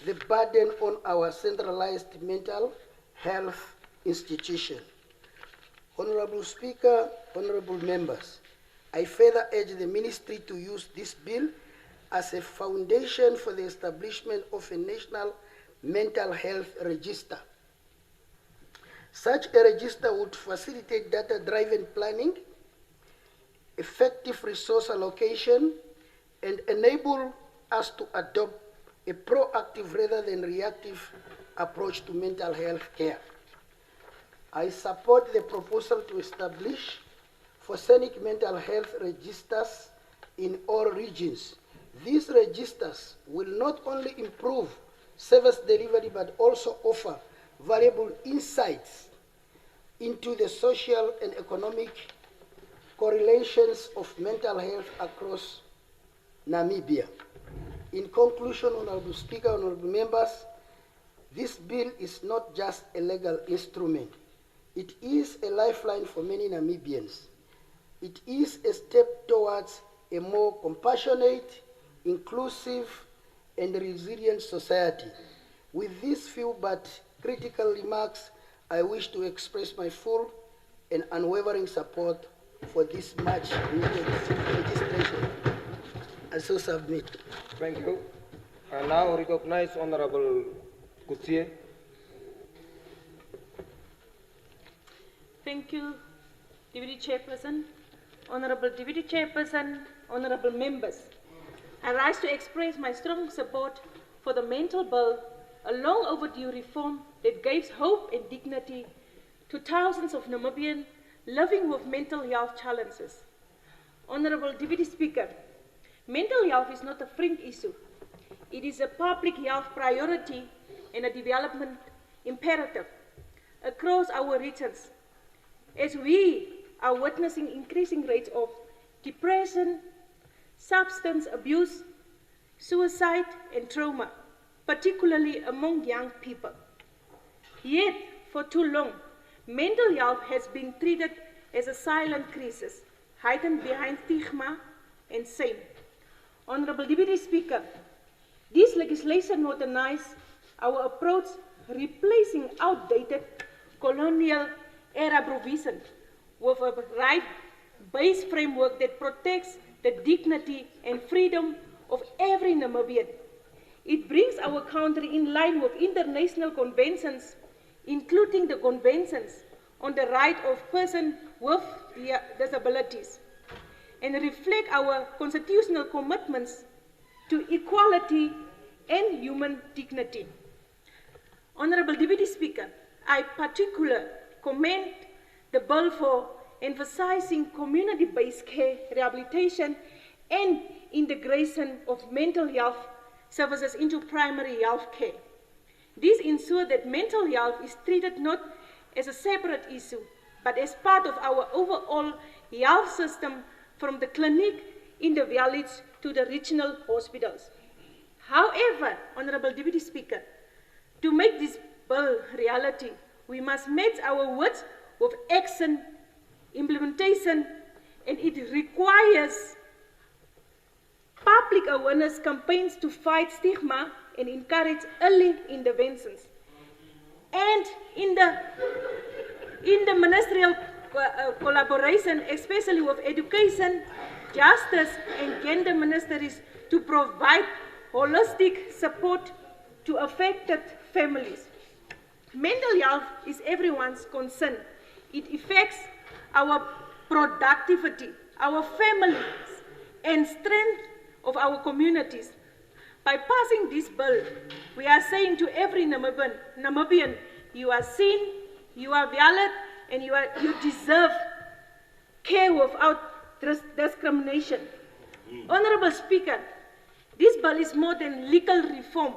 the burden on our centralized mental health institution. Honorable Speaker, honorable members, I further urge the ministry to use this bill as a foundation for the establishment of a national mental health register. Such a register would facilitate data-driven planning, effective resource allocation, and enable us to adopt a proactive rather than reactive approach to mental health care. I support the proposal to establish phosphenic mental health registers in all regions. These registers will not only improve service delivery but also offer valuable insights into the social and economic correlations of mental health across Namibia. In conclusion, Honorable Speaker, honorable members, this bill is not just a legal instrument. It is a lifeline for many Namibians. It is a step towards a more compassionate, inclusive, and resilient society. With these few but critical remarks, I wish to express my full and unwavering support for this much needed legislation. I so submit. Thank you. I now recognize Honorable Kutie. Thank you, Deputy Chairperson. Honorable Deputy Chairperson, honorable members, I rise to express my strong support for the mental bill, a long overdue reform that gives hope and dignity to thousands of Namibians living with mental health challenges. Honorable Deputy Speaker, mental health is not a fringe issue. It is a public health priority and a development imperative across our regions, as we are witnessing increasing rates of depression, substance abuse, suicide, and trauma, particularly among young people. Yet, for too long, mental health has been treated as a silent crisis, hidden behind stigma and shame. Honorable Deputy Speaker, this legislation modernizes our approach, replacing outdated colonial-era provision with a right-based framework that protects the dignity and freedom of every Namibian. It brings our country in line with international conventions, including the conventions on the right of persons with disabilities, and reflect our constitutional commitments to equality and human dignity. Honorable Deputy Speaker, I particularly commend the bill for emphasizing community-based care, rehabilitation, and integration of mental health services into primary health care. This ensures that mental health is treated not as a separate issue, but as part of our overall health system, from the clinic in the village to the regional hospitals. However, Honorable Deputy Speaker, to make this bill reality, we must match our words with action, implementation, and it requires public awareness campaigns to fight stigma and encourage early interventions. And in the ministerial collaboration, especially with education, justice, and gender ministries, to provide holistic support to affected families. Mental health is everyone's concern. It affects our productivity, our families, and strength of our communities. By passing this bill, we are saying to every Namibian, you are seen, you are valid, and you deserve care without discrimination. Honorable Speaker, this bill is more than legal reform.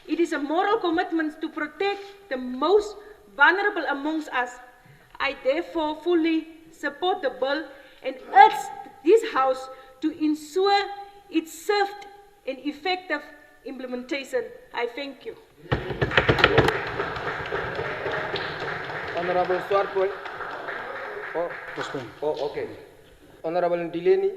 It is a moral commitment to protect the most vulnerable amongst us. I therefore fully support the bill and urge this House to ensure its swift and effective implementation. I thank you. Honorable Swartboy. Oh, okay. Honorable Ndileni.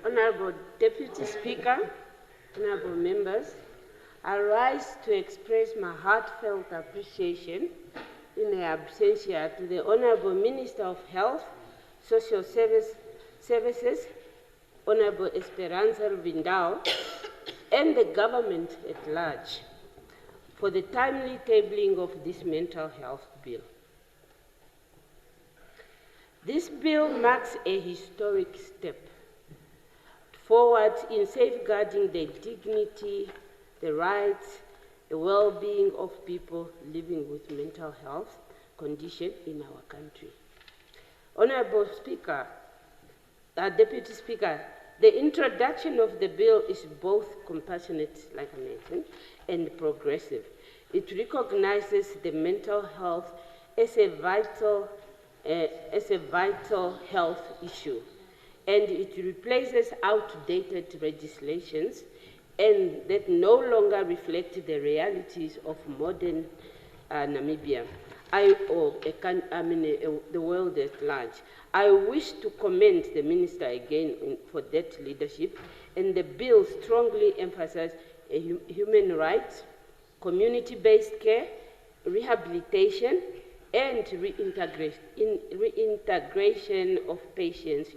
Honorable Deputy Speaker, honorable members, I rise to express my heartfelt appreciation in absentia to the Honorable Minister of Health, Social Services, Honorable Esperanza Vindao, and the government at large for the timely tabling of this mental health bill. This bill marks a historic step forward in safeguarding the dignity, the rights, the well-being of people living with mental health condition in our country. Honorable Speaker, Deputy Speaker, the introduction of the bill is both compassionate, like I mentioned, and progressive. It recognizes the mental health as a vital health issue, and it replaces outdated legislations and that no longer reflect the realities of modern Namibia, the world at large. I wish to commend the Minister again for that leadership, and the bill strongly emphasizes human rights, community-based care, rehabilitation, and reintegration of patients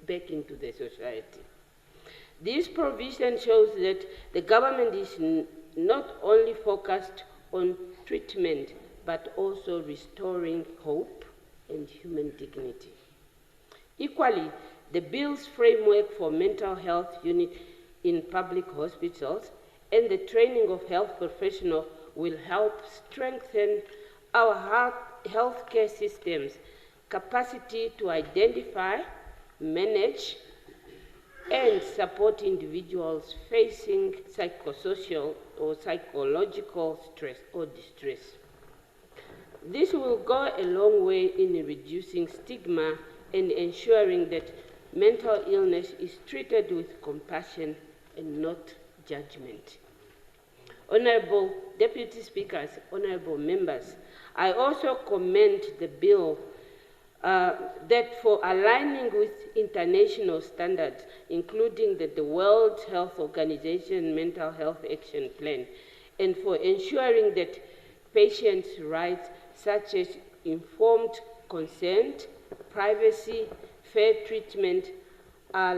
back into the society. This provision shows that the government is not only focused on treatment, but also restoring hope and human dignity. Equally, the bill's framework for mental health unit in public hospitals and the training of health professionals will help strengthen our healthcare system's capacity to identify, manage, and support individuals facing psychosocial or psychological stress or distress. This will go a long way in reducing stigma and ensuring that mental illness is treated with compassion and not judgment. Honorable Deputy Speakers, honorable members, I also commend the bill that for aligning with international standards, including the World Health Organization Mental Health Action Plan, and for ensuring that patients' rights such as informed consent, privacy, fair treatment are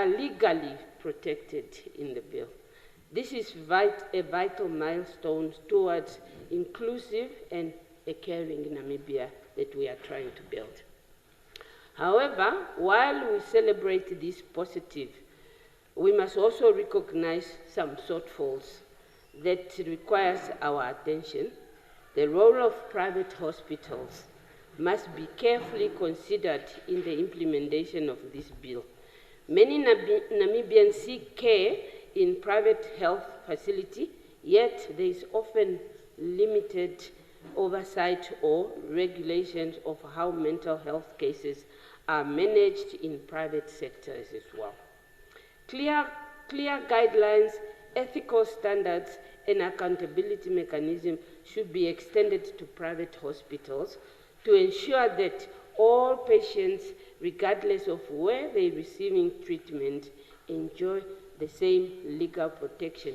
legally protected in the bill. This is a vital milestone towards inclusive and a caring Namibia that we are trying to build. However, while we celebrate this positive, we must also recognize some shortfalls that requires our attention. The role of private hospitals must be carefully considered in the implementation of this bill. Many Namibians seek care in private health facilities, yet there is often limited oversight or regulations of how mental health cases are managed in private sectors as well. Clear guidelines, ethical standards, and accountability mechanisms should be extended to private hospitals to ensure that all patients, regardless of where they're receiving treatment, enjoy the same legal protection,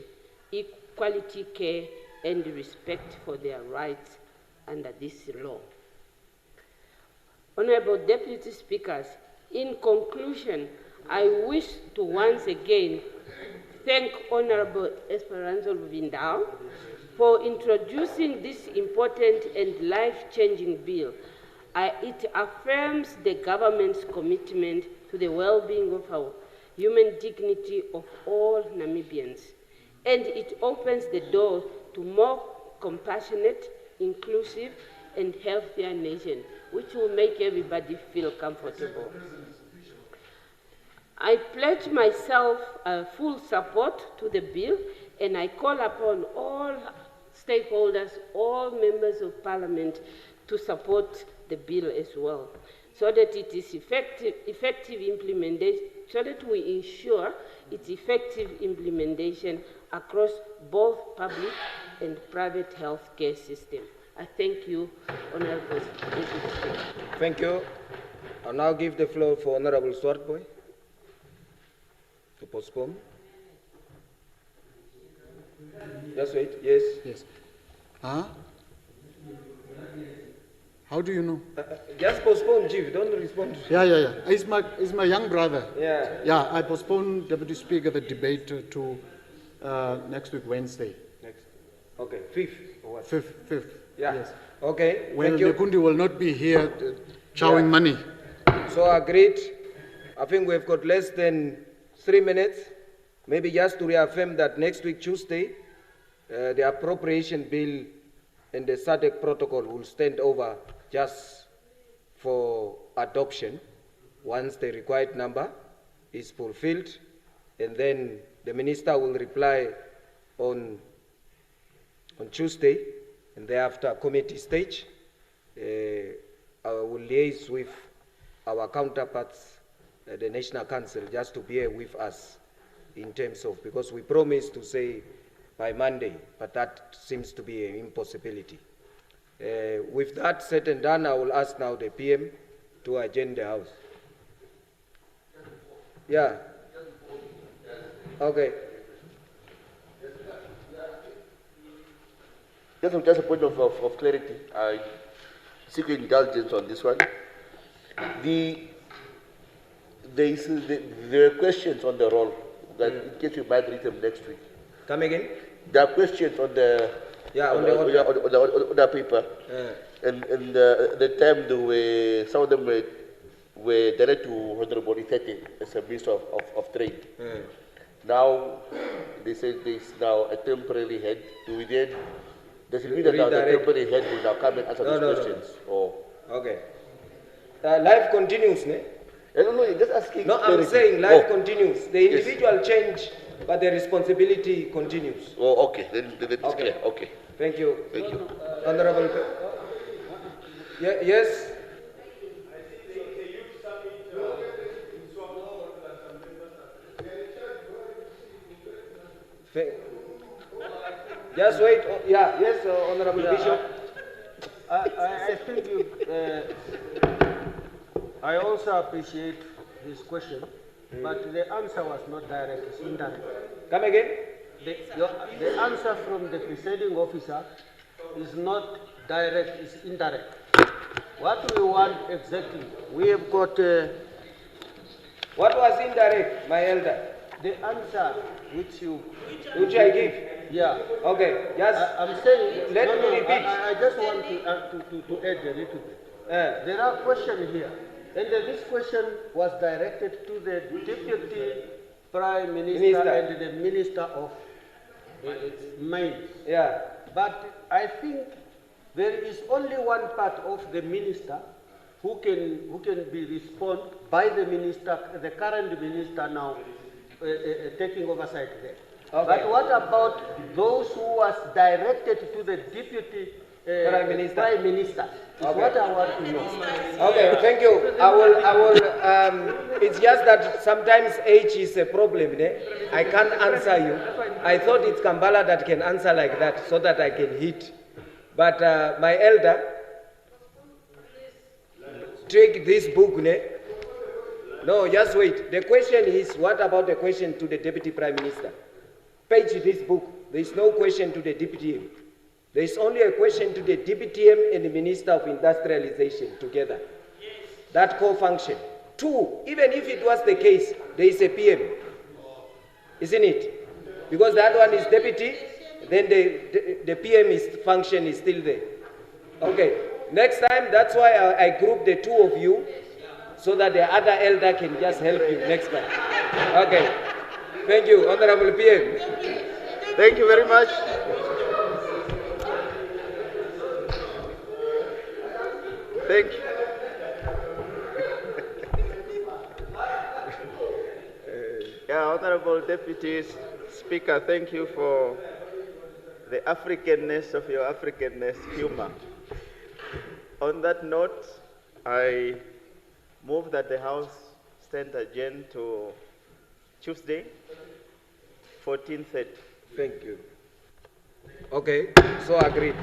equality care, and respect for their rights under this law. Honorable Deputy Speakers, in conclusion, I wish to once again thank Honorable Esperanza Vindao for introducing this important and life-changing bill. It affirms the government's commitment to the well-being of our human dignity of all Namibians, and it opens the door to more compassionate, inclusive, and healthier nation, which will make everybody feel comfortable. I pledge myself full support to the bill, and I call upon all stakeholders, all members of parliament to support the bill as well. so that it is effective implementation, so that we ensure its effective implementation across both public and private healthcare systems. I thank you, Honorable Speaker. Thank you. I'll now give the floor for Honorable Swartboy to postpone. Just wait. Yes. Yes. Huh? How do you know? Just postpone, Chief. Don't respond. Yeah. It's my young brother. Yeah. Yeah, I postponed, Deputy Speaker, the debate to next week, Wednesday. Next. Okay, 5th or what? 5th. Yeah. Yes. Okay. When Thank you. Nekundi will not be here chowing money. So agreed. I think we've got less than 3 minutes. Maybe just to reaffirm that next week, Tuesday, the appropriation bill and the SADC protocol will stand over just for adoption once the required number is fulfilled, and then the minister will reply on Tuesday, and thereafter committee stage. I will liaise with our counterparts, the National Council, just to bear with us in terms of, because we promised to say by Monday, but that seems to be an impossibility. With that said and done, I will ask now the PM to adjourn the House. Yeah. Okay. Just a point of clarity. I seek your indulgence on this one. There are questions on the roll that in case you might read them next week. Come again? There are questions on the on the paper, and the time some of them were directed to Honorable Ithete as a Minister of Trade. Now they say there is now a temporary head. Do we then? Does it mean that now the temporary head will now come and answer these questions? Or okay. Life continues, ne? I don't know. You're just asking. No, I'm saying life continues. The individual change, but the responsibility continues. Oh, okay. Then it's clear. Okay. Thank you. Thank you. Honorable. Yes. Just wait. Yeah. Yes, Honorable Bishop. I think you. I also appreciate his question, but the answer was not direct, it's indirect. Come again? The answer from the presiding officer is not direct, it's indirect. What we want exactly, we have got... what was indirect, my elder? The answer which I give? Yeah. Okay, just... I'm saying... Let me repeat. I just want to add a little bit. There are questions here. And this question was directed to the Deputy Prime Minister and the Minister of Mines. Yeah. But I think there is only one part of the minister who can be responded by the minister, the current minister now taking oversight there. Okay. But what about those who was directed to the Deputy Prime Minister? Is what I want to know. Okay, thank you. I will, it's just that sometimes age is a problem. I can't answer you. I thought it's Kambala that can answer like that so that I can hit. But my elder, take this book. No, just wait. The question is, what about the question to the Deputy Prime Minister? Page this book. There is no question to the Deputy. There is only a question to the DPTM and the Minister of Industrialization together. That co-function. 2, even if it was the case, there is a PM. Isn't it? Because that one is deputy, then the PM function is still there. Okay. Next time, that's why I group the 2 of you so that the other elder can just help you next time. Okay. Thank you, Honorable PM. Thank you very much. Thank you. Honorable Deputy Speaker, thank you for the Africanness of your Africanness humor. On that note, I Move that the House stand adjourned to Tuesday, 14:30. Thank you. Okay, so agreed.